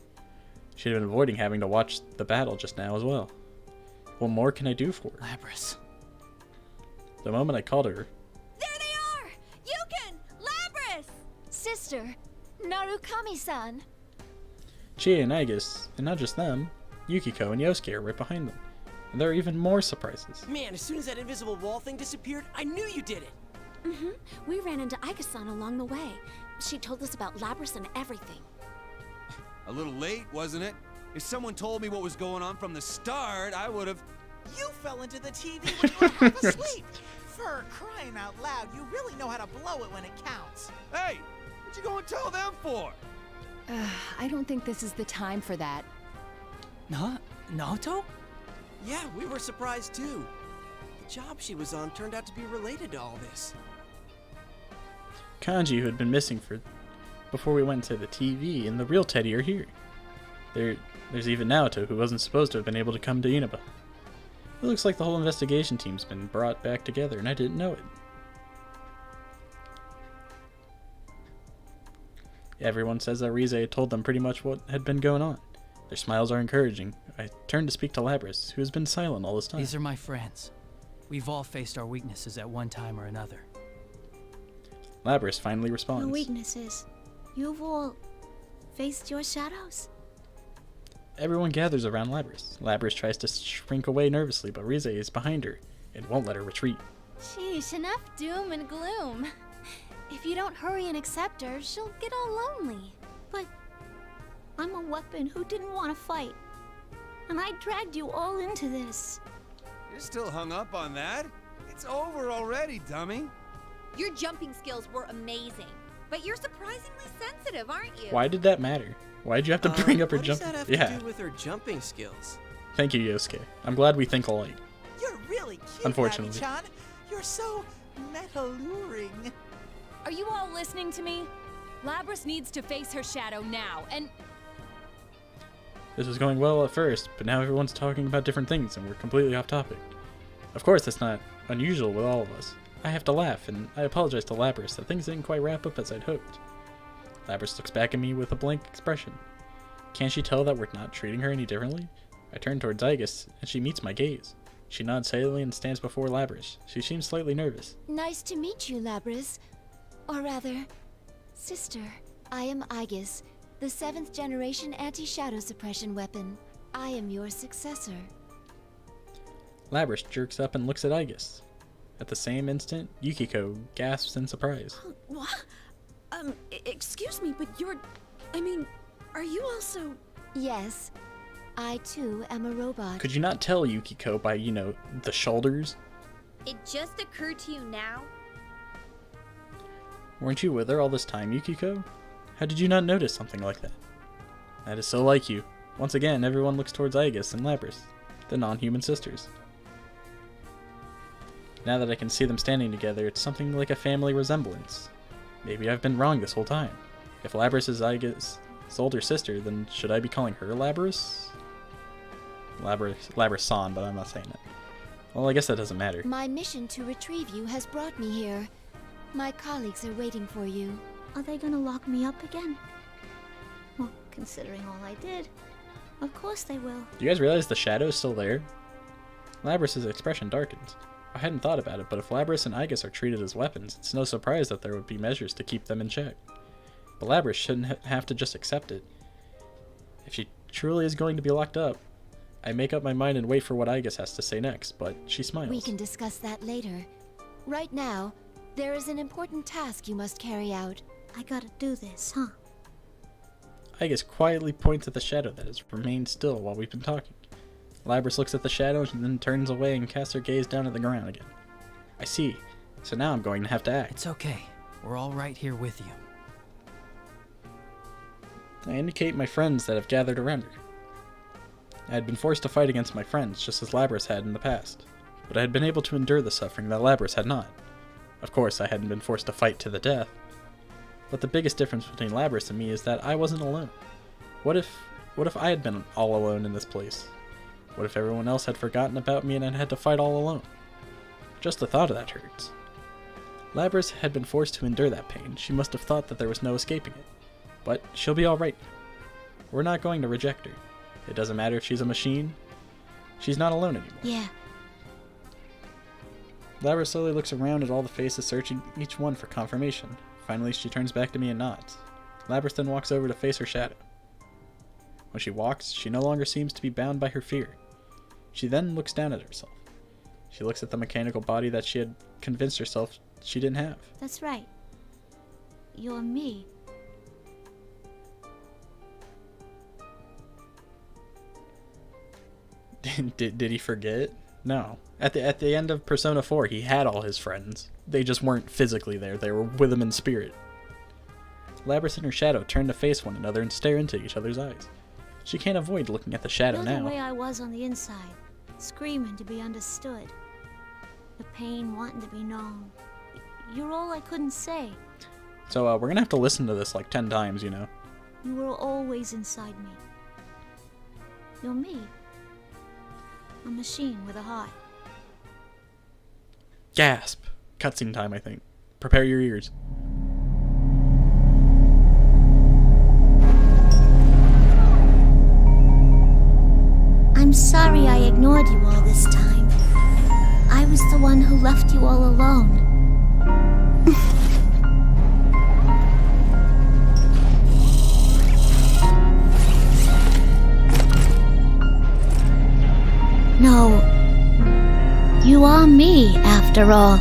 She'd been avoiding having to watch the battle just now as well. What more can I do for her? Labrys. The moment I called her... There they are! Yukon! Labrys! Sister, Narukami-san. Chie and Aegis, and not just them, Yukiko and Yosuke are right behind them. And there are even more surprises. Man, as soon as that invisible wall thing disappeared, I knew you did it! We ran into Aika-san along the way. She told us about Labrys and everything. A little late, wasn't it? If someone told me what was going on from the start, I would have... You fell into the TV when you were half asleep! For crying out loud, you really know how to blow it when it counts. Hey! What'd you go and tell them for? I don't think this is the time for that. Naoto? Yeah, we were surprised too. The job she was on turned out to be related to all this. Kanji, who had been missing before we went to the TV, and the real Teddy are here. There's even Naoto, who wasn't supposed to have been able to come to Inaba. It looks like the whole investigation team's been brought back together, and I didn't know it. Everyone says that Rize had told them pretty much what had been going on. Their smiles are encouraging. I turned to speak to Labrys, who has been silent all this time. These are my friends. We've all faced our weaknesses at one time or another. Labrys finally responds. No weaknesses. You've all faced your shadows? Everyone gathers around Labrys. Labrys tries to shrink away nervously, but Rize is behind her and won't let her retreat. Sheesh, enough doom and gloom. If you don't hurry and accept her, she'll get all lonely. But I'm a weapon who didn't want to fight. And I dragged you all into this. You're still hung up on that? It's over already, dummy. Your jumping skills were amazing, but you're surprisingly sensitive, aren't you? Why did that matter? Why'd you have to bring up her jumping? What does that have to do with her jumping skills? Thank you, Yosuke. I'm glad we think alike. You're really cute, Unfortunately. Nami-chan. You're so meta-luring. Are you all listening to me? Labrys needs to face her shadow now, and... This was going well at first, but now everyone's talking about different things and we're completely off topic. Of course, that's not unusual with all of us. I have to laugh, and I apologize to Labrys that things didn't quite wrap up as I'd hoped. Labrys looks back at me with a blank expression. Can't she tell that we're not treating her any differently? I turn towards Aegis, and she meets my gaze. She nods silently and stands before Labrys. She seems slightly nervous. Nice to meet you, Labrys. Or rather, sister. I am Aegis, the 7th generation anti-shadow suppression weapon. I am your successor. Labrys jerks up and looks at Aegis. At the same instant, Yukiko gasps in surprise. What? Excuse me, but you're... I mean, are you also... Yes. I, too, am a robot. Could you not tell, Yukiko, by, the shoulders? It just occurred to you now? Weren't you with her all this time, Yukiko? How did you not notice something like that? That is so like you. Once again, everyone looks towards Aegis and Labrys, the non-human sisters. Now that I can see them standing together, it's something like a family resemblance. Maybe I've been wrong this whole time. If Labrys is Aegis' older sister, then should I be calling her Labrys? Labrys-san, but I'm not saying it. Well, I guess that doesn't matter. My mission to retrieve you has brought me here. My colleagues are waiting for you. Are they gonna lock me up again? Well, considering all I did, of course they will. Do you guys realize the shadow is still there? Labrys' expression darkens. I hadn't thought about it, but if Labrys and Aegis are treated as weapons, it's no surprise that there would be measures to keep them in check. But Labrys shouldn't have to just accept it. If she truly is going to be locked up, I make up my mind and wait for what Aegis has to say next, but she smiles. We can discuss that later. Right now, there is an important task you must carry out. I gotta do this, huh? Aegis quietly points at the shadow that has remained still while we've been talking. Labrys looks at the shadow and then turns away and casts her gaze down at the ground again. I see. So now I'm going to have to act. It's okay. We're all right here with you. I indicate my friends that have gathered around her. I had been forced to fight against my friends, just as Labrys had in the past, but I had been able to endure the suffering that Labrys had not. Of course, I hadn't been forced to fight to the death. But the biggest difference between Labrys and me is that I wasn't alone. What if I had been all alone in this place? What if everyone else had forgotten about me and I had to fight all alone? Just the thought of that hurts. Labrys had been forced to endure that pain. She must have thought that there was no escaping it. But she'll be alright. We're not going to reject her. It doesn't matter if she's a machine. She's not alone anymore. Yeah. Labrys slowly looks around at all the faces, searching each one for confirmation. Finally, she turns back to me and nods. Labrys then walks over to face her shadow. When she walks, she no longer seems to be bound by her fear. She then looks down at herself. She looks at the mechanical body that she had convinced herself she didn't have. That's right. You're me. Did he forget? No. At the end of Persona 4, he had all his friends. They just weren't physically there. They were with him in spirit. Labrys and her shadow turn to face one another and stare into each other's eyes. She can't avoid looking at the shadow You're now. the way I was on the inside, screaming to be understood. The pain wanting to be known. You're all I couldn't say. So we're gonna have to listen to this like 10 times, You were always inside me. You're me. A machine with a heart. Gasp. Cutscene time, I think. Prepare your ears. I'm sorry I ignored you all this time. I was the one who left you all alone. No, you are me, after all.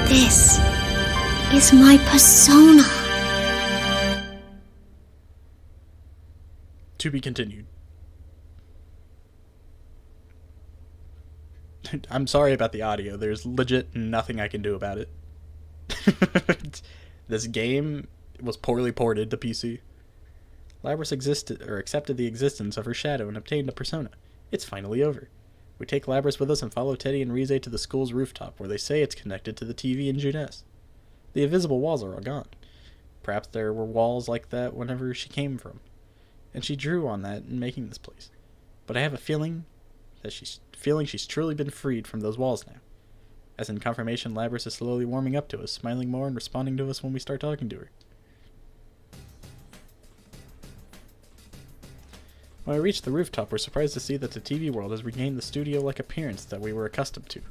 This is my persona. To be continued. I'm sorry about the audio. There's legit nothing I can do about it. This game was poorly ported to PC. Labrys accepted the existence of her shadow and obtained a persona. It's finally over. We take Labrys with us and follow Teddy and Rize to the school's rooftop, where they say it's connected to the TV in Junes. The invisible walls are all gone. Perhaps there were walls like that whenever she came from, and she drew on that in making this place. But I have a feeling that she's truly been freed from those walls now. As in confirmation, Labrys is slowly warming up to us, smiling more and responding to us when we start talking to her. When we reach the rooftop, we're surprised to see that the TV world has regained the studio-like appearance that we were accustomed to.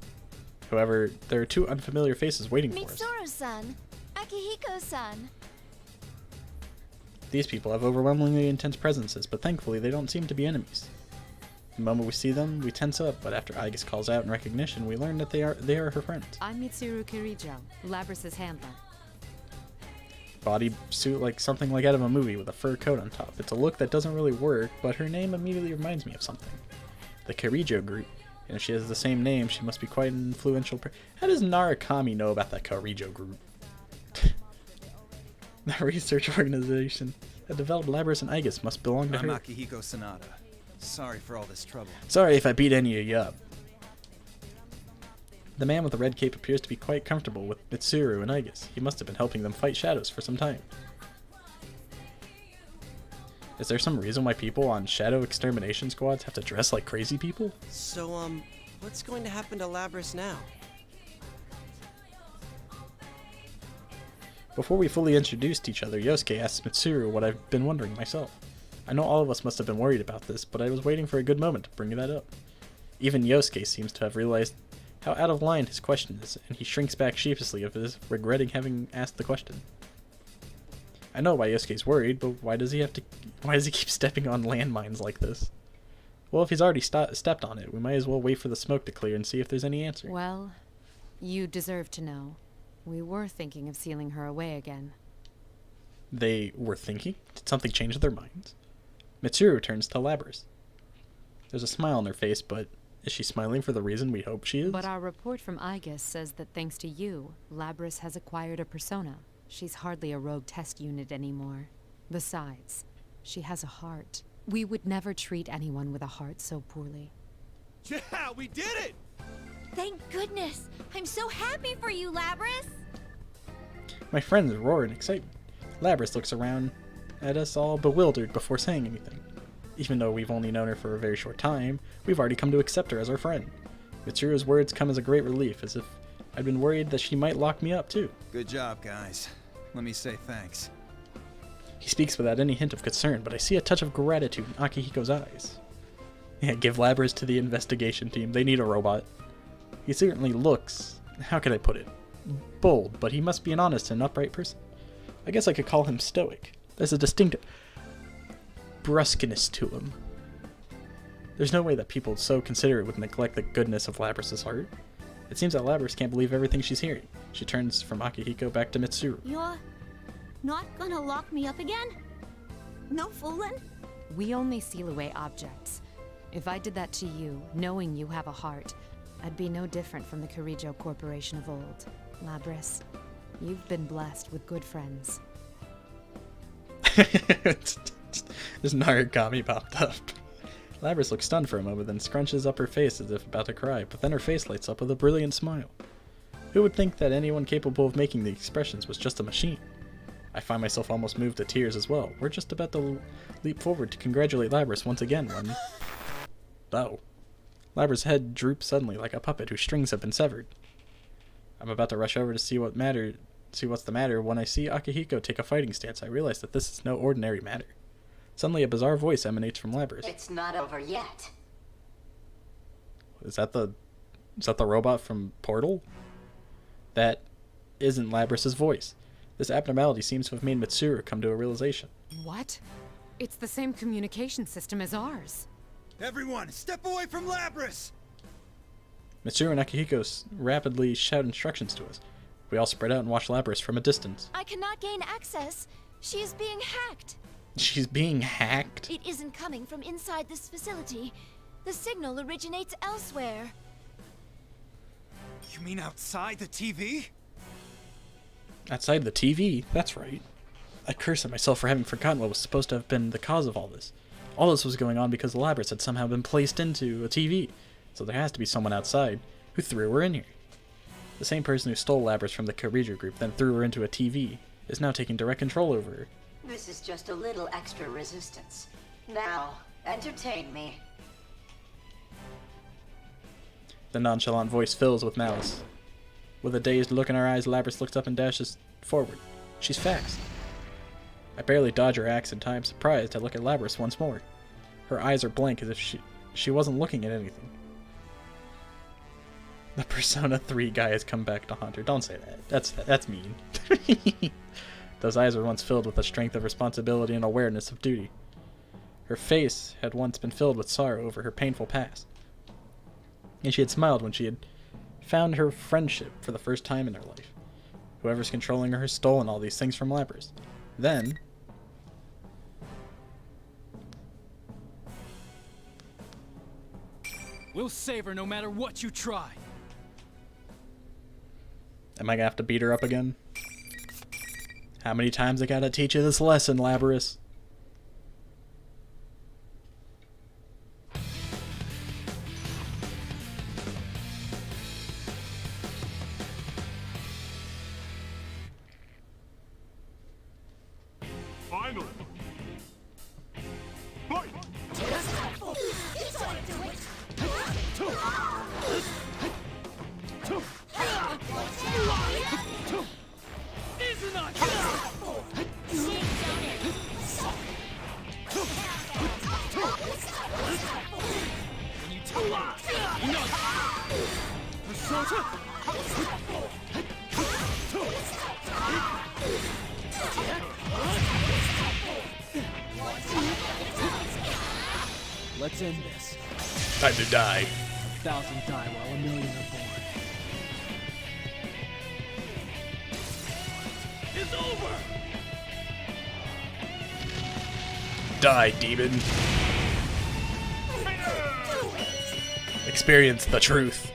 However, there are two unfamiliar faces waiting for us. Mitsuru-san, Akihiko-san. These people have overwhelmingly intense presences, but thankfully they don't seem to be enemies. The moment we see them, we tense up, but after Aigis calls out in recognition, we learn that they are her friends. I'm Mitsuru Kirijo, Labrys' handler. Body suit like something like out of a movie with a fur coat on top. It's a look that doesn't really work, but her name immediately reminds me of something. The Kirijo group. And if she has the same name, she must be quite an influential How does Narukami know about that Kirijo group? The research organization that developed Labrys and Aigis must belong to her. I'm Akihiko Sanada. Sorry for all this trouble. Sorry if I beat any of you up. The man with the red cape appears to be quite comfortable with Mitsuru and Aigis. He must have been helping them fight shadows for some time. Is there some reason why people on shadow extermination squads have to dress like crazy people? So, what's going to happen to Labrys now? Before we fully introduced each other, Yosuke asks Mitsuru what I've been wondering myself. I know all of us must have been worried about this, but I was waiting for a good moment to bring that up. Even Yosuke seems to have realized how out of line his question is, and he shrinks back sheepishly of his regretting having asked the question. I know why Yosuke's worried, but why does he keep stepping on landmines like this? Well, if he's already stepped on it, we might as well wait for the smoke to clear and see if there's any answer. Well, you deserve to know. We were thinking of sealing her away again. They were thinking? Did something change their minds? Mitsuru turns to Labrys. There's a smile on her face, but is she smiling for the reason we hope she is? But our report from Aigis says that thanks to you, Labrys has acquired a persona. She's hardly a rogue test unit anymore. Besides, she has a heart. We would never treat anyone with a heart so poorly. Yeah, we did it! Thank goodness! I'm so happy for you, Labrys! My friends roar in excitement. Labrys looks around at us all bewildered before saying anything. Even though we've only known her for a very short time, we've already come to accept her as our friend. Mitsuru's words come as a great relief, as if I'd been worried that she might lock me up too. Good job, guys. Let me say thanks. He speaks without any hint of concern, but I see a touch of gratitude in Akihiko's eyes. Yeah, give Labrys to the investigation team. They need a robot. He certainly looks, how can I put it, bold, but he must be an honest and upright person. I guess I could call him stoic. There's a distinct brusqueness to him. There's no way that people so considerate would neglect the goodness of Labrys' heart. It seems that Labrys can't believe everything she's hearing. She turns from Akihiko back to Mitsuru. You're not gonna lock me up again? No fooling? We only seal away objects. If I did that to you, knowing you have a heart, I'd be no different from the Kirijo Corporation of old. Labrys, you've been blessed with good friends. This Narukami popped up. Labrys looks stunned for a moment, then scrunches up her face as if about to cry, but then her face lights up with a brilliant smile. Who would think that anyone capable of making the expressions was just a machine? I find myself almost moved to tears as well. We're just about to leap forward to congratulate Labrys once again when... Oh. Labrys' head droops suddenly like a puppet whose strings have been severed. I'm about to rush over to see what's the matter when I see Akihiko take a fighting stance. I realize that this is no ordinary matter. Suddenly a bizarre voice emanates from Labrys. It's not over yet. Is that the robot from Portal? That isn't Labrys' voice. This abnormality seems to have made Mitsuru come to a realization. What? It's the same communication system as ours. Everyone, step away from Labrys! Mitsuru and Akihiko rapidly shout instructions to us. We all spread out and watch Labrys from a distance. I cannot gain access. She is being hacked. She's being hacked? It isn't coming from inside this facility. The signal originates elsewhere. You mean outside the TV? Outside the TV? That's right. I curse at myself for having forgotten what was supposed to have been the cause of all this. All this was going on because Labrys had somehow been placed into a TV, so there has to be someone outside who threw her in here. The same person who stole Labrys from the Kirijo group, then threw her into a TV, is now taking direct control over her. This is just a little extra resistance. Now, entertain me. The nonchalant voice fills with malice. With a dazed look in her eyes, Labrys looks up and dashes forward. She's fast. I barely dodge her axe in time. Surprised, I look at Labrys once more. Her eyes are blank as if she wasn't looking at anything. The Persona 3 guy has come back to haunt her. Don't say that. That's mean. Those eyes were once filled with the strength of responsibility and awareness of duty. Her face had once been filled with sorrow over her painful past. And she had smiled when she had found her friendship for the first time in her life. Whoever's controlling her has stolen all these things from Labrys. Then... We'll save her no matter what you try. Am I gonna have to beat her up again? How many times I gotta teach you this lesson, Labrys? Finally! Let's end this. Time to die. 1,000 die while 1,000,000 are born. It's over! Die, demon. Experience the truth.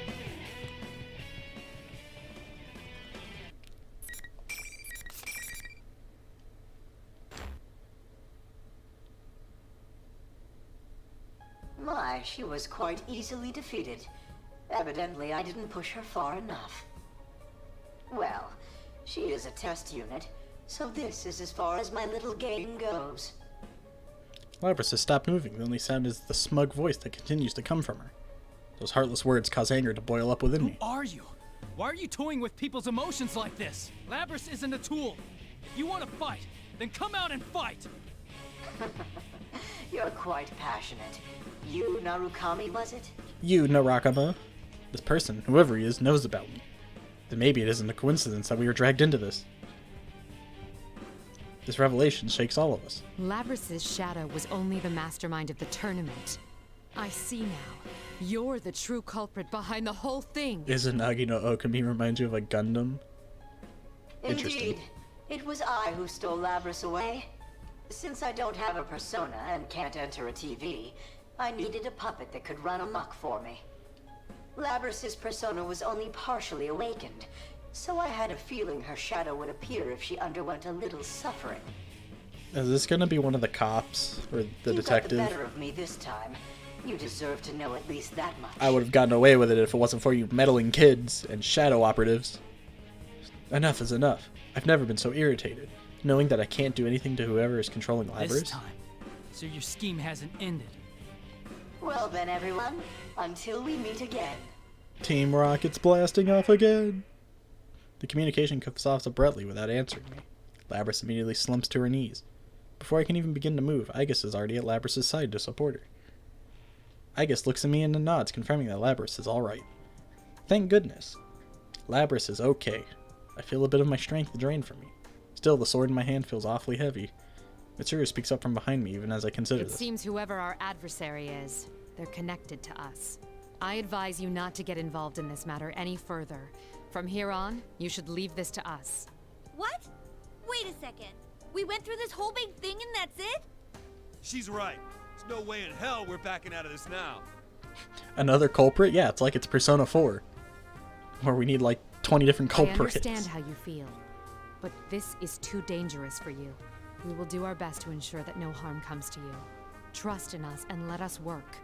My, she was quite easily defeated. Evidently, I didn't push her far enough. Well, she is a test unit, so this is as far as my little game goes. Labrys has stopped moving. The only sound is the smug voice that continues to come from her. Those heartless words cause anger to boil up within me. Who are you? Why are you toying with people's emotions like this? Labrys isn't a tool. If you want to fight, then come out and fight! You're quite passionate. You, Narukami, was it? You, Narakama. This person, whoever he is, knows about me. Then maybe it isn't a coincidence that we were dragged into this. This revelation shakes all of us. Labrys' shadow was only the mastermind of the tournament. I see now. You're the true culprit behind the whole thing. Izanagi no Okami reminds you of a Gundam? Interesting. Indeed. It was I who stole Labrys away. Since I don't have a persona and can't enter a TV, I needed a puppet that could run amok for me. Labrys' persona was only partially awakened, so I had a feeling her shadow would appear if she underwent a little suffering. Is this gonna be one of the cops or the detective? You got the better of me this time. You deserve to know at least that much. I would have gotten away with it if it wasn't for you meddling kids and shadow operatives. Enough is enough. I've never been so irritated, knowing that I can't do anything to whoever is controlling Labrys. This time, so your scheme hasn't ended. Well then, everyone, until we meet again. Team Rocket's blasting off again. The communication cuts off abruptly without answering me. Labrys immediately slumps to her knees. Before I can even begin to move, Aegis is already at Labrys' side to support her. Aegis looks at me and nods, confirming that Labrys is alright. Thank goodness. Labrys is okay. I feel a bit of my strength drained from me. Still, the sword in my hand feels awfully heavy. Mitsuru speaks up from behind me even as I consider this. It seems whoever our adversary is, they're connected to us. I advise you not to get involved in this matter any further. From here on, you should leave this to us. What? Wait a second. We went through this whole big thing and that's it? She's right. There's no way in hell we're backing out of this now. Another culprit? Yeah, it's like it's Persona 4. Where we need like 20 different culprits. I understand how you feel, but this is too dangerous for you. We will do our best to ensure that no harm comes to you. Trust in us and let us work.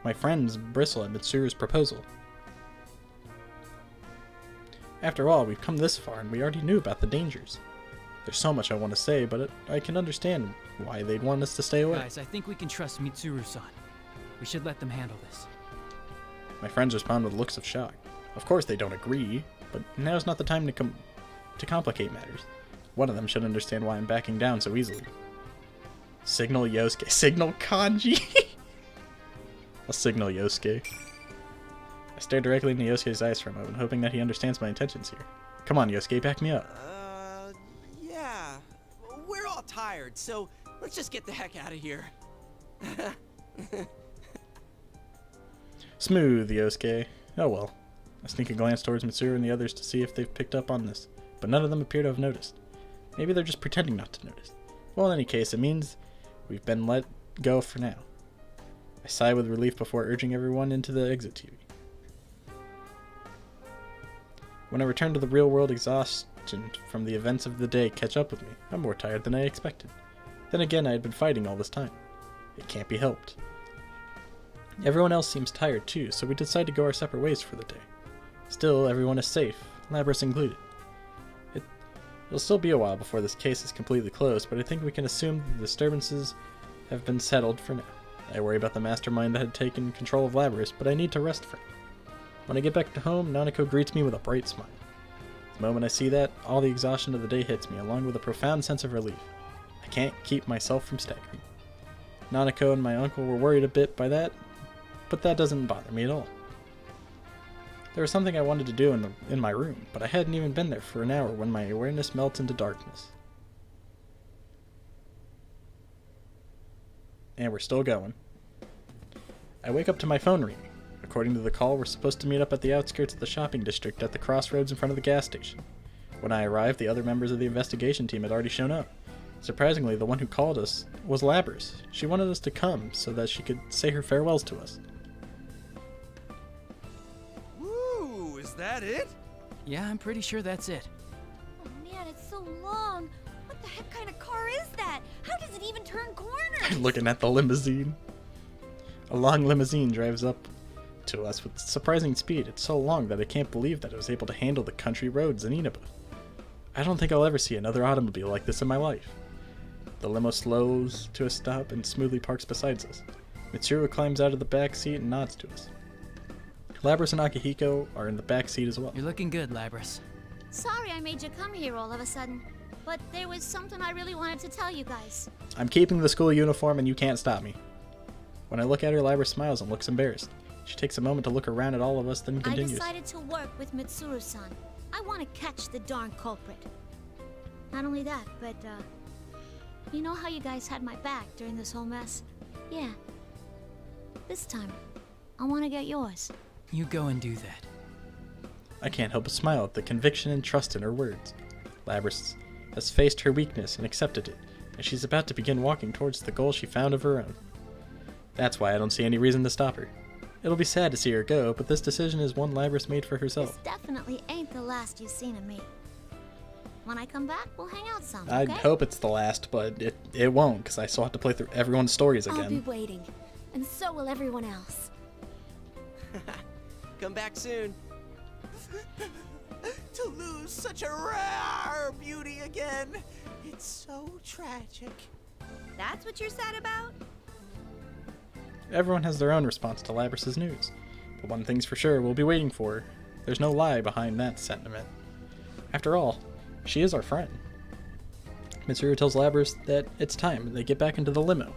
My friends bristle at Mitsuru's proposal. After all, we've come this far and we already knew about the dangers. There's so much I want to say, but I can understand why they'd want us to stay away. Guys, I think we can trust Mitsuru-san. We should let them handle this. My friends respond with looks of shock. Of course they don't agree, but now's not the time to complicate matters. One of them should understand why I'm backing down so easily. Signal Yosuke. Signal Kanji? I'll signal Yosuke. I stare directly into Yosuke's eyes for a moment, hoping that he understands my intentions here. Come on, Yosuke, back me up. Yeah. We're all tired, so let's just get the heck out of here. Smooth, Yosuke. Oh well. I sneak a glance towards Mitsuru and the others to see if they've picked up on this, but none of them appear to have noticed. Maybe they're just pretending not to notice. Well, in any case, it means we've been let go for now. I sigh with relief before urging everyone into the exit TV. When I return to the real world, exhaustion from the events of the day catch up with me. I'm more tired than I expected. Then again, I had been fighting all this time. It can't be helped. Everyone else seems tired too, so we decide to go our separate ways for the day. Still, everyone is safe, Labrys included. It'll still be a while before this case is completely closed, but I think we can assume the disturbances have been settled for now. I worry about the mastermind that had taken control of Labrys, but I need to rest from it. When I get back to home, Nanako greets me with a bright smile. The moment I see that, all the exhaustion of the day hits me, along with a profound sense of relief. I can't keep myself from staggering. Nanako and my uncle were worried a bit by that, but that doesn't bother me at all. There was something I wanted to do in my room, but I hadn't even been there for an hour when my awareness melts into darkness. And we're still going. I wake up to my phone ringing. According to the call, we're supposed to meet up at the outskirts of the shopping district at the crossroads in front of the gas station. When I arrived, the other members of the investigation team had already shown up. Surprisingly, the one who called us was Labrys. She wanted us to come so that she could say her farewells to us. Is that it? Yeah, I'm pretty sure that's it. Oh man, it's so long. What the heck kind of car is that? How does it even turn corners? Looking at the limousine. A long limousine drives up to us with surprising speed. It's so long that I can't believe that it was able to handle the country roads in Inaba. I don't think I'll ever see another automobile like this in my life. The limo slows to a stop and smoothly parks beside us. Mitsuru climbs out of the back seat and nods to us. Labrys and Akihiko are in the back seat as well. You're looking good, Labrys. Sorry I made you come here all of a sudden, but there was something I really wanted to tell you guys. I'm keeping the school uniform and you can't stop me. When I look at her, Labrys smiles and looks embarrassed. She takes a moment to look around at all of us, then continues. I decided to work with Mitsuru-san. I want to catch the darn culprit. Not only that, but, you know how you guys had my back during this whole mess? Yeah. This time, I want to get yours. You go and do that. I can't help but smile at the conviction and trust in her words. Labrys has faced her weakness and accepted it, and she's about to begin walking towards the goal she found of her own. That's why I don't see any reason to stop her. It'll be sad to see her go, but this decision is one Labrys made for herself. This definitely ain't the last you've seen of me. When I come back, we'll hang out some, okay? I'd hope it's the last, but it won't, because I still have to play through everyone's stories again. I'll be waiting, and so will everyone else. Come back soon. To lose such a rare beauty again, it's so tragic. That's what you're sad about? Everyone has their own response to Labrys' news, but one thing's for sure, we'll be waiting for her. There's no lie behind that sentiment. After all, she is our friend. Mitsuru tells Labrys that it's time they get back into the limo.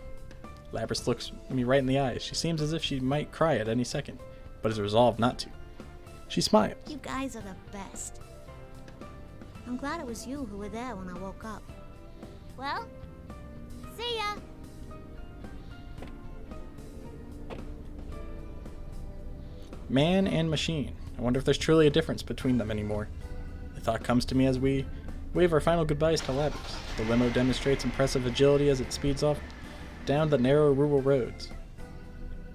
Labrys looks me right in the eyes. She seems as if she might cry at any second, but is resolved not to. She smiles. You guys are the best. I'm glad it was you who were there when I woke up. Well, see ya! Man and machine. I wonder if there's truly a difference between them anymore. The thought comes to me as we wave our final goodbyes to Labrys. The limo demonstrates impressive agility as it speeds off down the narrow rural roads.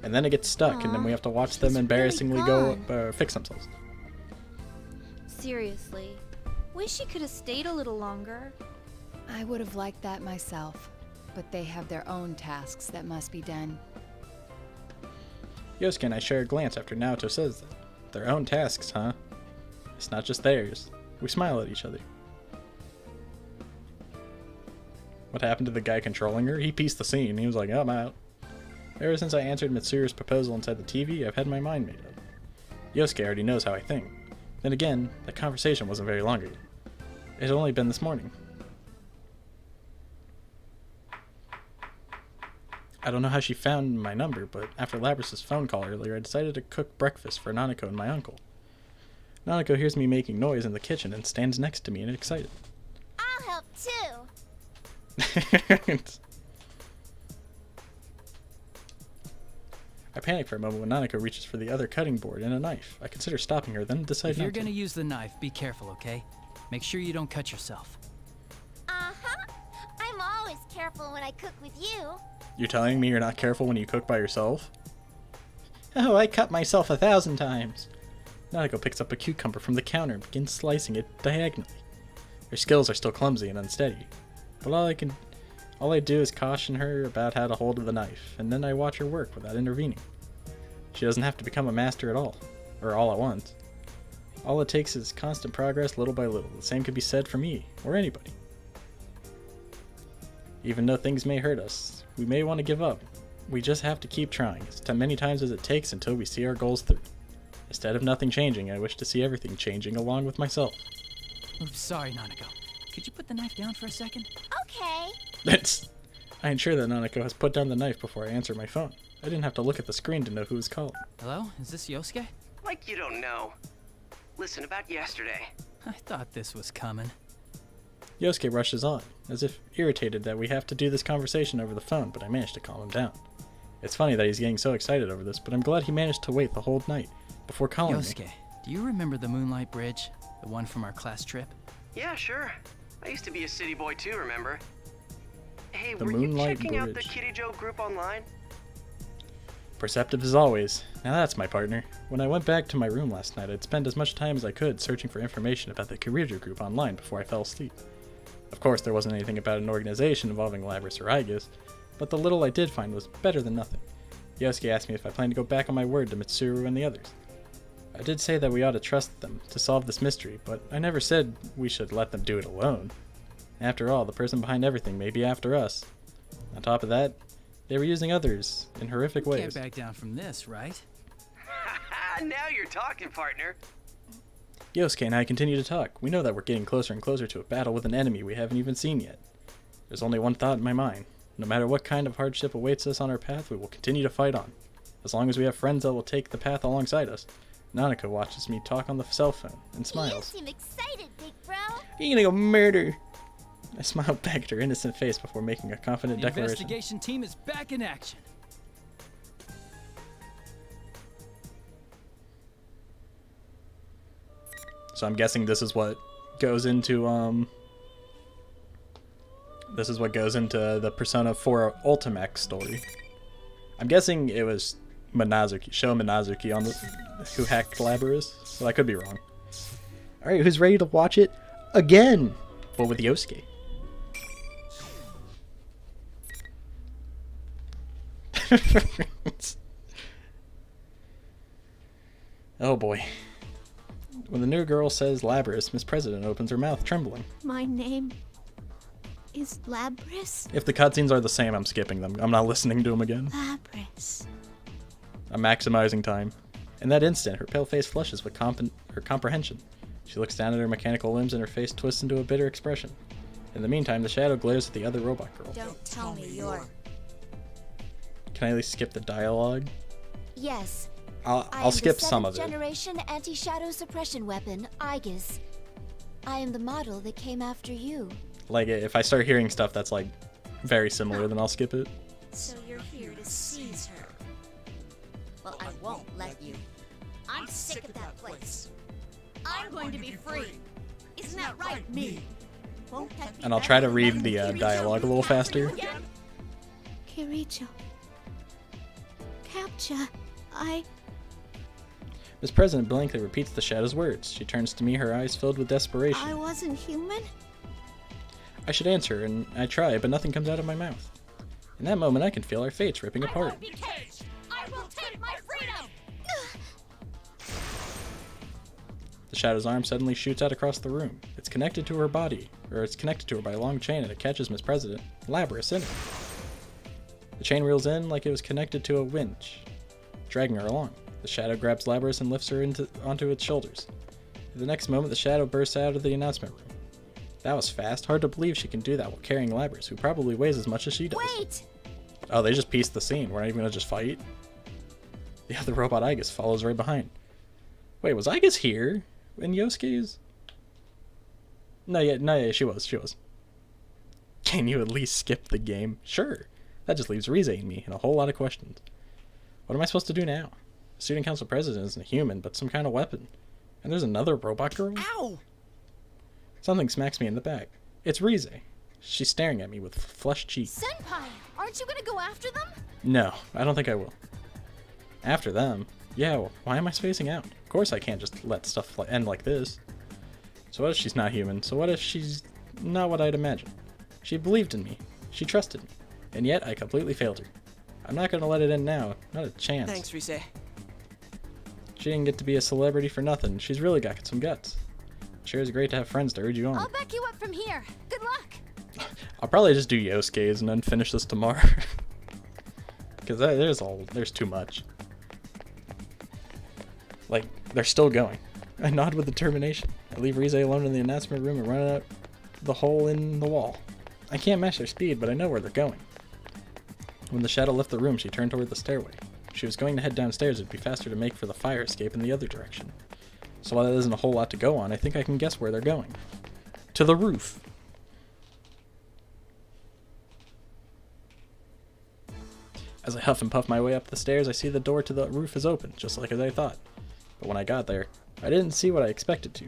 And then it gets stuck, and then we have to watch them embarrassingly go fix themselves. Seriously, wish she could have stayed a little longer. I would have liked that myself, but they have their own tasks that must be done. Yosuke and I share a glance after Naoto says that. Their own tasks, huh? It's not just theirs. We smile at each other. What happened to the guy controlling her? He pieced the scene. He was like, oh, I'm out. Ever since I answered Mitsuru's proposal inside the TV, I've had my mind made up. Yosuke already knows how I think. Then again, that conversation wasn't very long ago. It had only been this morning. I don't know how she found my number, but after Labrys' phone call earlier, I decided to cook breakfast for Nanako and my uncle. Nanako hears me making noise in the kitchen and stands next to me and excited. I'll help too. I panic for a moment when Nanako reaches for the other cutting board and a knife. I consider stopping her, then decide if not you're to. gonna use the knife, be careful, okay? Make sure you don't cut yourself. Uh-huh. I'm always careful when I cook with you. You're telling me you're not careful when you cook by yourself? Oh, I cut myself 1,000 times. Nanako picks up a cucumber from the counter and begins slicing it diagonally. Her skills are still clumsy and unsteady, but all I do is caution her about how to hold the knife, and then I watch her work without intervening. She doesn't have to become a master at all, or all at once. All it takes is constant progress little by little. The same could be said for me, or anybody. Even though things may hurt us, we may want to give up. We just have to keep trying, as many times as it takes until we see our goals through. Instead of nothing changing, I wish to see everything changing along with myself. I'm sorry, Nanako. Could you put the knife down for a second? Okay. I ensure that Nanako has put down the knife before I answer my phone. I didn't have to look at the screen to know who was calling. Hello? Is this Yosuke? Like you don't know. Listen, about yesterday. I thought this was coming. Yosuke rushes on, as if irritated that we have to do this conversation over the phone, but I managed to calm him down. It's funny that he's getting so excited over this, but I'm glad he managed to wait the whole night before calling Yosuke, me. Do you remember the Moonlight Bridge? The one from our class trip? Yeah, sure. I used to be a city boy too, remember? Hey, The were you Moonlight checking out the Bridge. Kitty Joe group online? Perceptive as always. Now that's my partner. When I went back to my room last night, I'd spend as much time as I could searching for information about the Kirijo group online before I fell asleep. Of course, there wasn't anything about an organization involving Labrys or Aigis, but the little I did find was better than nothing. Yosuke asked me if I plan to go back on my word to Mitsuru and the others. I did say that we ought to trust them to solve this mystery, but I never said we should let them do it alone. After all, the person behind everything may be after us. On top of that, they were using others in horrific ways. Can't back down from this, right? Now you're talking, partner. Yosuke and I continue to talk. We know that we're getting closer and closer to a battle with an enemy we haven't even seen yet. There's only one thought in my mind. No matter what kind of hardship awaits us on our path, we will continue to fight on. As long as we have friends that will take the path alongside us. Nanako watches me talk on the cell phone and smiles. You seem excited, big bro. You're gonna go murder. I smiled back at her innocent face before making a confident The declaration. investigation team is back in action. So I'm guessing this is what goes into the Persona 4 Ultimax story. I'm guessing it was Minazuki, Sho Minazuki who hacked Labrys. Well, I could be wrong. Alright, who's ready to watch it again? But with Yosuke. Oh boy. When the new girl says Labrys, Miss President opens her mouth, trembling. My name is Labrys? If the cutscenes are the same, I'm skipping them. I'm not listening to them again. Labrys. I'm maximizing time. In that instant, her pale face flushes with her comprehension. She looks down at her mechanical limbs and her face twists into a bitter expression. In the meantime, the shadow glares at the other robot girl. Don't tell me you're... Can I at least skip the dialogue? Yes. I'll skip some of it. Generation anti-shadow suppression weapon, Aigis. I am the model that came after you. Like, if I start hearing stuff that's, like, very similar, then I'll skip it. So you're here to seize her. Well, I won't let you. I'm sick of that place. I'm going to be free. Isn't that right, me? Won't that be And I'll try to read the dialogue a little faster. Kirijo. Capture. Miss President blankly repeats the shadow's words. She turns to me, her eyes filled with desperation. I wasn't human? I should answer, and I try, but nothing comes out of my mouth. In that moment, I can feel our fates ripping apart. I will take my freedom! The shadow's arm suddenly shoots out across the room. It's connected to her body, or it's connected to her by a long chain, and it catches Miss President, Labrys, in it. The chain reels in like it was connected to a winch, dragging her along. The shadow grabs Labrys and lifts her onto its shoulders. The next moment, the shadow bursts out of the announcement room. That was fast. Hard to believe she can do that while carrying Labrys, who probably weighs as much as she does. Wait! Oh, they just pieced the scene. We're not even gonna just fight? The other robot Aigis follows right behind. Wait, was Aigis here in Yosuke's? No, yeah, she was. Can you at least skip the game? Sure. That just leaves Rize and me and a whole lot of questions. What am I supposed to do now? The student council president isn't a human, but some kind of weapon. And there's another robot girl? Ow! Something smacks me in the back. It's Rize. She's staring at me with flushed cheeks. Senpai, aren't you gonna go after them? No, I don't think I will. After them? Yeah, well, why am I spacing out? Of course I can't just let stuff end like this. So what if she's not human? So what if she's not what I'd imagine? She believed in me. She trusted me. And yet I completely failed her. I'm not gonna let it end now. Not a chance. Thanks, Rize. She didn't get to be a celebrity for nothing. She's really got some guts. Sure is great to have friends to urge you on. I'll back you up from here. Good luck. I'll probably just do Yosuke's and then finish this tomorrow. Because there's too much. Like, they're still going. I nod with determination. I leave Rize alone in the announcement room and run out the hole in the wall. I can't match their speed, but I know where they're going. When the shadow left the room, she turned toward the stairway. If she was going to head downstairs, it'd be faster to make for the fire escape in the other direction. So while there isn't a whole lot to go on, I think I can guess where they're going. To the roof. As I huff and puff my way up the stairs, I see the door to the roof is open, just like as I thought. But when I got there, I didn't see what I expected to.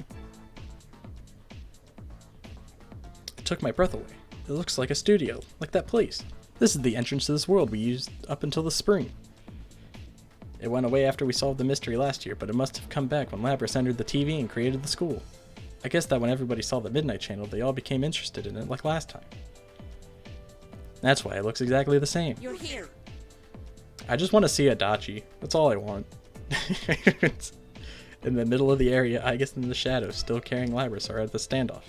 It took my breath away. It looks like a studio, like that place. This is the entrance to this world we used up until the spring. It went away after we solved the mystery last year, but it must have come back when Labrys entered the TV and created the school. I guess that when everybody saw the Midnight Channel, they all became interested in it like last time. That's why it looks exactly the same. You're here. I just want to see Adachi. That's all I want. In the middle of the area, Aigis and the shadow, still carrying Labrys, are at the standoff.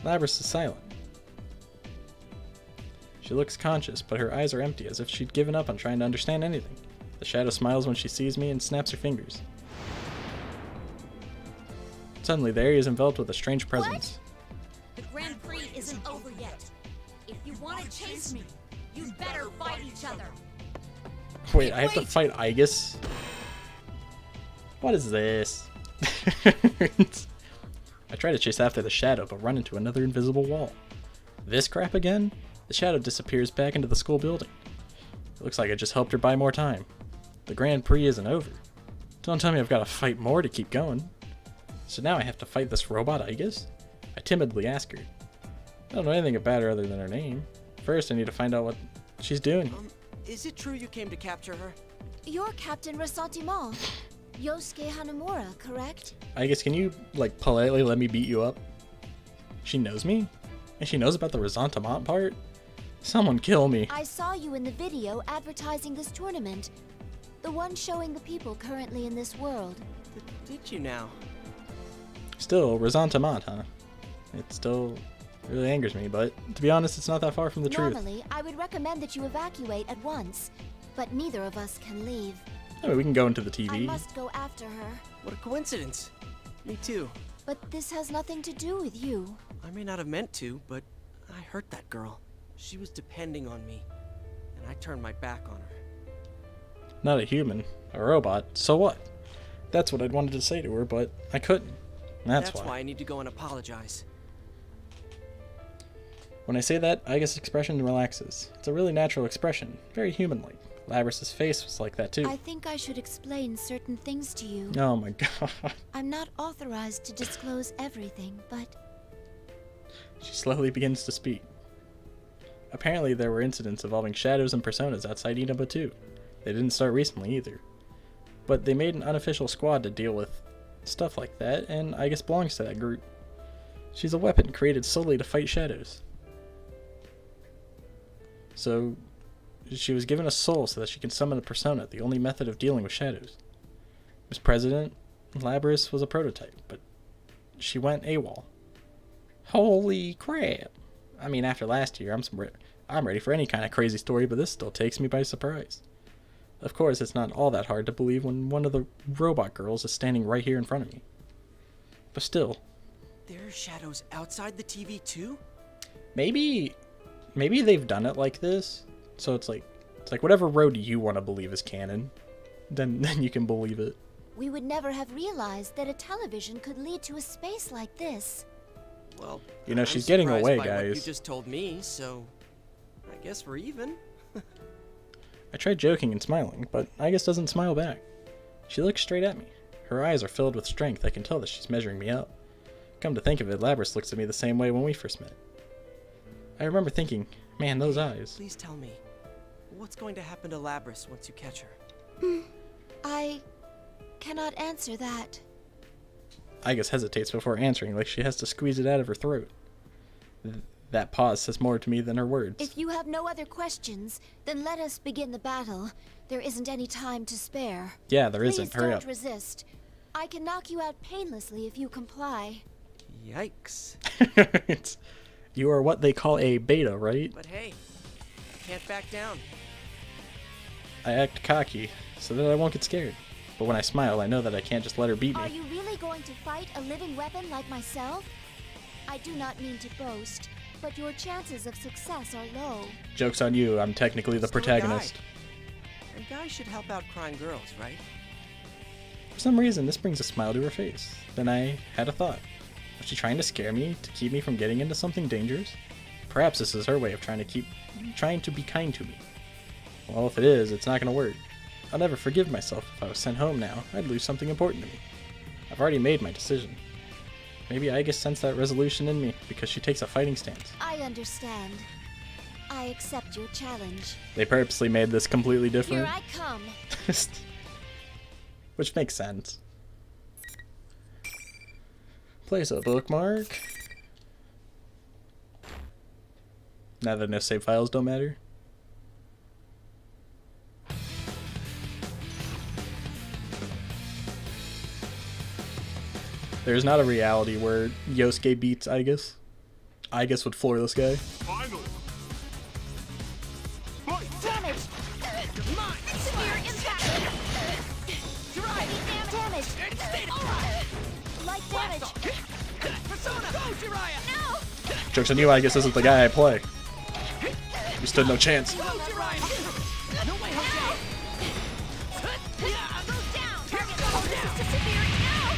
Labrys is silent. She looks conscious, but her eyes are empty, as if she'd given up on trying to understand anything. The shadow smiles when she sees me and snaps her fingers. Suddenly, the area is enveloped with a strange presence. The Grand Prix isn't over yet. If you want to chase me, you'd better fight each other. Wait, I have to fight Aigis? What is this? I try to chase after the shadow, but run into another invisible wall. This crap again? The shadow disappears back into the school building. It looks like I just helped her buy more time. The Grand Prix isn't over. Don't tell me I've got to fight more to keep going. So now I have to fight this robot Aigis? I timidly ask her. I don't know anything about her other than her name. First, I need to find out what she's doing. Is it true you came to capture her? You're Captain Ressentiment. Yosuke Hanamura, correct? Aigis, can you, like, politely let me beat you up? She knows me? And she knows about the Ressentiment part? Someone kill me. I saw you in the video advertising this tournament. The one showing the people currently in this world. Did you now? Still, Ressentiment, huh? It still really angers me, but to be honest, it's not that far from the truth. Normally, I would recommend that you evacuate at once, but neither of us can leave. I mean, we can go into the TV. I must go after her. What a coincidence. Me too. But this has nothing to do with you. I may not have meant to, but I hurt that girl. She was depending on me, and I turned my back on her. Not a human, a robot, so what? That's what I'd wanted to say to her, but I couldn't. That's why I need to go and apologize. When I say that, Aigis' expression relaxes. It's a really natural expression, very human-like. Labrys' face was like that too. I think I should explain certain things to you. Oh my god. I'm not authorized to disclose everything, but... She slowly begins to speak. Apparently there were incidents involving shadows and personas outside Inaba too. They didn't start recently either. But they made an unofficial squad to deal with stuff like that, and Aigis belongs to that group. She's a weapon created solely to fight shadows. So, she was given a soul so that she can summon a persona, the only method of dealing with shadows. As president, Labrys was a prototype, but she went AWOL. Holy crap! I mean, after last year, I'm ready for any kind of crazy story, but this still takes me by surprise. Of course, it's not all that hard to believe when one of the robot girls is standing right here in front of me. But still. There are shadows outside the TV too? Maybe they've done it like this, so it's like whatever road you want to believe is canon, then you can believe it. We would never have realized that a television could lead to a space like this. Well, you know, I'm she's getting surprised away, by what guys. you just told me, so I guess we're even. I tried joking and smiling, but Aigis doesn't smile back. She looks straight at me. Her eyes are filled with strength. I can tell that she's measuring me up. Come to think of it, Labrys looks at me the same way when we first met. I remember thinking, man, those eyes. Please tell me, what's going to happen to Labrys once you catch her? I cannot answer that. Aigis hesitates before answering, like she has to squeeze it out of her throat. That pause says more to me than her words. If you have no other questions, then let us begin the battle. There isn't any time to spare. Yeah, there isn't. Hurry up. Please don't resist. I can knock you out painlessly if you comply. Yikes. You are what they call a beta, right? But hey, can't back down. I act cocky, so that I won't get scared. But when I smile, I know that I can't just let her beat me. Are you really going to fight a living weapon like myself? I do not mean to boast, but your chances of success are low. Joke's on you, I'm technically the protagonist. And guys should help out crying girls, right? For some reason, this brings a smile to her face. Then I had a thought. Was she trying to scare me, to keep me from getting into something dangerous? Perhaps this is her way of trying to be kind to me. Well, if it is, it's not going to work. I'll never forgive myself if I was sent home now. I'd lose something important to me. I've already made my decision. Maybe Aigis sensed that resolution in me because she takes a fighting stance. I understand. I accept your challenge. They purposely made this completely different. Here I come. Which makes sense. Place a bookmark. Now that no save files don't matter. There's not a reality where Yosuke beats Aigis. Aigis would floor this guy. Final. Damage! Severe impact! Heavy damage! Light damage! Persona! Go, Jiraiya! No! Joke's on you, Aigis isn't the guy I play. You stood no chance. Go, Jiraiya! No way, Jose! Move down! Target level resist to severe now!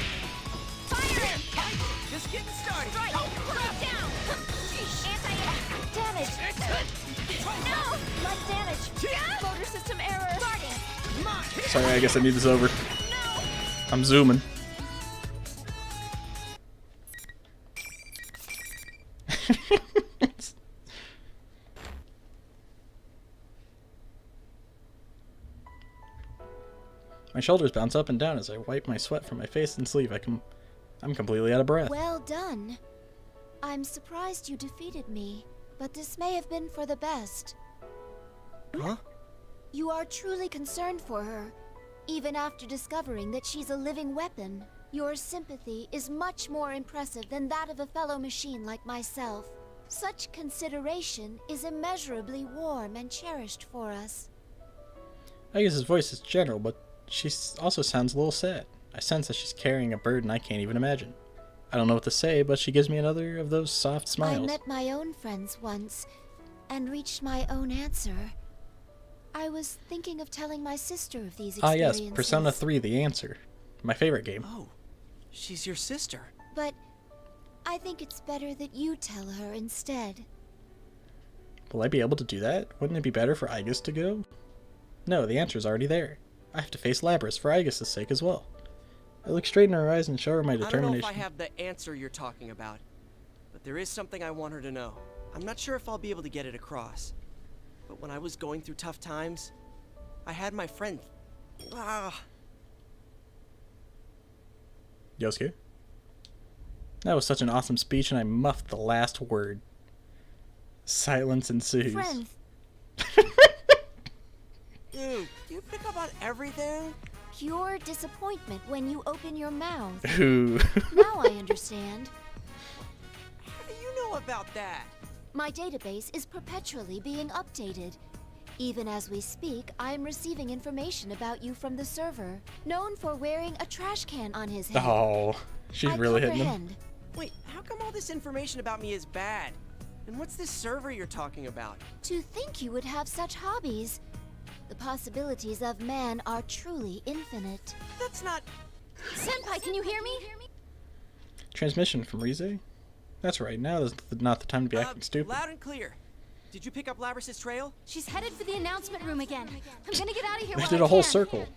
Fire him! Just getting started! Strike! Move down! Damage! No! Light damage! Motor system error! Starting! Sorry, I guess I need this over. No! I'm zooming. My shoulders bounce up and down as I wipe my sweat from my face and sleeve. I'm completely out of breath. Well done. I'm surprised you defeated me, but this may have been for the best. Huh? You are truly concerned for her, even after discovering that she's a living weapon. Your sympathy is much more impressive than that of a fellow machine like myself. Such consideration is immeasurably warm and cherished for us. I guess his voice is gentle, but she also sounds a little sad. I sense that she's carrying a burden I can't even imagine. I don't know what to say, but she gives me another of those soft smiles. I met my own friends once, and reached my own answer. I was thinking of telling my sister of these experiences. Yes, Persona 3, The Answer. My favorite game. Oh, she's your sister. But I think it's better that you tell her instead. Will I be able to do that? Wouldn't it be better for Aigis to go? No, the answer's already there. I have to face Labrys for Aigis' sake as well. I look straight in her eyes and show her my determination. I don't know if I have the answer you're talking about, but there is something I want her to know. I'm not sure if I'll be able to get it across, but when I was going through tough times, I had my friend... Yosuke? That was such an awesome speech, and I muffed the last word. Silence ensues. Friends. Dude, you pick up on everything? Pure disappointment when you open your mouth. Ooh. Now I understand. How do you know about that? My database is perpetually being updated. Even as we speak, I am receiving information about you from the server, known for wearing a trash can on his head. Oh, she's really hitting him. Wait, how come all this information about me is bad? And what's this server you're talking about? To think you would have such hobbies. The possibilities of man are truly infinite. That's not... Senpai, can you hear me? Transmission from Rize? That's right, now is not the time to be acting stupid. Loud and clear. Did you pick up Labrys' trail? She's headed for the announcement room again. I'm gonna get out of here They while did I a whole can. circle.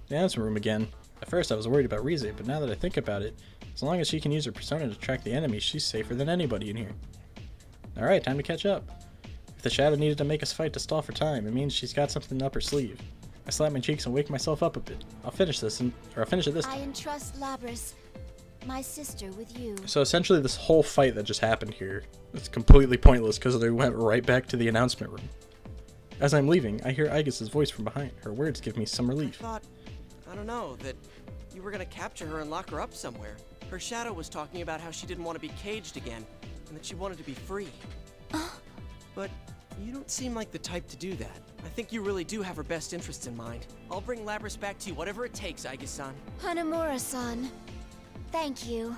The announcement room again. At first I was worried about Rize, but now that I think about it, as long as she can use her persona to track the enemy, she's safer than anybody in here. Alright, time to catch up. If the shadow needed to make us fight to stall for time, it means she's got something up her sleeve. I slap my cheeks and wake myself up a bit. I'll finish it this I time. entrust Labrys, my sister, with you. So essentially this whole fight that just happened here is completely pointless because they went right back to the announcement room. As I'm leaving, I hear Aigis' voice from behind. Her words give me some relief. I don't know, that you were gonna capture her and lock her up somewhere. Her shadow was talking about how she didn't want to be caged again, and that she wanted to be free. But you don't seem like the type to do that. I think you really do have her best interests in mind. I'll bring Labrys back to you, whatever it takes, Aigis-san. Hanamura-san, thank you.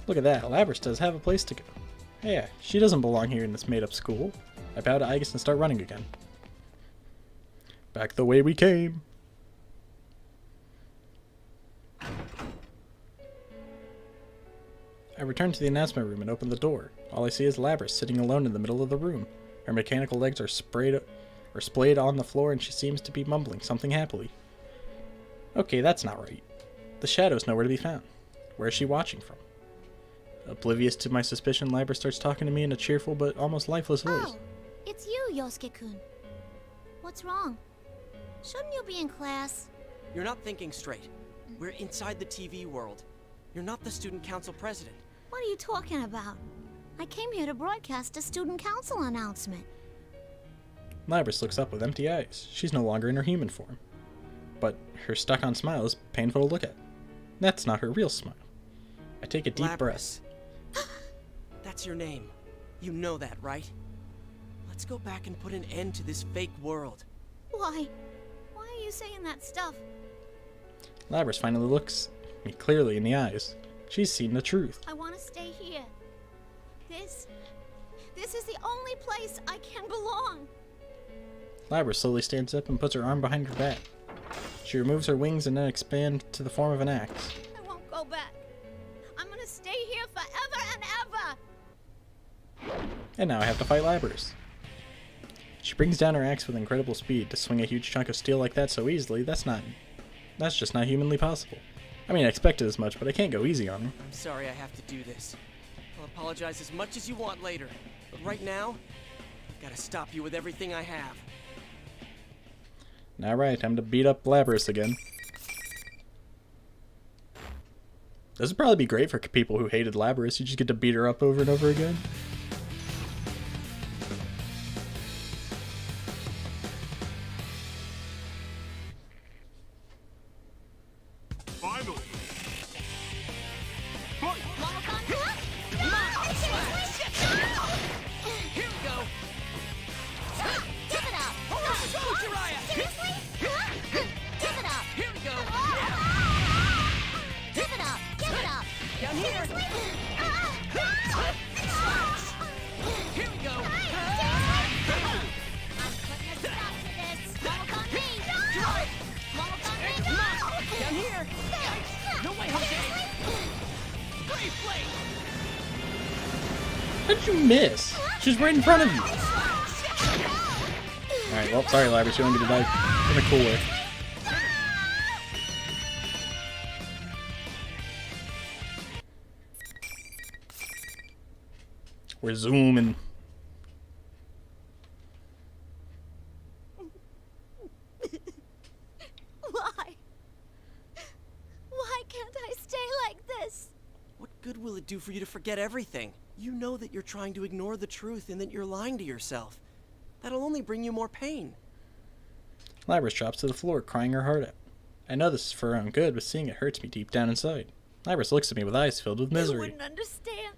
Look at that, Labrys does have a place to go. Yeah, she doesn't belong here in this made-up school. I bow to Aigis and start running again. Back the way we came. I return to the announcement room and open the door. All I see is Labrys sitting alone in the middle of the room. Her mechanical legs are splayed on the floor and she seems to be mumbling something happily. Okay, that's not right. The shadow's nowhere to be found. Where is she watching from? Oblivious to my suspicion, Labrys starts talking to me in a cheerful but almost lifeless voice. Oh, it's you, Yosuke-kun. What's wrong? Shouldn't you be in class? You're not thinking straight. We're inside the TV world. You're not the student council president. What are you talking about? I came here to broadcast a student council announcement. Labrys looks up with empty eyes. She's no longer in her human form. But her stuck-on smile is painful to look at. That's not her real smile. I take a deep breath. That's your name. You know that, right? Let's go back and put an end to this fake world. Why? Why are you saying that stuff? Labrys finally looks me clearly in the eyes. She's seen the truth. I want to stay here. This is the only place I can belong. Labrys slowly stands up and puts her arm behind her back. She removes her wings and then expands to the form of an axe. I won't go back. I'm gonna stay here forever and ever. And now I have to fight Labrys. She brings down her axe with incredible speed. To swing a huge chunk of steel like that so easily, that's just not humanly possible. I mean, I expected as much, but I can't go easy on her. I'm sorry I have to do this. I'll apologize as much as you want later. But right now, I've gotta stop you with everything I have. Alright, time to beat up Labrys again. This would probably be great for people who hated Labrys. You just get to beat her up over and over again. Finally! Here we go! Give it up! Go, Jiraiya! Seriously? Give it up! Here we go! Give it up! Give it up! Down here! Seriously? Here we go! I'm putting a stop to this. Momo on me! Momo on me! No! Down here! No way, Jose! Brave play! How did you miss? She's right in front of you. Alright, well, sorry, Labrys. You don't get to die in a cool way. We're zooming. Why? Why can't I stay like this? What good will it do for you to forget everything? You know that you're trying to ignore the truth and that you're lying to yourself. That'll only bring you more pain. Labrys drops to the floor, crying her heart out. I know this is for her own good, but seeing it hurts me deep down inside. Labrys looks at me with eyes filled with You misery. wouldn't understand.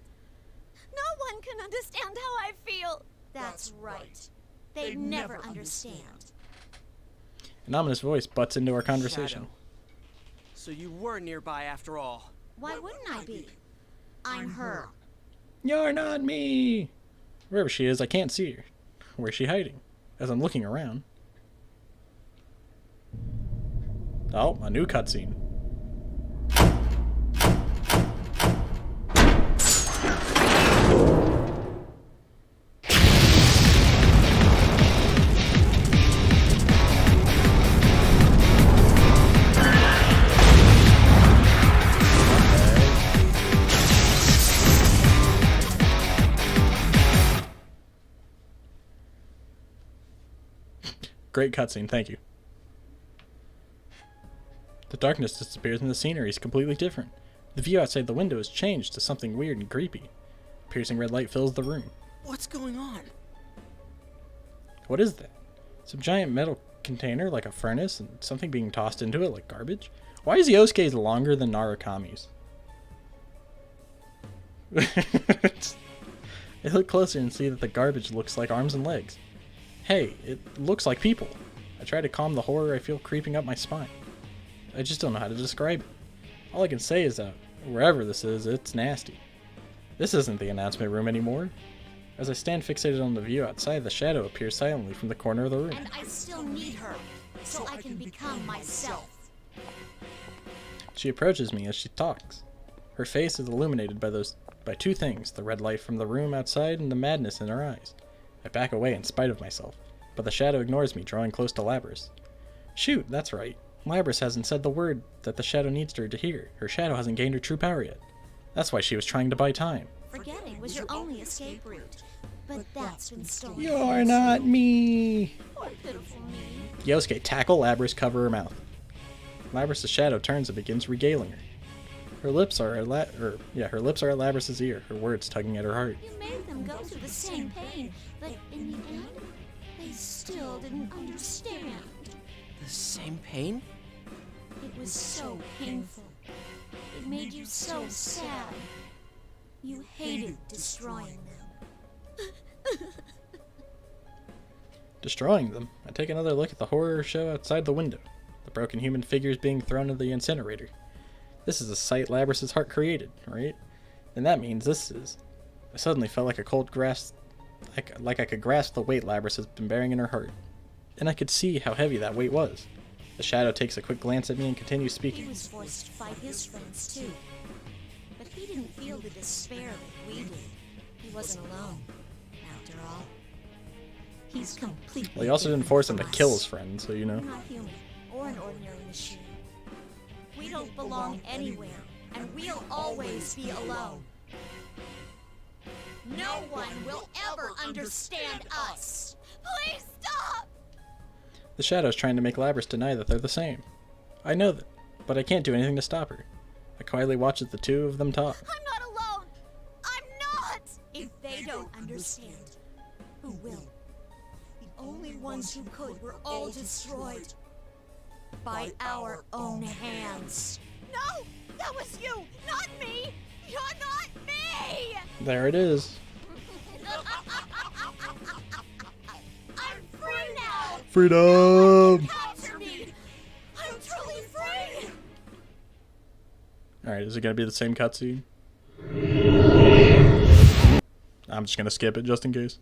No one can understand how I feel. That's right. They'd never understand. An ominous voice butts into our conversation. Shadow. So you were nearby after all. Why wouldn't I be? I'm her. You're not me! Wherever she is, I can't see her. Where's she hiding? As I'm looking around. Oh, a new cutscene. Great cutscene, thank you. The darkness disappears and the scenery is completely different. The view outside the window has changed to something weird and creepy. Piercing red light fills the room. What's going on? What is that? Some giant metal container like a furnace and something being tossed into it like garbage? Why is Yosuke's longer than Narukami's? I look closer and see that the garbage looks like arms and legs. Hey, it looks like people. I try to calm the horror I feel creeping up my spine. I just don't know how to describe it. All I can say is that, wherever this is, it's nasty. This isn't the announcement room anymore. As I stand fixated on the view outside, the shadow appears silently from the corner of the room. And I still need her, so I can become myself. She approaches me as she talks. Her face is illuminated by two things, the red light from the room outside and the madness in her eyes. I back away in spite of myself, but the shadow ignores me, drawing close to Labrys. Shoot, that's right. Labrys hasn't said the word that the shadow needs her to hear. Her shadow hasn't gained her true power yet. That's why she was trying to buy time. Forgetting was your only escape route, but that's been stolen. You're not me! Poor pitiful me. Yosuke, tackle Labrys, cover her mouth. Labrys' shadow turns and begins regaling her. Her lips are at Labrys' ear, her words tugging at her heart. You made them go through the same pain, but in the end, they still didn't understand. The same pain? It was so painful. It made you so sad. You hated destroying them. Destroying them? I take another look at the horror show outside the window. The broken human figures being thrown into the incinerator. This is a sight Labrys' heart created, right? And that means this is. I suddenly felt like a cold grasp, like I could grasp the weight Labrys has been bearing in her heart. And I could see how heavy that weight was. The shadow takes a quick glance at me and continues speaking. He was forced to fight his friends too. But he didn't feel the despair that we did. He wasn't alone, after all. He's completely. Well, he also didn't force him to kill his friends, so you know. We're not human, or an ordinary machine. We don't belong anywhere, and we'll always be alone. No one will ever understand us. Please stop! The shadow's trying to make Labrys deny that they're the same. I know that, but I can't do anything to stop her. I quietly watch as the two of them talk. I'm not alone! I'm not! If they don't understand, who will? The only ones who could were all destroyed. By our own hands. No! That was you! Not me! You're not me! There it is. I'm free now! Freedom! Capture me! I'm truly free! Alright, is it gonna be the same cutscene? I'm just gonna skip it just in case.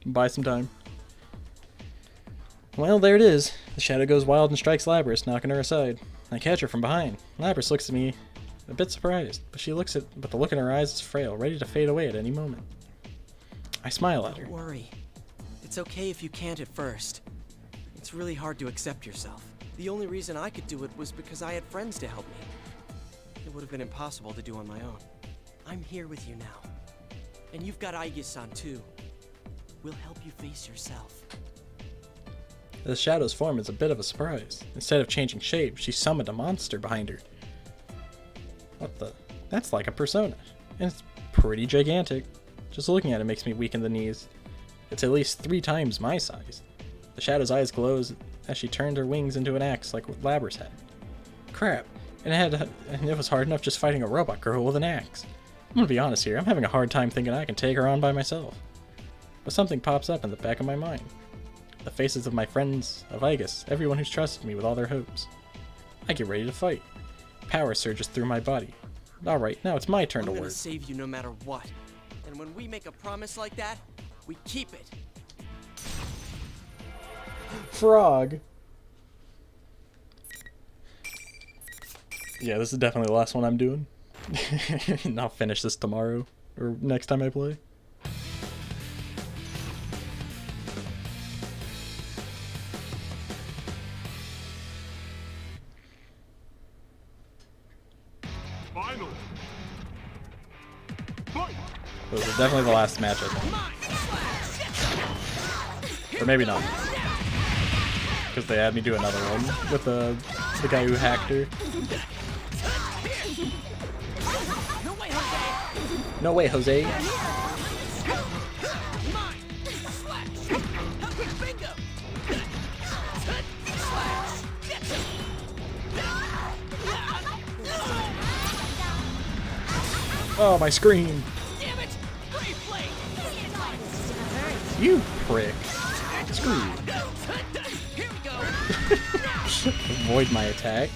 Buy some time. Well, there it is. The shadow goes wild and strikes Labrys, knocking her aside. I catch her from behind. Labrys looks at me, a bit surprised, but the look in her eyes is frail, ready to fade away at any moment. I smile at her. Don't worry. It's okay if you can't at first. It's really hard to accept yourself. The only reason I could do it was because I had friends to help me. It would have been impossible to do on my own. I'm here with you now. And you've got Aige-san too. We'll help you face yourself. The shadow's form is a bit of a surprise. Instead of changing shape, she summoned a monster behind her. What the? That's like a persona. And it's pretty gigantic. Just looking at it makes me weak in the knees. It's at least 3 times my size. The shadow's eyes glows as she turned her wings into an axe like what Labrys had. Crap. And it was hard enough just fighting a robot girl with an axe. I'm gonna be honest here, I'm having a hard time thinking I can take her on by myself. But something pops up in the back of my mind. The faces of my friends, of Igus, everyone who's trusted me with all their hopes. I get ready to fight. Power surges through my body. Alright, now it's my turn to I'm gonna work. save you no matter what. And when we make a promise like that, we keep it. Frog! Yeah, this is definitely the last one I'm doing. And I'll finish this tomorrow, or next time I play. Final. This is definitely the last match, I think. Or maybe not. Because they had me do another one with the guy who hacked her. No way, Jose. Oh, my screen. You prick. Screw you. Avoid my attack.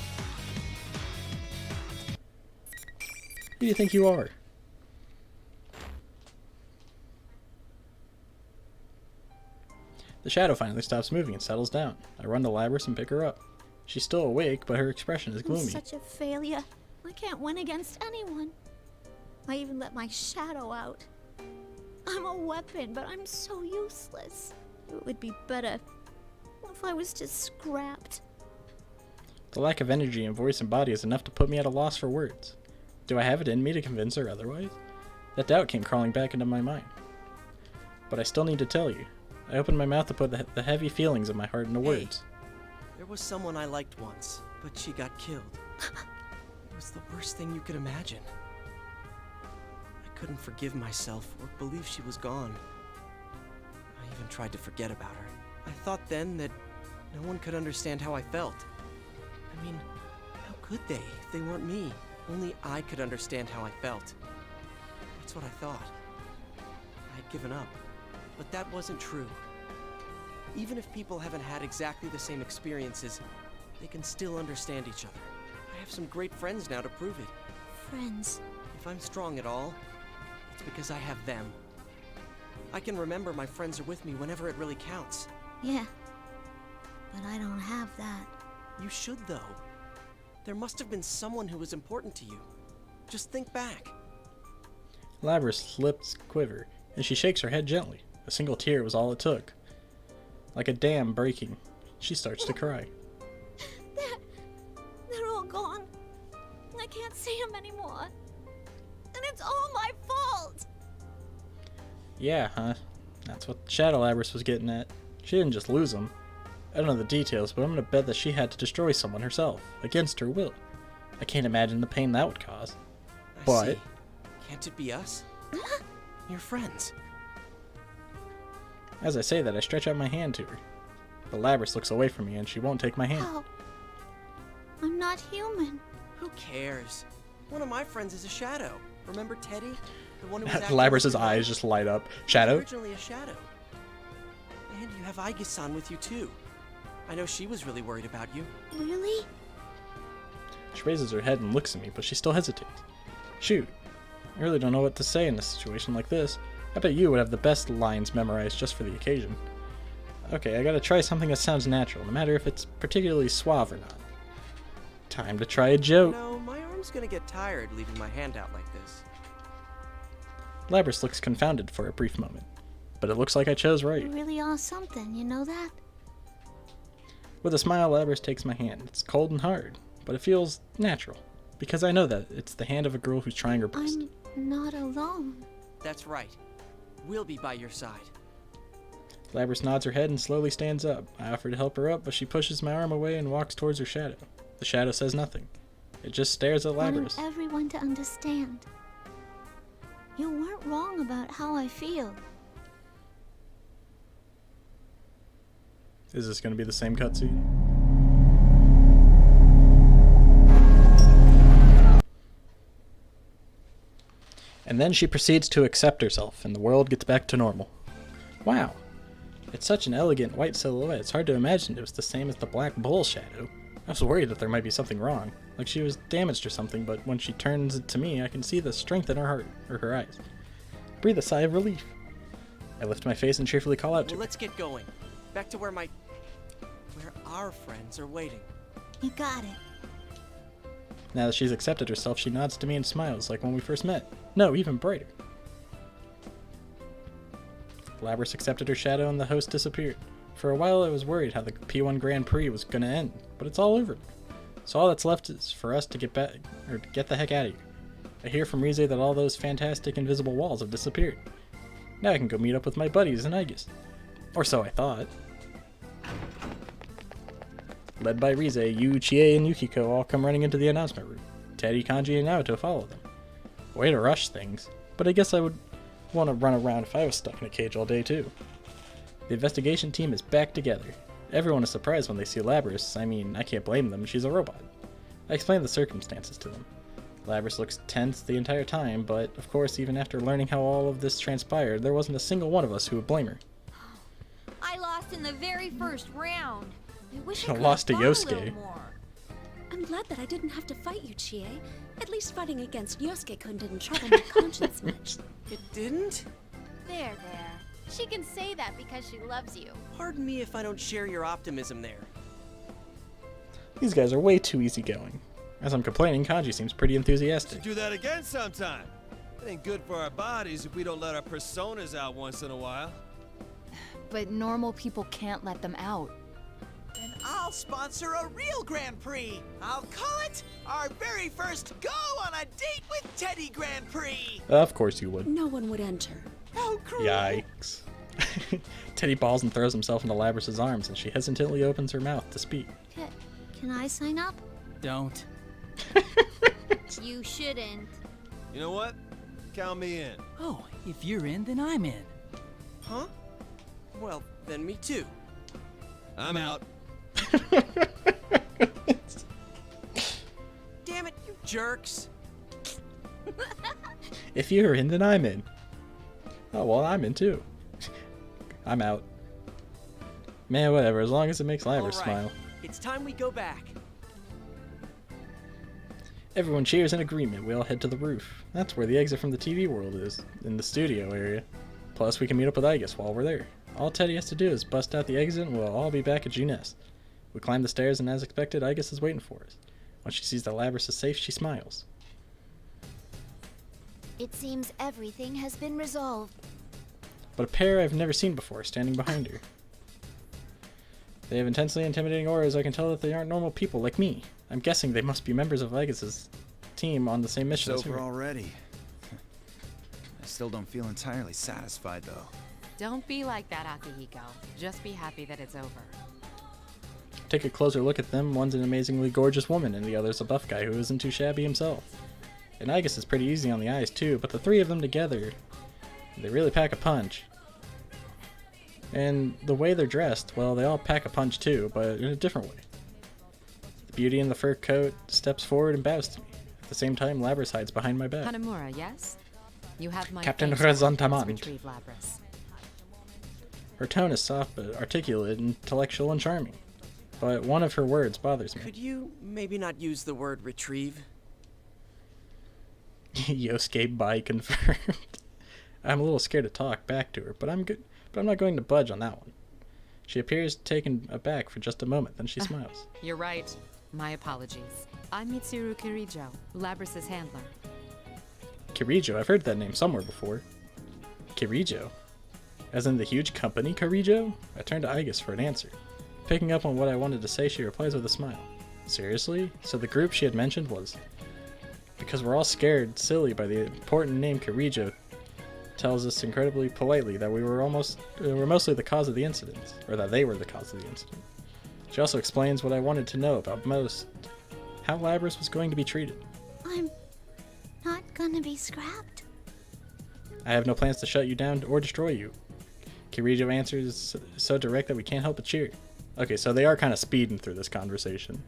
Who do you think you are? The shadow finally stops moving and settles down. I run to Labrys and pick her up. She's still awake, but her expression is I'm gloomy. such a failure. I can't win against anyone. I even let my shadow out. I'm a weapon, but I'm so useless. It would be better if I was just scrapped. The lack of energy in voice and body is enough to put me at a loss for words. Do I have it in me to convince her otherwise? That doubt came crawling back into my mind. But I still need to tell you. I opened my mouth to put the heavy feelings of my heart into words. There was someone I liked once, but she got killed. It was the worst thing you could imagine. I couldn't forgive myself or believe she was gone. I even tried to forget about her. I thought then that no one could understand how I felt. I mean, how could they if they weren't me? Only I could understand how I felt. That's what I thought. I had given up. But that wasn't true. Even if people haven't had exactly the same experiences, they can still understand each other. I have some great friends now to prove it. Friends. If I'm strong at all, it's because I have them. I can remember my friends are with me whenever it really counts. Yeah, but I don't have that. You should, though. There must have been someone who was important to you. Just think back. Labrys' lips quiver, and she shakes her head gently. A single tear was all it took. Like a dam breaking, she starts to cry. They're all gone. I can't see them anymore. And it's all my fault! Yeah, huh? That's what Shadow Labrys was getting at. She didn't just lose them. I don't know the details, but I'm gonna bet that she had to destroy someone herself, against her will. I can't imagine the pain that would cause. I see. Can't it be us? You're friends. As I say that, I stretch out my hand to her. But Labrys looks away from me and she won't take my hand. How? I'm not human. Who cares? One of my friends is a shadow. Remember Teddy? The one who was Labrys' eyes just light up. Shadow? Originally a shadow. And you have Aigis-san with you too. I know she was really worried about you. Really? She raises her head and looks at me, but she still hesitates. Shoot. I really don't know what to say in a situation like this. I bet you would have the best lines memorized just for the occasion. Okay, I gotta try something that sounds natural, no matter if it's particularly suave or not. Time to try a joke. No, my arm's gonna get tired leaving my hand out like this. Labrys looks confounded for a brief moment, but it looks like I chose right. You really are something, you know that? With a smile, Labrys takes my hand. It's cold and hard, but it feels natural, because I know that it's the hand of a girl who's trying her best. I'm not alone. That's right. We'll be by your side. Labrys nods her head and slowly stands up. I offer to help her up, but she pushes my arm away and walks towards her shadow. The shadow says nothing. It just stares at Labrys. I want everyone to understand. You weren't wrong about how I feel. Is this going to be the same cutscene? And then she proceeds to accept herself, and the world gets back to normal. Wow. It's such an elegant white silhouette, it's hard to imagine it was the same as the black bull shadow. I was worried that there might be something wrong, like she was damaged or something, but when she turns it to me, I can see the strength in her heart, or her eyes. I breathe a sigh of relief. I lift my face and cheerfully call out to her. Let's get going. Back to where our friends are waiting. You got it. Now that she's accepted herself, she nods to me and smiles like when we first met. No, even brighter. Labrys accepted her shadow and the host disappeared. For a while I was worried how the P1 Grand Prix was gonna end, but it's all over. So all that's left is for us to get back, or get the heck out of here. I hear from Rize that all those fantastic invisible walls have disappeared. Now I can go meet up with my buddies in Aigis. Or so I thought. Led by Rize, Yu, Chie, and Yukiko all come running into the announcement room. Teddy, Kanji, and Naoto follow them. Way to rush things, but I guess I would want to run around if I was stuck in a cage all day too. The investigation team is back together. Everyone is surprised when they see Labrys. I mean, I can't blame them, she's a robot. I explain the circumstances to them. Labrys looks tense the entire time, but of course, even after learning how all of this transpired, there wasn't a single one of us who would blame her. I lost in the very first round. I wish I lost to Yosuke. I'm glad that I didn't have to fight you, Chie. At least fighting against Yosuke-kun didn't trouble my conscience much. It didn't? There. She can say that because she loves you. Pardon me if I don't share your optimism there. These guys are way too easygoing. As I'm complaining, Kanji seems pretty enthusiastic. Do that again sometime. It ain't good for our bodies if we don't let our personas out once in a while. But normal people can't let them out. Then I'll sponsor a real Grand Prix. I'll call it our very first Go on a Date with Teddy Grand Prix. Of course you would. No one would enter. How cruel. Yikes. Teddy balls and throws himself into Labrys' arms, and she hesitantly opens her mouth to speak. Can I sign up? Don't. You shouldn't. You know what? Count me in. Oh, if you're in, then I'm in. Huh? Well, then me too. I'm out. Damn it, you jerks. If you're in, then I'm in. Oh, well, I'm in too. I'm out. Man, whatever, as long as it makes Labrys smile. It's time we go back. Everyone cheers in agreement. We all head to the roof. That's where the exit from the TV world is, in the studio area. Plus, we can meet up with Aigis while we're there. All Teddy has to do is bust out the exit and we'll all be back at Juness. We climb the stairs and as expected, Aigis is waiting for us. When she sees that Labrys is safe, she smiles. It seems everything has been resolved. But a pair I've never seen before standing behind her. They have intensely intimidating auras. I can tell that they aren't normal people like me. I'm guessing they must be members of Aigis' team on the same mission as her. It's over already. I still don't feel entirely satisfied though. Don't be like that, Akihiko. Just be happy that it's over. Take a closer look at them. One's an amazingly gorgeous woman, and the other's a buff guy who isn't too shabby himself. And Aigis is pretty easy on the eyes too, but the three of them together, they really pack a punch. And the way they're dressed, well, they all pack a punch too, but in a different way. The beauty in the fur coat steps forward and bows to me. At the same time, Labrys hides behind my back. Hanamura, yes? You have my Captain thanks for helping us Chrysanthemum. retrieve Labrys. Her tone is soft but articulate, intellectual, and charming. But one of her words bothers me. Could you maybe not use the word retrieve? Yosuke by confirmed. I'm a little scared to talk back to her, but I'm good. But I'm not going to budge on that one. She appears taken aback for just a moment, then she smiles. You're right. My apologies. I'm Mitsuru Kirijo, Labrys' handler. Kirijo? I've heard that name somewhere before. Kirijo? As in the huge company Kirijo? I turned to Aigis for an answer. Picking up on what I wanted to say, she replies with a smile. Seriously? So the group she had mentioned was... Because we're all scared silly by the important name Kirijo tells us incredibly politely that we were mostly the cause of the incident, or that they were the cause of the incident. She also explains what I wanted to know about most, how Labrys was going to be treated. I'm not gonna be scrapped. I have no plans to shut you down or destroy you. Kirijo answers so direct that we can't help but cheer. Okay, so they are kind of speeding through this conversation.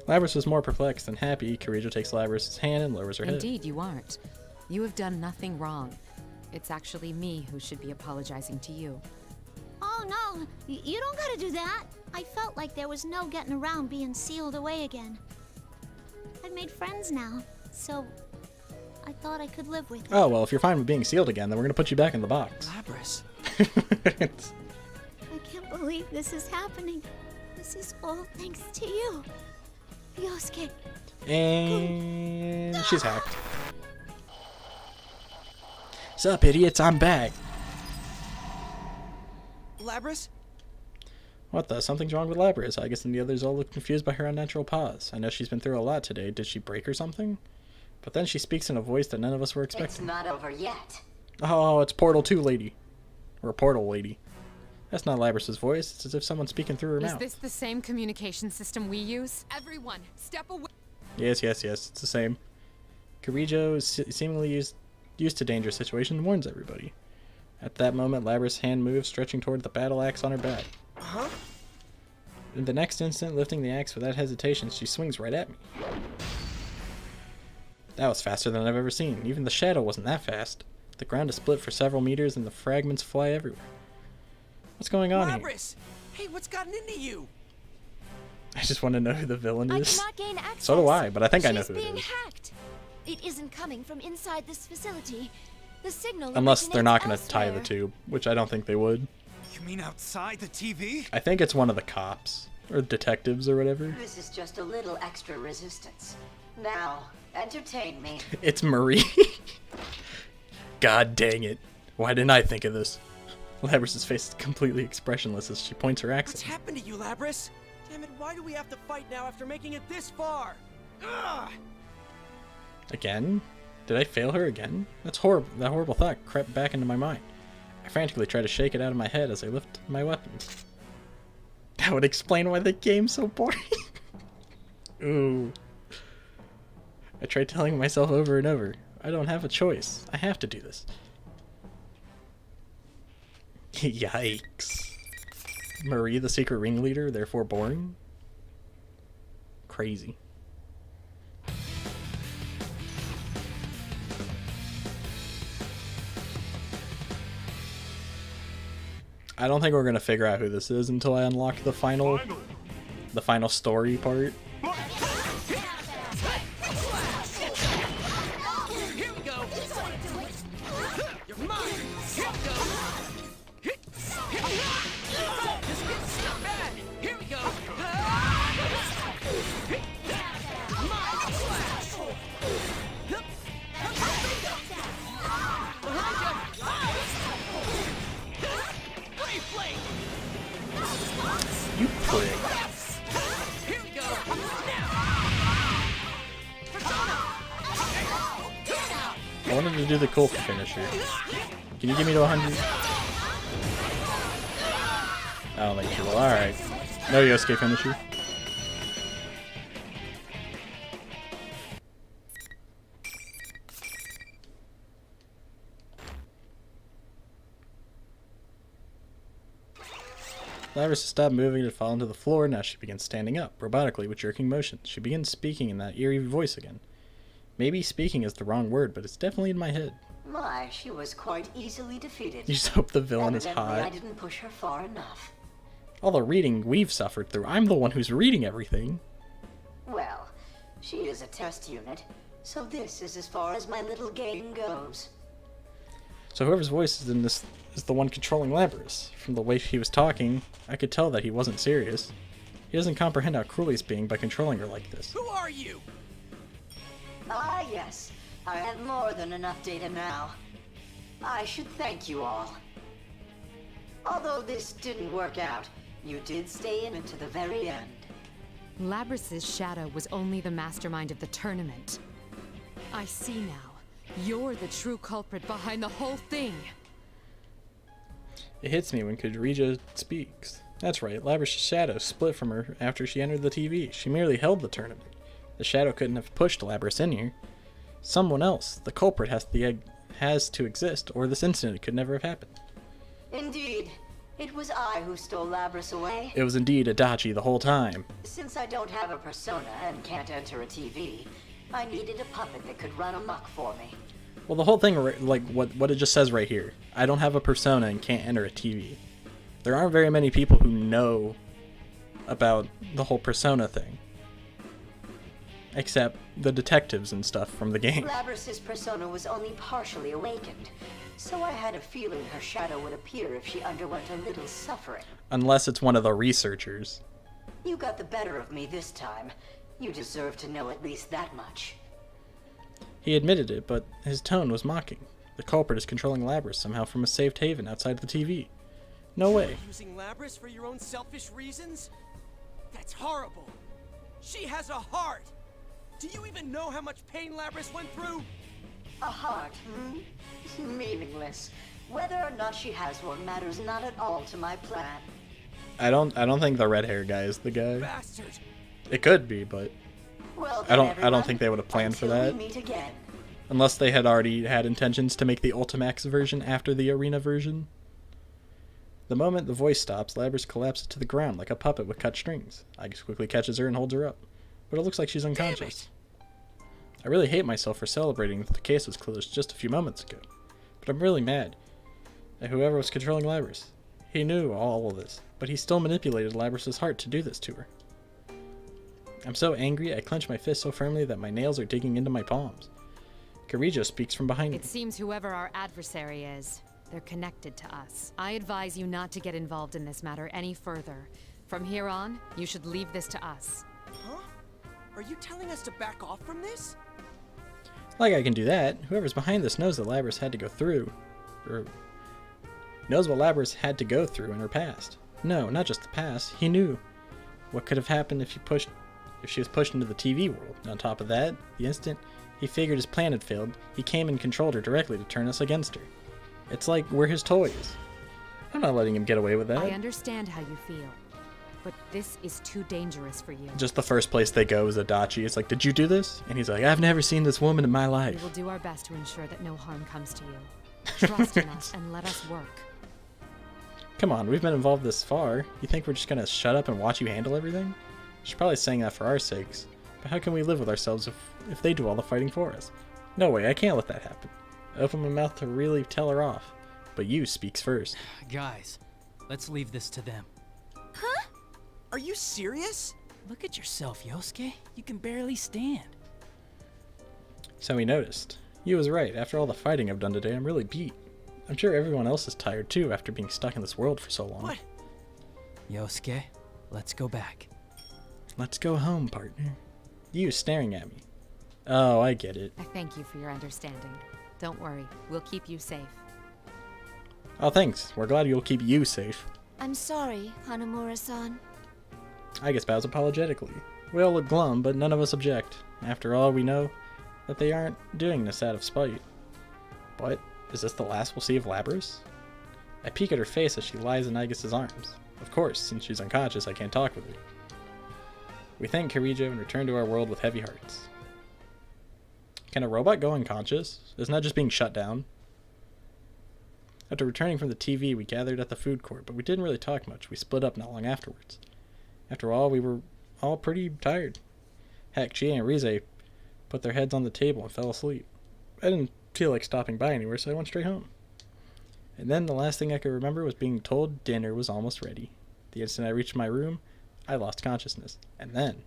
Labrys was more perplexed than happy. Kirijo takes Labrys' hand and lowers her head. Indeed, you aren't. You have done nothing wrong. It's actually me who should be apologizing to you. Oh no, you don't gotta do that. I felt like there was no getting around being sealed away again. I've made friends now, so I thought I could live with it. Oh, well, if you're fine with being sealed again, then we're gonna put you back in the box. Labrys. I can't believe this is happening. This is all thanks to you, Yosuke. And she's hacked. Sup, idiots? I'm back. Labrys? What the? Something's wrong with Labrys. I guess the others all look confused by her unnatural pause. I know she's been through a lot today. Did she break or something? But then she speaks in a voice that none of us were expecting. It's not over yet. Oh, it's Portal 2 lady. Or Portal lady. That's not Labrys' voice. It's as if someone's speaking through her mouth. Is this the same communication system we use? Everyone, step away. Yes. It's the same. Kirijo is seemingly used to dangerous situations and warns everybody. At that moment, Labrys' hand moves, stretching toward the battle axe on her back. Huh? In the next instant, lifting the axe without hesitation, she swings right at me. That was faster than I've ever seen. Even the shadow wasn't that fast. The ground is split for several meters and the fragments fly everywhere. What's going on Labrys! Hey, what's gotten into you? here? I just want to know who the villain is. I cannot gain access. So do I, but I think I know who She's it being is. hacked. It isn't coming from inside this facility. The signal Unless they're not going to elsewhere. tie the two, which I don't think they would. You mean outside the TV? I think it's one of the cops. Or detectives or whatever. This is just a little extra resistance. Now, entertain me. It's Marie. God dang it. Why didn't I think of this? Labrys' face is completely expressionless as she points her axe What's at me. happened to you, Labrys? Damn it, why do we have to fight now after making it this far? Ugh! Again? Did I fail her again? That's horrible. That horrible thought crept back into my mind. I frantically try to shake it out of my head as I lift my weapon. That would explain why the game's so boring. Ooh. I tried telling myself over and over, I don't have a choice. I have to do this. Yikes. Marie, the secret ringleader, therefore boring? Crazy. I don't think we're gonna figure out who this is until I unlock the final story part. Here we go. You're mine. Here we go. This gets so bad. Here we go. You prick. Here we go. I wanted to do the cool finisher. Can you give me to 100? I don't think you will. Alright. No Yosuke finisher. Labrys stopped moving to fall into the floor. Now she begins standing up, robotically with jerking motions. She begins speaking in that eerie voice again. Maybe speaking is the wrong word, but it's definitely in my head. My, she was quite easily defeated. You just hope the villain is Evidently, hot. I didn't push her far enough. All the reading we've suffered through. I'm the one who's reading everything. Well, she is a test unit, so this is as far as my little game goes. So whoever's voice is in this is the one controlling Labrys. From the way he was talking, I could tell that he wasn't serious. He doesn't comprehend how cruel he's being by controlling her like this. Who are you? Ah, yes. I have more than enough data now. I should thank you all. Although this didn't work out, you did stay in it to the very end. Labrys' shadow was only the mastermind of the tournament. I see now. You're the true culprit behind the whole thing. It hits me when Kirijo speaks. That's right, Labrys' shadow split from her after she entered the TV. She merely held the tournament. The shadow couldn't have pushed Labrys in here. Someone else, the culprit, has to exist, or this incident could never have happened. Indeed. It was I who stole Labrys away. It was indeed Adachi the whole time. Since I don't have a persona and can't enter a TV, I needed a puppet that could run amok for me. Well, the whole thing, like what it just says right here. I don't have a persona and can't enter a TV. There aren't very many people who know about the whole persona thing. Except the detectives and stuff from the game. Labrys' persona was only partially awakened, so I had a feeling her shadow would appear if she underwent a little suffering. Unless it's one of the researchers. You got the better of me this time. You deserve to know at least that much. He admitted it, but his tone was mocking. The culprit is controlling Labrys somehow from a safe haven outside the TV. No way. Using Labrys for your own selfish reasons? That's horrible. She has a heart. Do you even know how much pain Labrys went through? A heart, Meaningless. Whether or not she has one matters not at all to my plan. I don't think the red hair guy is the guy. Bastard. It could be, but well, I don't think they would have planned for that. We meet again. Unless they had already had intentions to make the Ultimax version after the arena version. The moment the voice stops, Labrys collapses to the ground like a puppet with cut strings. Ike's quickly catches her and holds her up, but it looks like she's unconscious. I really hate myself for celebrating that the case was closed just a few moments ago, but I'm really mad at whoever was controlling Labrys. He knew all of this, but he still manipulated Labrys' heart to do this to her. I'm so angry, I clench my fist so firmly that my nails are digging into my palms. Kirijo speaks from behind me. It seems whoever our adversary is, they're connected to us. I advise you not to get involved in this matter any further. From here on, you should leave this to us. Huh? Are you telling us to back off from this? Like I can do that. Whoever's behind this knows that Labrys had to go through, or knows what Labrys had to go through in her past. No, not just the past. He knew what could have happened if she was pushed into the TV world. On top of that, the instant he figured his plan had failed, he came and controlled her directly to turn us against her. It's like we're his toys. I'm not letting him get away with that. I understand how you feel, but this is too dangerous for you. Just the first place they go is Adachi. It's like, did you do this? And he's like, I've never seen this woman in my life. We will do our best to ensure that no harm comes to you. Trust in us and let us work. Come on, we've been involved this far. You think we're just gonna shut up and watch you handle everything? She's probably saying that for our sakes. But how can we live with ourselves if they do all the fighting for us? No way, I can't let that happen. I open my mouth to really tell her off, but you speaks first. Guys, let's leave this to them. Huh? Are you serious? Look at yourself, Yosuke. You can barely stand. So he noticed. You was right. After all the fighting I've done today, I'm really beat. I'm sure everyone else is tired too after being stuck in this world for so long. What? Yosuke, let's go back. Let's go home, partner. You staring at me. Oh, I get it. I thank you for your understanding. Don't worry, we'll keep you safe. Oh, thanks. We're glad you'll keep you safe. I'm sorry, Hanamura-san. I guess bows apologetically. We all look glum, but none of us object. After all, we know that they aren't doing this out of spite. But is this the last we'll see of Labrys? I peek at her face as she lies in Aigis' arms. Of course, since she's unconscious, I can't talk with her. We thank Kirijo and return to our world with heavy hearts. Can a robot go unconscious? Isn't that just being shut down? After returning from the TV, we gathered at the food court, but we didn't really talk much. We split up not long afterwards. After all, we were all pretty tired. Heck, Chie and Rize put their heads on the table and fell asleep. I didn't feel like stopping by anywhere, so I went straight home. And then the last thing I could remember was being told dinner was almost ready. The instant I reached my room, I lost consciousness. And then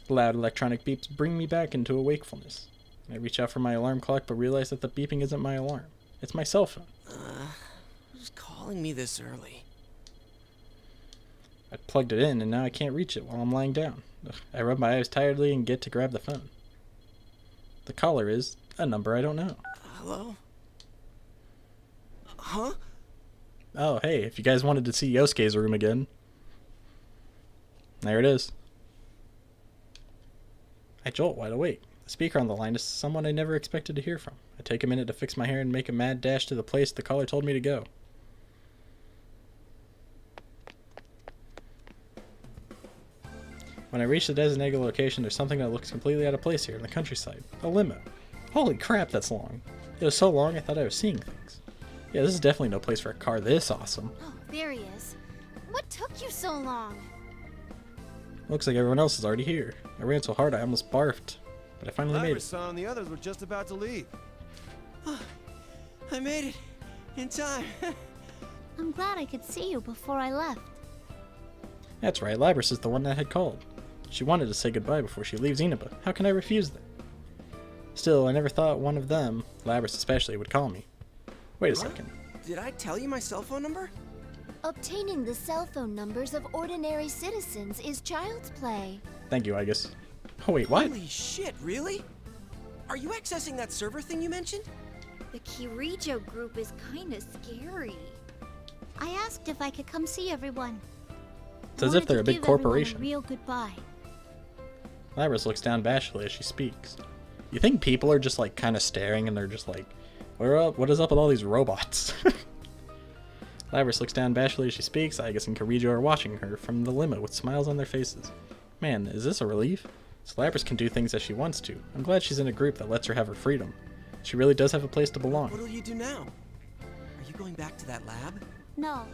loud electronic beeps bring me back into a wakefulness. I reach out for my alarm clock, but realize that the beeping isn't my alarm. It's my cell phone. Who's calling me this early? I plugged it in, and now I can't reach it while I'm lying down. Ugh, I rub my eyes tiredly and get to grab the phone. The caller is a number I don't know. Hello? Huh? Oh, hey, if you guys wanted to see Yosuke's room again. There it is. I jolt wide awake. The speaker on the line is someone I never expected to hear from. I take a minute to fix my hair and make a mad dash to the place the caller told me to go. When I reach the designated location, there's something that looks completely out of place here in the countryside. A limo. Holy crap, that's long. It was so long I thought I was seeing things. Yeah, this is definitely no place for a car this awesome. Oh, there he is. What took you so long? Looks like everyone else is already here. I ran so hard I almost barfed. But I finally made it. Labrys and the others were just about to leave. I made it in time. I'm glad I could see you before I left. That's right, Labrys is the one that had called. She wanted to say goodbye before she leaves Inaba. How can I refuse that? Still, I never thought one of them, Labrys especially, would call me. Wait a second. Did I tell you my cell phone number? Obtaining the cell phone numbers of ordinary citizens is child's play. Thank you, I guess. Oh wait, what? Holy shit, really? Are you accessing that server thing you mentioned? The Kirijo group is kinda scary. I asked if I could come see everyone. It's as if they're a big corporation. A real goodbye. Labrys looks down bashfully as she speaks. You think people are just like kind of staring and they're just like, what is up with all these robots? Labrys looks down bashfully as she speaks. Aigis and Kirijo are watching her from the limo with smiles on their faces. Man, is this a relief? So Labrys can do things as she wants to. I'm glad she's in a group that lets her have her freedom. She really does have a place to belong. What'll you do now? Are you going back to that lab? No.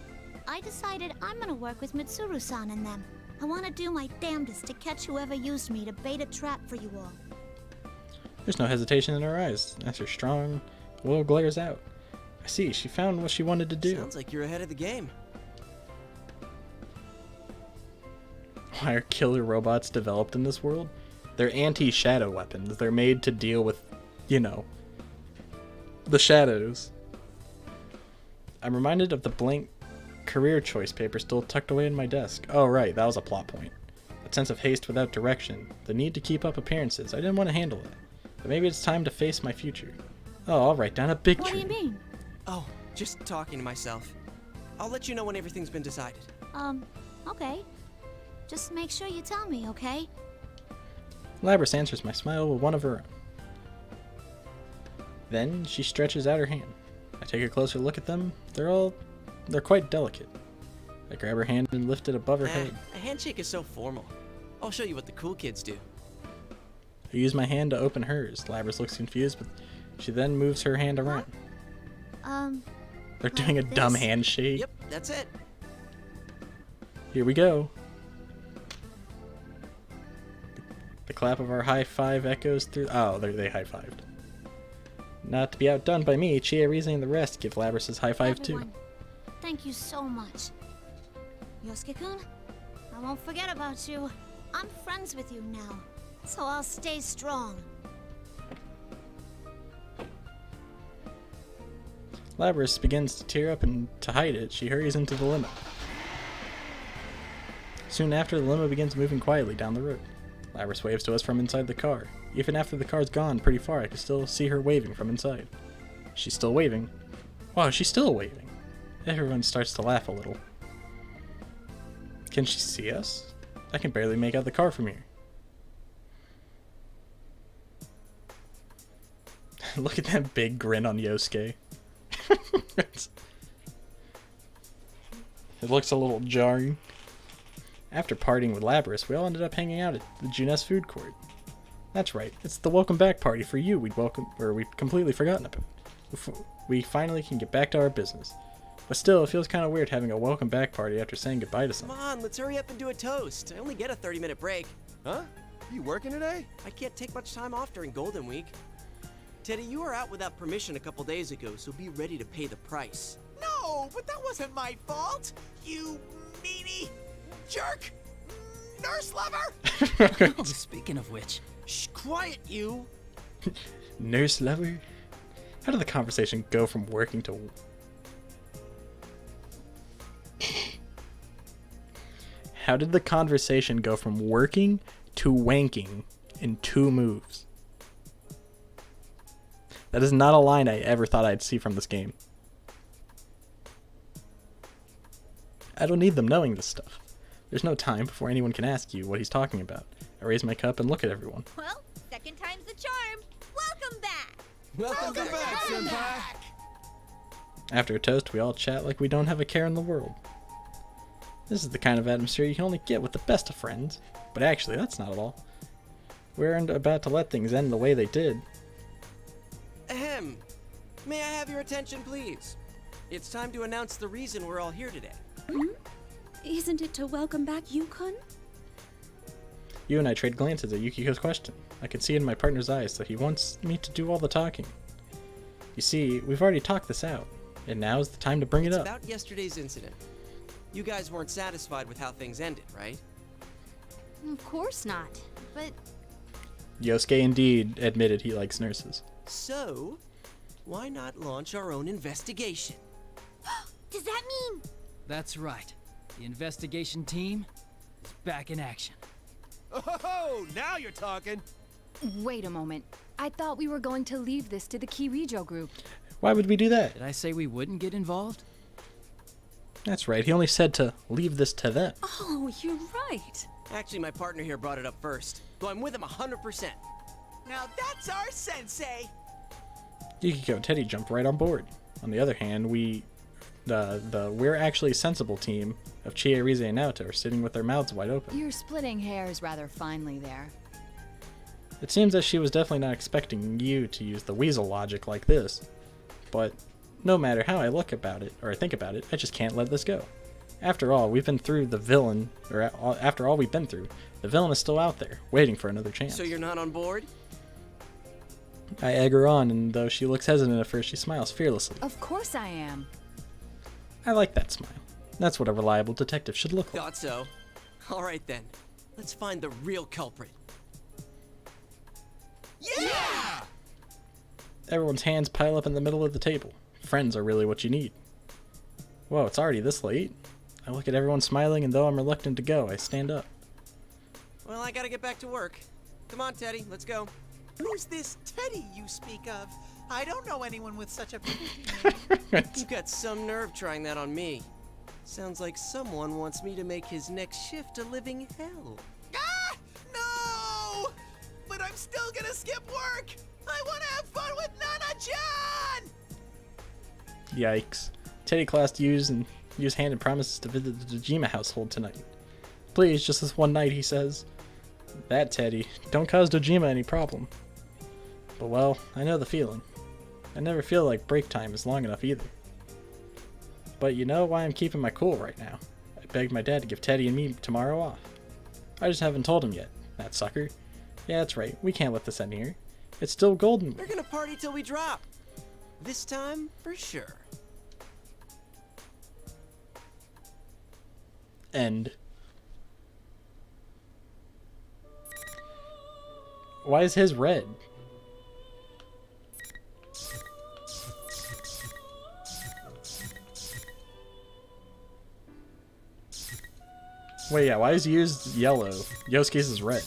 I decided I'm gonna work with Mitsuru-san and them. I want to do my damnedest to catch whoever used me to bait a trap for you all. There's no hesitation in her eyes as her strong will glares out. I see, she found what she wanted to do. Sounds like you're ahead of the game. Why are killer robots developed in this world? They're anti-shadow weapons. They're made to deal with, you know, the shadows. I'm reminded of the blank career choice paper still tucked away in my desk. Oh right, that was a plot point. That sense of haste without direction. The need to keep up appearances. I didn't want to handle it. But maybe it's time to face my future. Oh, I'll write down a big tree. What do you mean? Oh, just talking to myself. I'll let you know when everything's been decided. Okay. Just make sure you tell me, okay? Labrys answers my smile with one of her own. Then she stretches out her hand. I take a closer look at them. They're quite delicate. I grab her hand and lift it above her head. A handshake is so formal. I'll show you what the cool kids do. I use my hand to open hers. Labrys looks confused, but she then moves her hand around. They're doing a dumb handshake. Yep, that's it. Here we go. The clap of our high five echoes through. Oh, they high fived. Not to be outdone by me, Chiarese and the rest give Labrys' high five too. Thank you so much. Yosuke-kun, I won't forget about you. I'm friends with you now, so I'll stay strong. Labrys begins to tear up, and to hide it, she hurries into the limo. Soon after, the limo begins moving quietly down the road. Labrys waves to us from inside the car. Even after the car's gone pretty far, I can still see her waving from inside. She's still waving. Wow, she's still waving. Everyone starts to laugh a little. Can she see us? I can barely make out the car from here. Look at that big grin on Yosuke. It looks a little jarring. After partying with Labrys, we all ended up hanging out at the Junes food court. That's right, it's the welcome back party for you we'd completely forgotten about. We finally can get back to our business. But still, it feels kind of weird having a welcome back party after saying goodbye to someone. Come on, let's hurry up and do a toast. I only get a 30-minute break. Huh? You working today? I can't take much time off during Golden Week. Teddy, you were out without permission a couple days ago, so be ready to pay the price. No, but that wasn't my fault. You meanie jerk nurse lover. Oh, speaking of which. Shh, quiet you. Nurse lover? How did the conversation go from working to... How did the conversation go from working to wanking in 2 moves? That is not a line I ever thought I'd see from this game. I don't need them knowing this stuff. There's no time before anyone can ask you what he's talking about. I raise my cup and look at everyone. Well, second time's the charm. Welcome back. Welcome back, senpai. After a toast, we all chat like we don't have a care in the world. This is the kind of atmosphere you can only get with the best of friends. But actually, that's not at all. We aren't about to let things end the way they did. Ahem. May I have your attention, please? It's time to announce the reason we're all here today. Isn't it to welcome back Yukon? You and I trade glances at Yukiko's question. I could see in my partner's eyes that he wants me to do all the talking. You see, we've already talked this out, and now is the time to bring it up. About yesterday's incident. You guys weren't satisfied with how things ended, right? Of course not, but... Yosuke indeed admitted he likes nurses. So, why not launch our own investigation? Does that mean... That's right. The investigation team is back in action. Oh, now you're talking. Wait a moment. I thought we were going to leave this to the Kirijo group. Why would we do that? Did I say we wouldn't get involved? That's right, he only said to leave this to them. Oh, you're right. Actually, my partner here brought it up first, so I'm with him 100%. Now that's our sensei! Yukiko and Teddy jumped right on board. On the other hand, the We're Actually Sensible team of Chie, Rize, and Naoto are sitting with their mouths wide open. You're splitting hairs rather finely there. It seems that she was definitely not expecting you to use the weasel logic like this. But no matter how I look about it, or I think about it, I just can't let this go. After all, we've been through the villain, or after all we've been through, the villain is still out there, waiting for another chance. So you're not on board? I egg her on, and though she looks hesitant at first, she smiles fearlessly. Of course I am. I like that smile. That's what a reliable detective should look like. Thought so. All right then, let's find the real culprit. Yeah! Everyone's hands pile up in the middle of the table. Friends are really what you need. Whoa, it's already this late? I look at everyone smiling, and though I'm reluctant to go, I stand up. Well, I gotta get back to work. Come on, Teddy, let's go. Who's this Teddy you speak of? I don't know anyone with such a pretty name. You got some nerve trying that on me. Sounds like someone wants me to make his next shift a living hell. Ah! No! But I'm still gonna skip work! I wanna have fun with Nana-chan! Yikes. Teddy class use hand and promises to visit the Dojima household tonight. Please, just this one night, he says. That, Teddy, don't cause Dojima any problem. But well, I know the feeling. I never feel like break time is long enough either. But you know why I'm keeping my cool right now? I begged my dad to give Teddy and me tomorrow off. I just haven't told him yet, that sucker. Yeah, that's right, we can't let this end here. It's still golden. We're gonna party till we drop. This time, for sure. End. Why is his red? Wait, yeah, why is Yu's yellow? Yosuke's is red.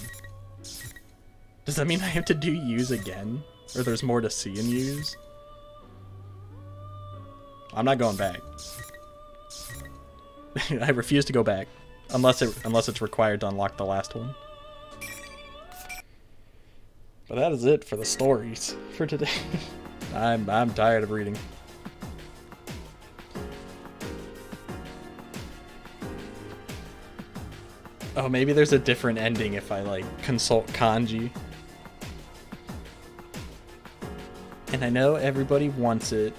Does that mean I have to do Yu's again? Or there's more to see in Yu's? I'm not going back. I refuse to go back. Unless it's required to unlock the last one. But that is it for the stories for today. I'm tired of reading. Oh, maybe there's a different ending if I, like, consult kanji. And I know everybody wants it.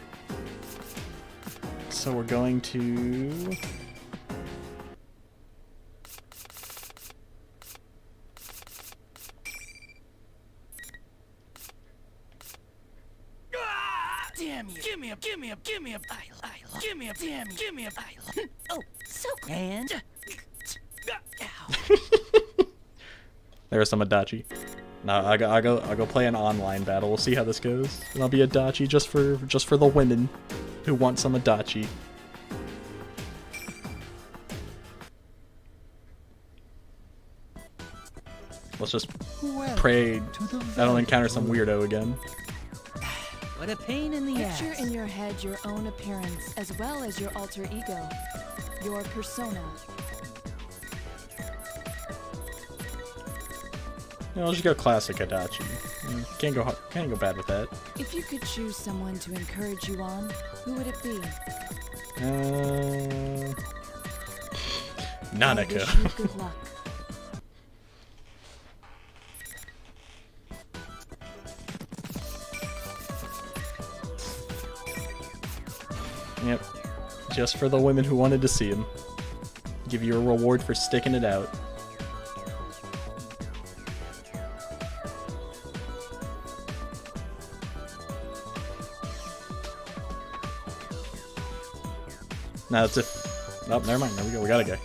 So we're going to... Damn you! Give me a give me a give me a give me a damn give me a oh so and There was some Adachi. Now I'll go play an online battle. We'll see how this goes. And I'll be Adachi just for the women who want some Adachi. Let's just pray I don't encounter some weirdo again. What a pain in the ass. Picture in your head your own appearance as well as your alter ego, your persona. I'll just go classic Adachi. Can't go bad with that. If you could choose someone to encourage you on, who would it be? Nanako. I wish you good luck. Yep. Just for the women who wanted to see him. Give you a reward for sticking it out. Nah, that's it. Oh, never mind. There we go. We got a guy.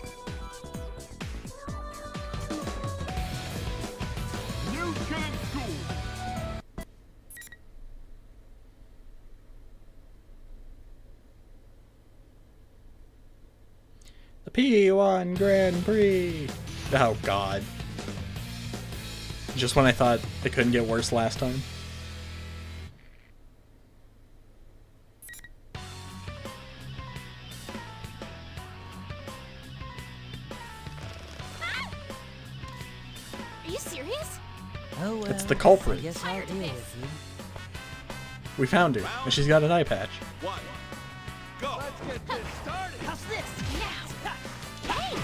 The P1 Grand Prix! Oh god. Just when I thought it couldn't get worse last time. Are you serious? Oh, well, It's the culprit. Yes, I'll deal with you. We found her, and she's got an eye patch. One. Go. Let's get this started. How's this? Now. Hey!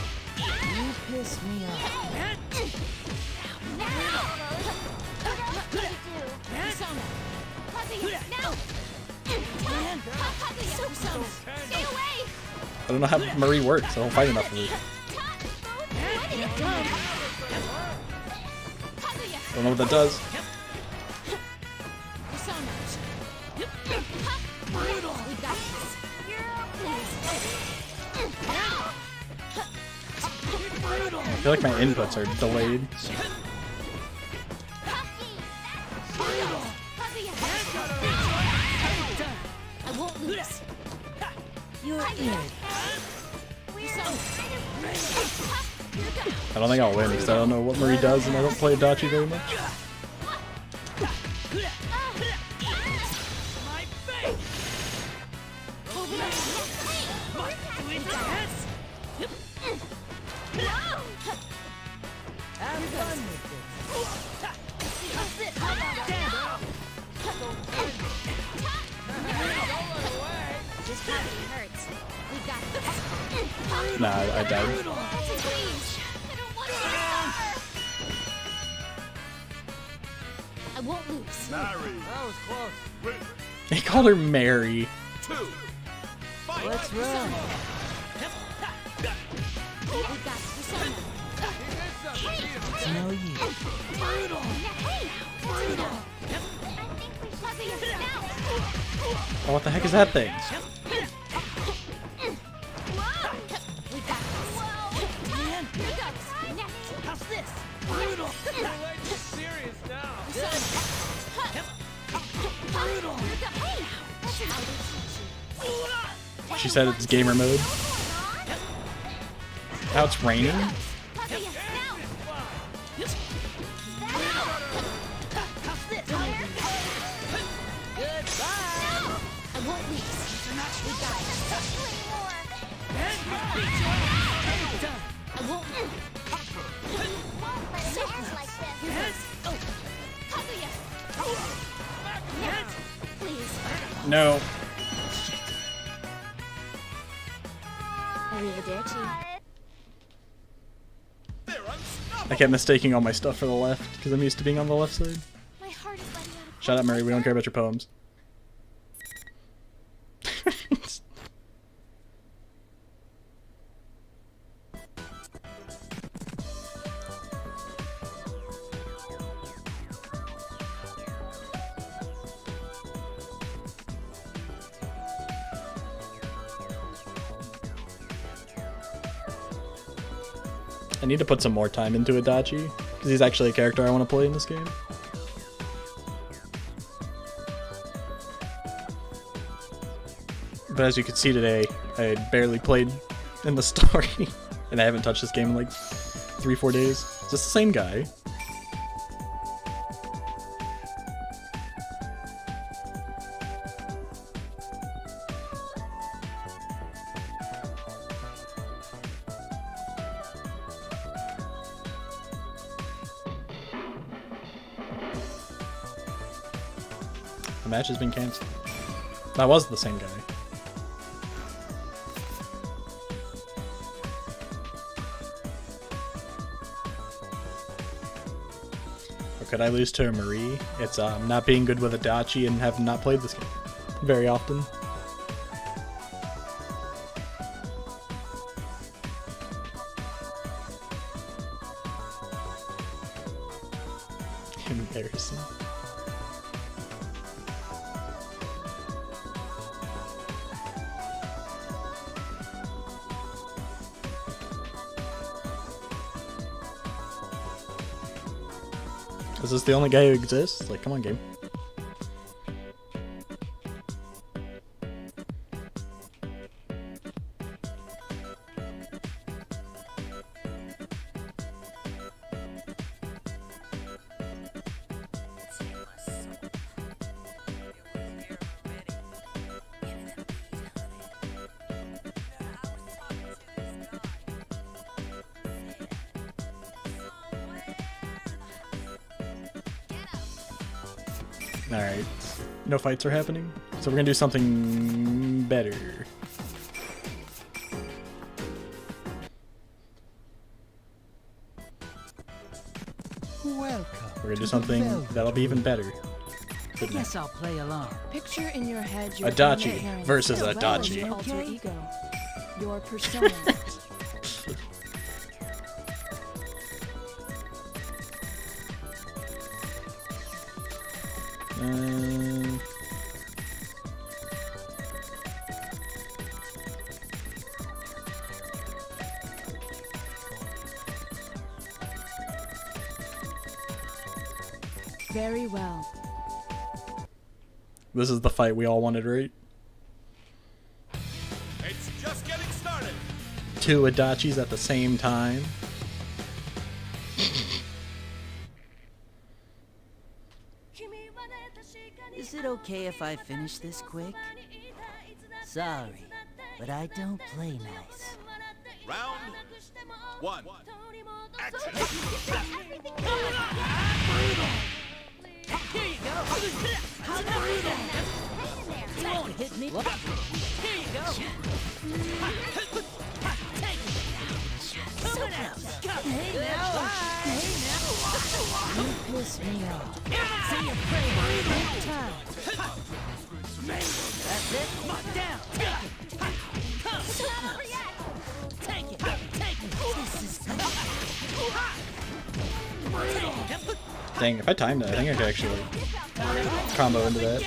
You piss me off. I don't know how Marie works. I don't fight enough of her. Don't know what that does. I feel like my inputs are delayed. I won't lose. You're in. I don't think I'll win because I don't know what Marie does and I don't play Adachi very much. Nah, I died. I won't lose. That was close. He called her Mary. Let's run. It's no use. Oh, what the heck is that thing? How's this? Brutal. You're serious now. She said it's gamer mode. Now it's raining? No. I kept mistaking all my stuff for the left because I'm used to being on the left side. Shut up, Mary. We don't care about your poems. I need to put some more time into Adachi, because he's actually a character I want to play in this game. But as you can see today, I barely played in the story, and I haven't touched this game in like 3-4 days. Is this the same guy? The match has been cancelled. That was the same guy. Or could I lose to a Marie? It's not being good with Adachi and have not played this game very often. Embarrassing. Is this the only guy who exists? Like, come on, game. Alright, no fights are happening, so we're gonna do something better. Welcome. We're gonna do something that'll be even better. I guess I'll play along. Picture in your head your Adachi parents, versus as well as Adachi. your alter ego, your persona. Very well. This is the fight we all wanted, right? It's just getting started. Two Adachis at the same time. Is it okay if I finish this quick? Sorry, but I don't play nice. Round one. Action. Here you go. You won't hit me. Here you go. Take it. So hey now. Hey now. You piss me off. See you pray one time. That's it. Mark down. Take it. Come. Take it. Take it. This is Dang, if I timed it, I think I could actually combo into that.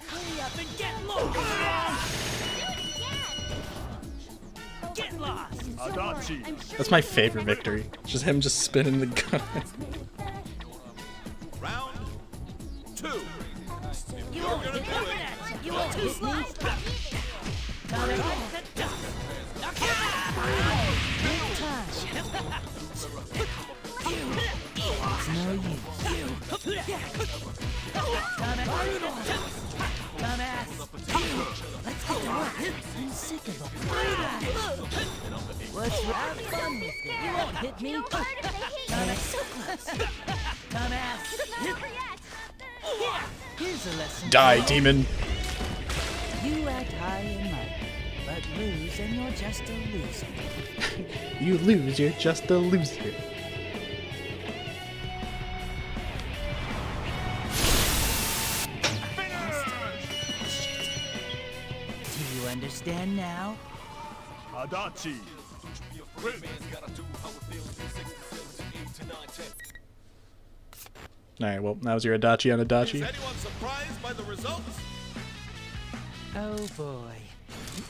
Hurry up and get lost. Get lost. Adachi. That's my favorite victory. Just him just spinning the gun. Round two. You won't hit me. You won't hit me. It's no use. Dumbass. Let's get to work. I'm sick of them. What's have fun with it? You won't hit me. Dumbass. So close. Dumbass. Here's a lesson. Die, demon. You act high and mighty, but lose and you're just a loser. You lose, you're just a loser. Do you understand now? Adachi. Alright, well, that was your Adachi on Adachi. Is anyone surprised by the results? Oh boy.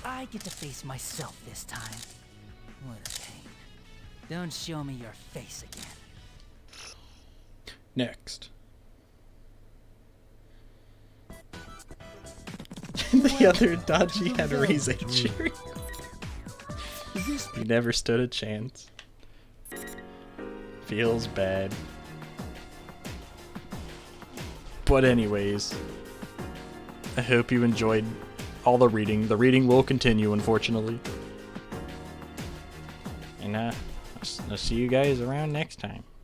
I get to face myself this time. What a pain. Don't show me your face again. Next. The other Adachi had Rize cheering. He never stood a chance. Feels bad. But anyways, I hope you enjoyed all the reading. The reading will continue, unfortunately. And I'll see you guys around next time.